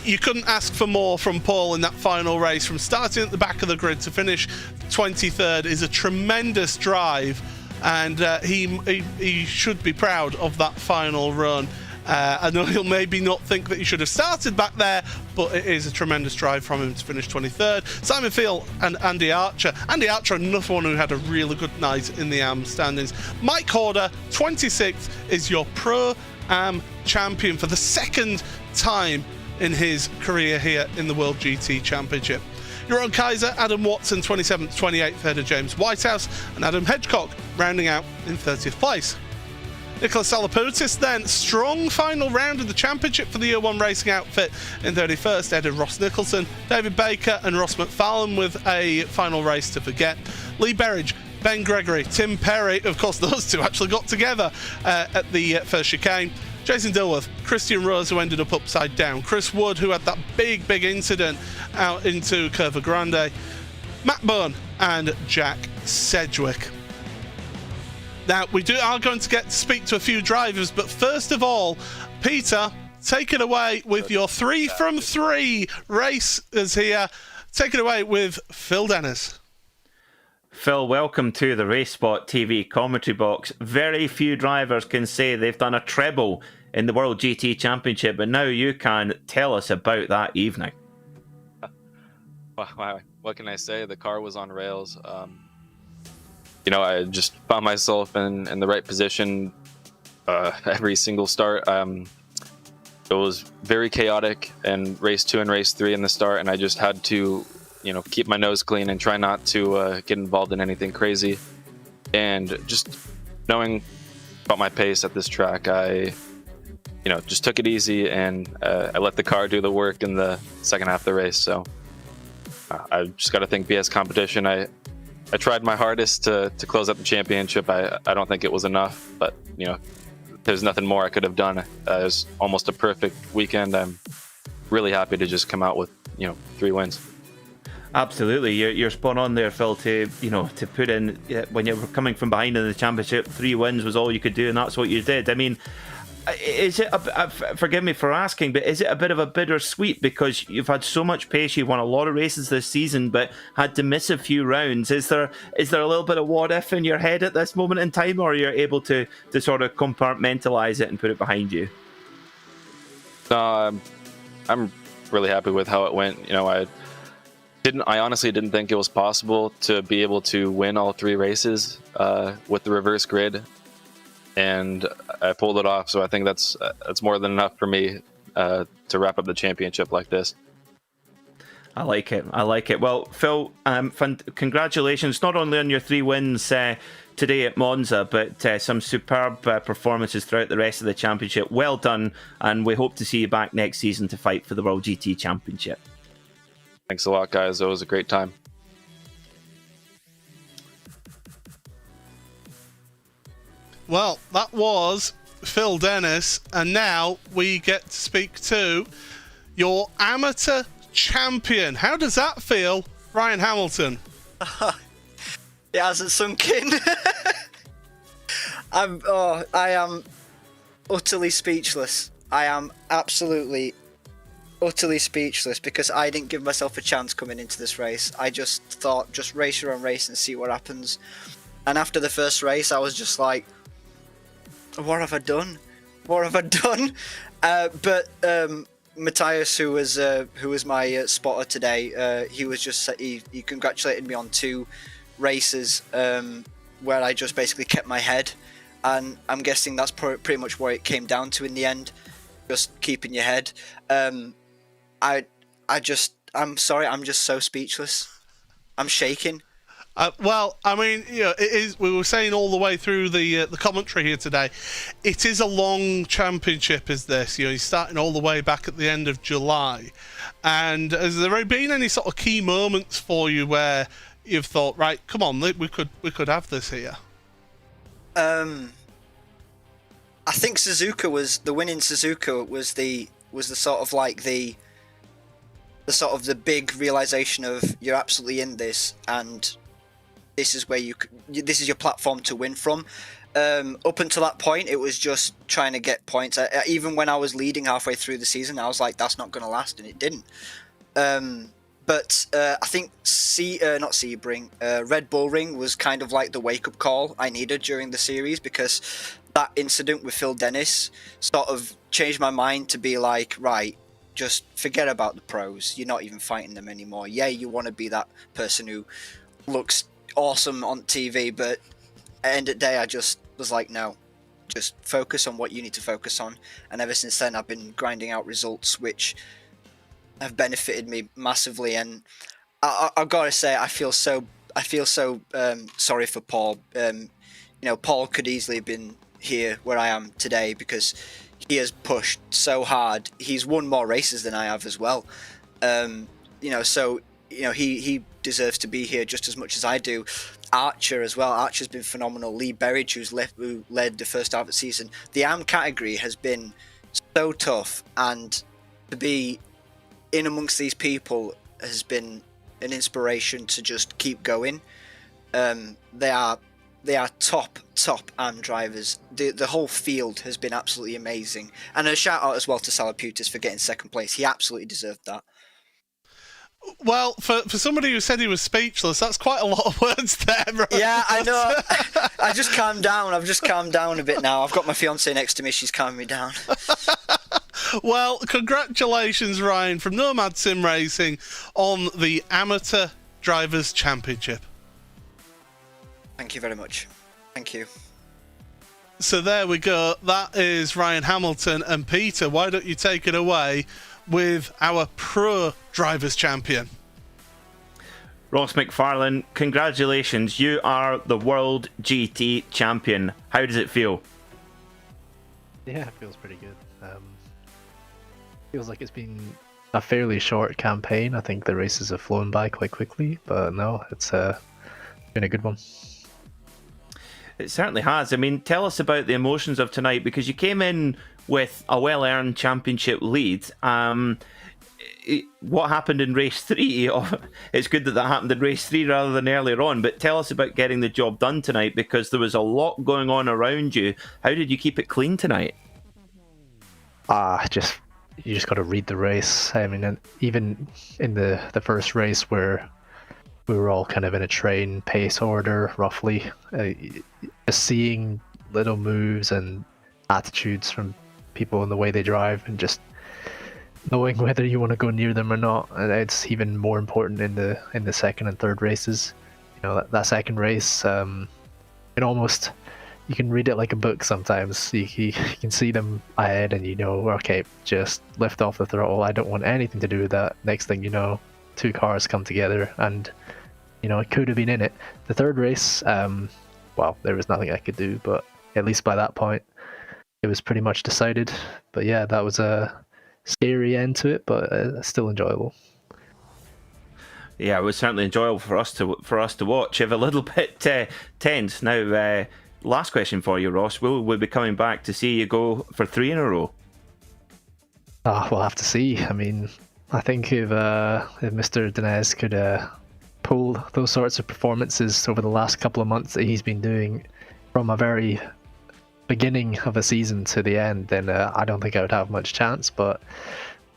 you couldn't ask for more from Paul in that final race. From starting at the back of the grid to finish 23rd is a tremendous drive, and he should be proud of that final run. I know he'll maybe not think that he should have started back there, but it is a tremendous drive from him to finish 23rd. Simon Field and Andy Archer. Andy Archer, another one who had a really good night in the AM standings. Mike Horder, 26th, is your Pro-Am champion for the 2nd time in his career here in the World GT Championship. Jeroen Kaiser, Adam Watson, 27th, 28th, ahead of James Whitehouse, and Adam Hedgecock rounding out in 30th place. Nicholas Salaputis then, strong final round of the championship for the Year 1 racing outfit in 31st, ahead of Ross Nicholson, David Baker and Ross McFarlane with a final race to forget. Lee Berridge, Ben Gregory, Tim Perry, of course those two actually got together at the first chicane. Jason Dilworth, Christian Rose, who ended up upside down. Chris Wood, who had that big incident out into Curva Grande. Matt Byrne and Jack Sedgwick. Now, we are going to get to speak to a few drivers, but first of all, Peter, take it away with your 3 from 3 races here. Take it away with Phil Dennis. Phil, welcome to the RaceSpotTV commentary box. Very few drivers can say they've done a treble in the World GT Championship, and now you can tell us about that evening. Wow, what can I say? The car was on rails. You know, I just found myself in the right position every single start. It was very chaotic in race 2 and race 3 in the start, and I just had to, you know, keep my nose clean and try not to get involved in anything crazy. And just knowing about my pace at this track, I just took it easy, and I let the car do the work in the second half of the race. So I just got to thank BS Competition. I tried my hardest to close out the championship. I don't think it was enough, but there's nothing more I could have done. It was almost a perfect weekend. I'm really happy to just come out with 3 wins. Absolutely, you're spot on there, Phil. To put in when you were coming from behind in the championship, 3 wins was all you could do, and that's what you did. I mean, is it? Forgive me for asking, but is it a bit of a bittersweet because you've had so much pace, you've won a lot of races this season, but had to miss a few rounds? Is there a little bit of what if in your head at this moment in time, or you're able to sort of compartmentalize it and put it behind you? No, I'm really happy with how it went. I honestly didn't think it was possible to be able to win all 3 races with the reverse grid, and I pulled it off. So I think that's more than enough for me to wrap up the championship like this. I like it. Well, Phil, congratulations not only on your 3 wins today at Monza, but some superb performances throughout the rest of the championship. Well done, and we hope to see you back next season to fight for the World GT Championship. Thanks a lot, guys. It was a great time. Well, that was Phil Dennis, and now we get to speak to your amateur champion. How does that feel, Ryan Hamilton? It hasn't sunk in. I am utterly speechless. I am absolutely utterly speechless because I didn't give myself a chance coming into this race. I just thought, just race your own race and see what happens. And after the first race, I was just like, what have I done? What have I done? But Matthias, who was my spotter today, he congratulated me on 2 races where I just basically kept my head, and I'm guessing that's pretty much what it came down to in the end, just keeping your head. I'm sorry, I'm just so speechless. I'm shaking. Well, I mean, it is. We were saying all the way through the commentary here today, it is a long championship. Is this? You're starting all the way back at the end of July, and has there been any sort of key moments for you where you've thought, right, come on, we could have this here? I think the winning Suzuka was the sort of like the the big realization of you're absolutely in this, and this is where this is your platform to win from. Up until that point, it was just trying to get points. Even when I was leading halfway through the season, I was like, that's not going to last, and it didn't. But I think Red Bull Ring was kind of like the wake-up call I needed during the series, because that incident with Phil Dennis sort of changed my mind to be like, right, just forget about the pros. You're not even fighting them anymore. Yeah, you want to be that person who looks awesome on TV, but at the end of the day, I just was like, no, just focus on what you need to focus on. And ever since then, I've been grinding out results which have benefited me massively. And I've got to say, I feel so sorry for Paul. Paul could easily have been here where I am today because he has pushed so hard. He's won more races than I have as well. He deserves to be here just as much as I do. Archer as well. Archer's been phenomenal. Lee Berridge, who led the first half of the season. The AM category has been so tough, and to be in amongst these people has been an inspiration to just keep going. They are top AM drivers. The whole field has been absolutely amazing. And a shout out as well to Salaputis for getting second place. He absolutely deserved that. Well, for somebody who said he was speechless, that's quite a lot of words there, bro. Yeah, I know. I just calmed down. I've just calmed down a bit now. I've got my fiancée next to me. She's calming me down. Well, congratulations, Ryan, from Nomad Sim Racing on the Amateur Drivers' Championship. Thank you very much. Thank you. So there we go. That is Ryan Hamilton. And Peter, why don't you take it away with our Pro Drivers' Champion? Ross McFarlane, congratulations. You are the World GT Champion. How does it feel? Yeah, it feels pretty good. Feels like it's been a fairly short campaign. I think the races have flown by quite quickly, but no, it's been a good one. It certainly has. I mean, tell us about the emotions of tonight, because you came in with a well-earned championship lead. What happened in race 3? It's good that happened in race 3 rather than earlier on, but tell us about getting the job done tonight, because there was a lot going on around you. How did you keep it clean tonight? You just got to read the race. I mean, and even in the first race where we were all kind of in a train pace order, roughly, just seeing little moves and attitudes from people in the way they drive, and just knowing whether you want to go near them or not. And it's even more important in the second and third races. You know, that second race, you can read it like a book sometimes. You can see them ahead and you know, okay, just lift off the throttle. I don't want anything to do with that. Next thing you know, 2 cars come together and, you know, it could have been in it. The third race, well, there was nothing I could do, but at least by that point, it was pretty much decided. But yeah, that was a scary end to it, but still enjoyable. Yeah, it was certainly enjoyable for us to watch. If a little bit tense. Now, last question for you, Ross. Will we be coming back to see you go for 3 in a row? We'll have to see. I mean, I think if Mr. Denez could pull those sorts of performances over the last couple of months that he's been doing from a very beginning of a season to the end, then I don't think I would have much chance. But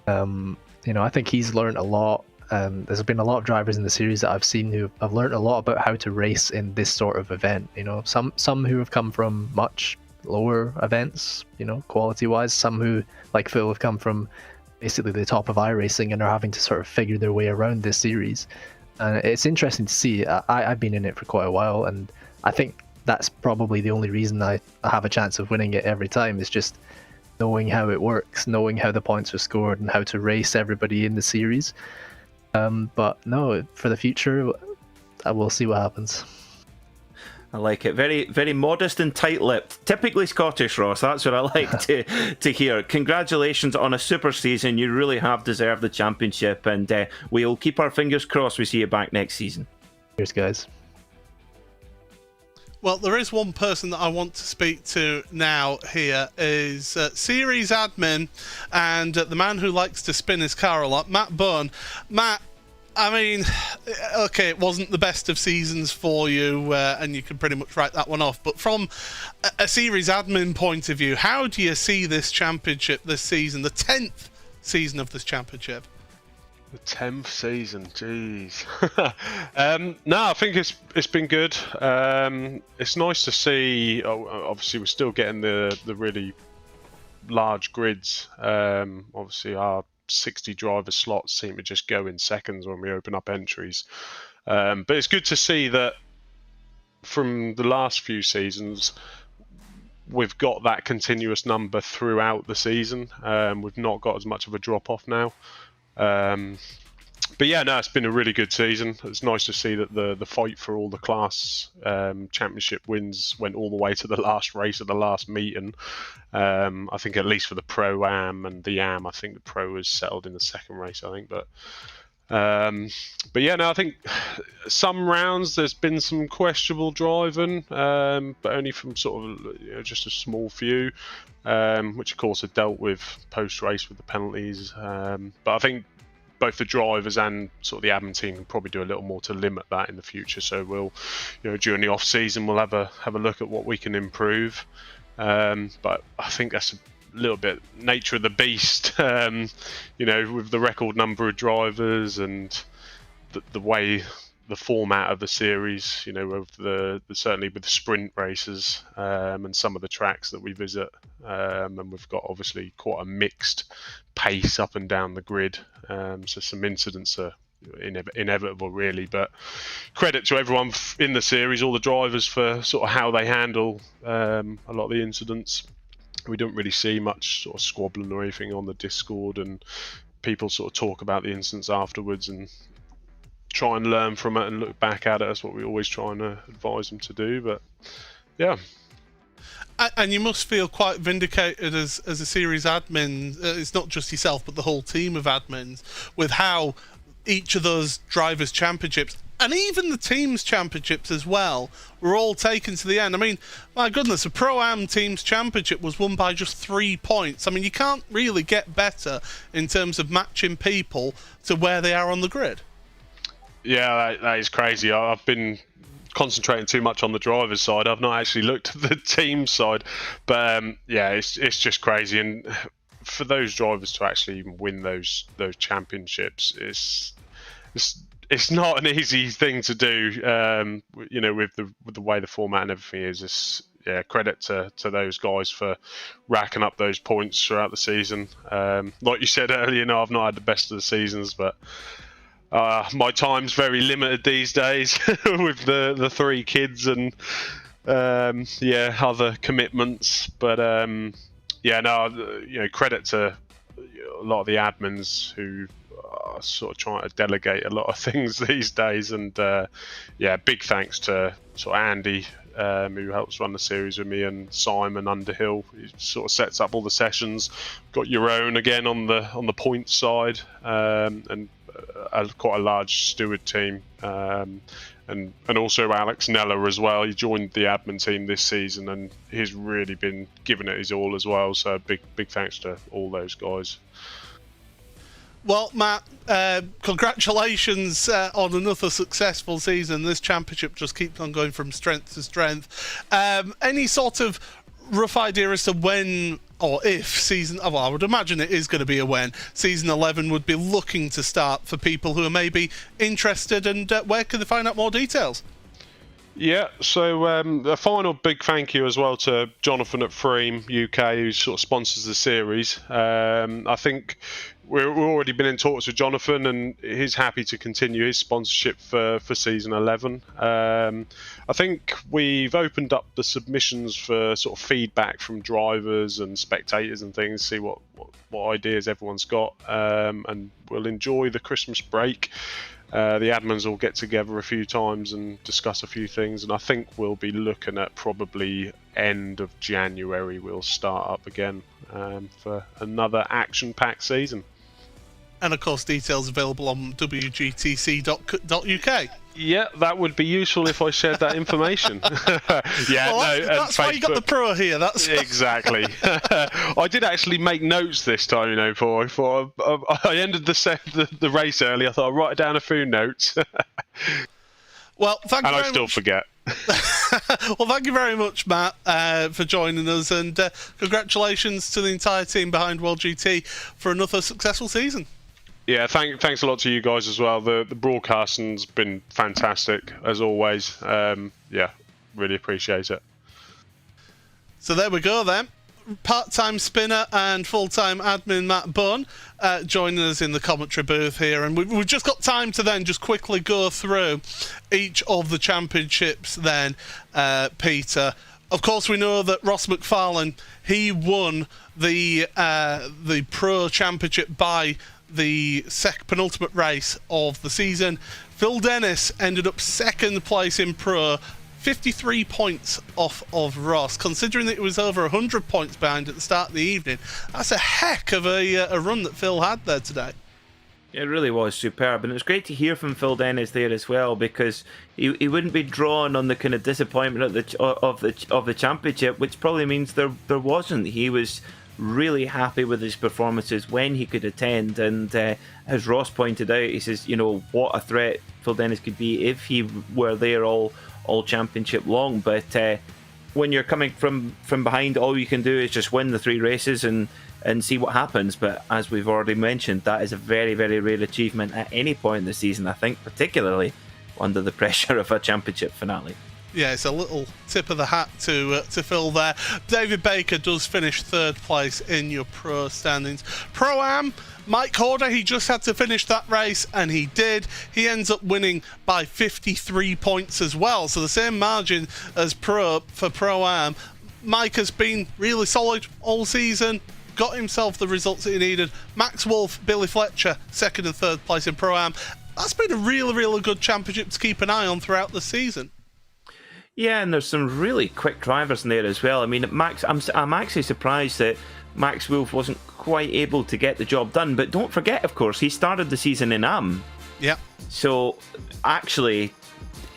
you know, I think he's learned a lot. There's been a lot of drivers in the series that I've seen who have learned a lot about how to race in this sort of event. You know, some who have come from much lower events, you know, quality-wise. Some who, like Phil, have come from basically the top of iRacing and are having to sort of figure their way around this series. And it's interesting to see. I've been in it for quite a while, and I think that's probably the only reason I have a chance of winning it every time, is just knowing how it works, knowing how the points are scored, and how to race everybody in the series. But no, for the future, we'll see what happens. I like it. Very, very modest and tight-lipped. Typically Scottish, Ross. That's what I like to hear. Congratulations on a super season. You really have deserved the championship, and we'll keep our fingers crossed we see you back next season. Cheers, guys. Well, there is one person that I want to speak to now here, is series admin and the man who likes to spin his car a lot, Matt Byrne. Matt, I mean, okay, it wasn't the best of seasons for you, and you can pretty much write that one off. But from a series admin point of view, how do you see this championship this season, the 10th season of this championship? The 10th season, jeez. No, I think it's been good. It's nice to see. Obviously, we're still getting the really large grids. Obviously, our 60 driver slots seem to just go in seconds when we open up entries. But it's good to see that from the last few seasons, we've got that continuous number throughout the season. We've not got as much of a drop off now. But yeah, no, it's been a really good season. It's nice to see that the fight for all the class championship wins went all the way to the last race of the last meeting. I think at least for the Pro-Am and the Am, I think the Pro was settled in the second race, I think. But yeah, no, I think some rounds there's been some questionable driving, but only from sort of just a small few, which of course are dealt with post-race with the penalties. But I think both the drivers and sort of the admin team can probably do a little more to limit that in the future. So we'll, during the off season, we'll have a look at what we can improve. But I think that's a little bit nature of the beast, with the record number of drivers and the way the format of the series, with certainly with the sprint races and some of the tracks that we visit, and we've got obviously quite a mixed pace up and down the grid, so some incidents are inevitable really, but credit to everyone in the series, all the drivers, for sort of how they handle a lot of the incidents. We don't really see much sort of squabbling or anything on the Discord, and people sort of talk about the incidents afterwards and try and learn from it and look back at it. That's what we always try and advise them to do. But yeah. And you must feel quite vindicated as a series admin. It's not just yourself, but the whole team of admins, with how each of those drivers' championships, and even the team's championships as well, were all taken to the end. I mean, my goodness, a Pro-Am team's championship was won by just 3 points. I mean, you can't really get better in terms of matching people to where they are on the grid. Yeah, that is crazy. I've been concentrating too much on the driver's side. I've not actually looked at the team side, but yeah, it's just crazy. And for those drivers to actually even win those championships, it's not an easy thing to do. You know, with the way the format and everything is. It's, yeah, credit to those guys for racking up those points throughout the season. Like you said earlier, I've not had the best of the seasons, but my time's very limited these days with the 3 kids and yeah, other commitments. But yeah, no, you know, credit to a lot of the admins who are sort of trying to delegate a lot of things these days. And yeah, big thanks to sort of Andy, who helps run the series with me, and Simon Underhill, who sort of sets up all the sessions. Got your own again on the point side, and quite a large steward team, and also Alex Nella as well. He joined the admin team this season, and he's really been giving it his all as well. So big thanks to all those guys. Well, Matt, congratulations on another successful season. This championship just keeps on going from strength to strength. Any sort of rough idea as to when or if season... Well, I would imagine it is going to be a when. Season 11 would be looking to start for people who are maybe interested, and where can they find out more details? Yeah, so a final big thank you as well to Jonathan at Freem UK, who sort of sponsors the series. I think we've already been in talks with Jonathan, and he's happy to continue his sponsorship for season 11. I think we've opened up the submissions for sort of feedback from drivers and spectators and things, see what ideas everyone's got, and we'll enjoy the Christmas break. The admins will get together a few times and discuss a few things, and I think we'll be looking at probably end of January we'll start up again for another action-packed season. And of course, details available on wgtc.uk. Yeah, that would be useful if I shared that information. Yeah, well, no, that's why you got the pro here. That's exactly. I did actually make notes this time, you know, for I ended the race early. I thought I'd write down a few notes. Well, thank you and very I still much. forget. Well, thank you very much, Matt, for joining us, and congratulations to the entire team behind World GT for another successful season. Yeah, thanks a lot to you guys as well. The broadcasting's been fantastic as always. Yeah, really appreciate it. So there we go then. Part-time spinner and full-time admin Matt Bunn joining us in the commentary booth here, and we've just got time to then just quickly go through each of the championships then, Peter. Of course, we know that Ross McFarlane, he won the Pro Championship by the penultimate race of the season. Phil Dennis ended up second place in Pro, 53 points off of Ross. Considering that it was over 100 points behind at the start of the evening, that's a heck of a run that Phil had there today. It really was superb, and it was great to hear from Phil Dennis there as well, because he wouldn't be drawn on the kind of disappointment of the championship, which probably means there wasn't. He was really happy with his performances when he could attend, and as Ross pointed out, he says, you know, what a threat Phil Dennis could be if he were there all championship long. But when you're coming from behind, all you can do is just win the 3 races and see what happens. But as we've already mentioned, that is a very, very rare achievement at any point in the season, I think, particularly under the pressure of a championship finale. Yeah, it's a little tip of the hat to Phil there. David Baker does finish 3rd place in your Pro standings. Pro-Am, Mike Horder, he just had to finish that race, and he did. He ends up winning by 53 points as well, so the same margin as for Pro-Am. Mike has been really solid all season, got himself the results that he needed. Max Wolf, Billy Fletcher, 2nd and 3rd place in Pro-Am. That's been a really, really good championship to keep an eye on throughout the season. Yeah, and there's some really quick drivers in there as well. I mean, Max, I'm actually surprised that Max Wolf wasn't quite able to get the job done. But don't forget, of course, he started the season in AM. Yeah. So actually,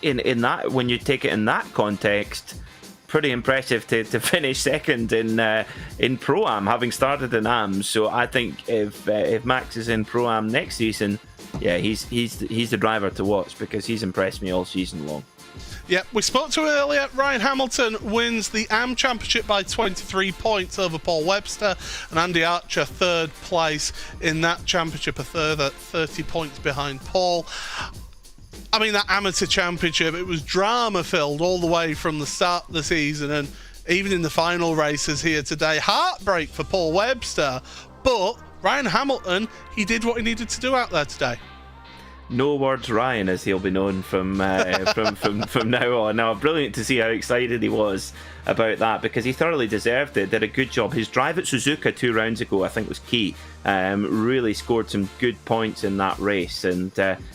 in that, when you take it in that context, pretty impressive to finish second in Pro-Am, having started in AM. So I think if Max is in Pro-Am next season, yeah, he's the driver to watch, because he's impressed me all season long. Yeah, we spoke to earlier. Ryan Hamilton wins the AM Championship by 23 points over Paul Webster, and Andy Archer third place in that championship, a further 30 points behind Paul. I mean, that amateur championship, it was drama-filled all the way from the start of the season, and even in the final races here today. Heartbreak for Paul Webster, but Ryan Hamilton, he did what he needed to do out there today. No words Ryan, as he'll be known from from now on. Now, brilliant to see how excited he was about that, because he thoroughly deserved it. Did a good job. His drive at Suzuka 2 rounds ago, I think, was key. Really scored some good points in that race, and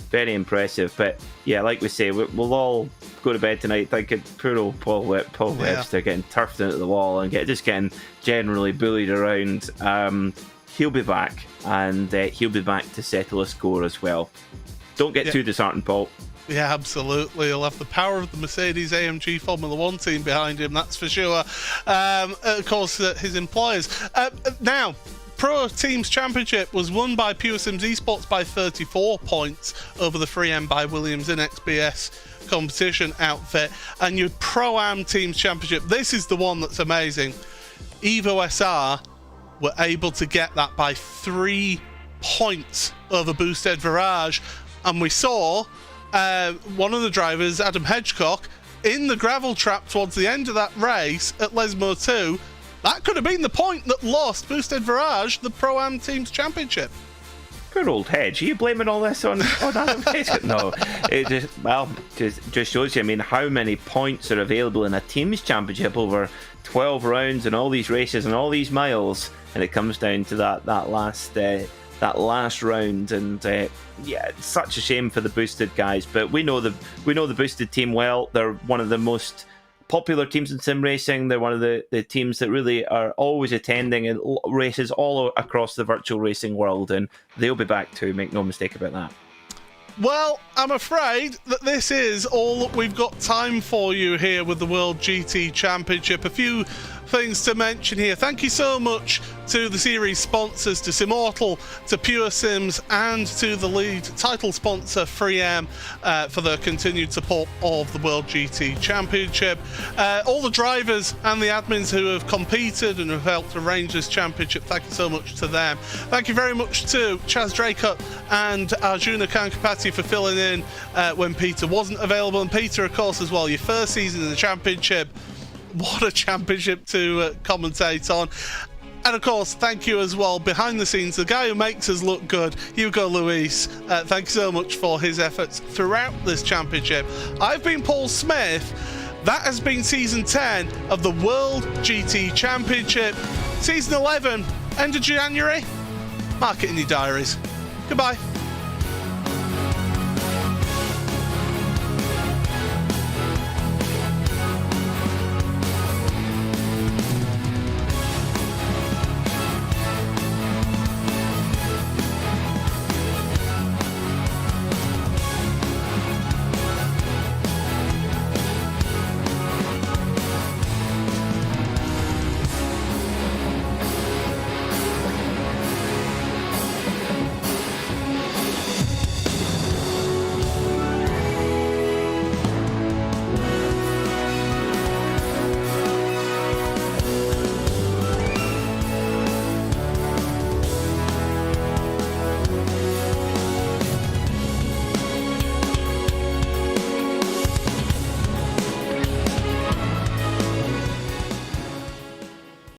very impressive. But yeah, like we say, we'll all go to bed tonight thinking poor old Paul Webster getting turfed into the wall and getting generally bullied around. He'll be back, and he'll be back to settle a score as well. Don't get too disheartened, Paul. Yeah, absolutely. He'll have the power of the Mercedes AMG Formula 1 team behind him, that's for sure. Of course, his employers. Now, Pro Teams Championship was won by Pure Sims Esports by 34 points over the 3M by Williams in XBS competition outfit. And your Pro-Am Teams Championship, this is the one that's amazing. Evo SR were able to get that by 3 points over Boosted Virage. And we saw one of the drivers, Adam Hedgecock, in the gravel trap towards the end of that race at Lesmo 2. That could have been the point that lost Boosted Virage the Pro-Am Teams Championship. Poor old Hedge. Are you blaming all this on Adam Hedgecock? No. It just shows you, I mean, how many points are available in a Teams Championship over 12 rounds and all these races and all these miles. And it comes down to that last round, and yeah, it's such a shame for the Boosted guys. But we know the Boosted team well. They're one of the most popular teams in sim racing. They're one of the teams that really are always attending races all across the virtual racing world, and they'll be back too. Make no mistake about that. Well, I'm afraid that this is all that we've got time for you here with the World GT Championship. A few things to mention here. Thank you so much to the series sponsors, to Simmortal, to Pure Sims, and to the lead title sponsor 3M for their continued support of the World GT Championship. All the drivers and the admins who have competed and have helped arrange this championship, thank you so much to them. Thank you very much to Chaz Draycup and Arjuna Kankapati for filling in when Peter wasn't available. And Peter, of course, as well, your first season in the championship. What a championship to commentate on. And of course, thank you as well, behind the scenes, the guy who makes us look good, Hugo Luis. Thank you so much for his efforts throughout this championship. I've been Paul Smith. That has been Season 10 of the World GT Championship. Season 11, end of January. Mark it in your diaries. Goodbye.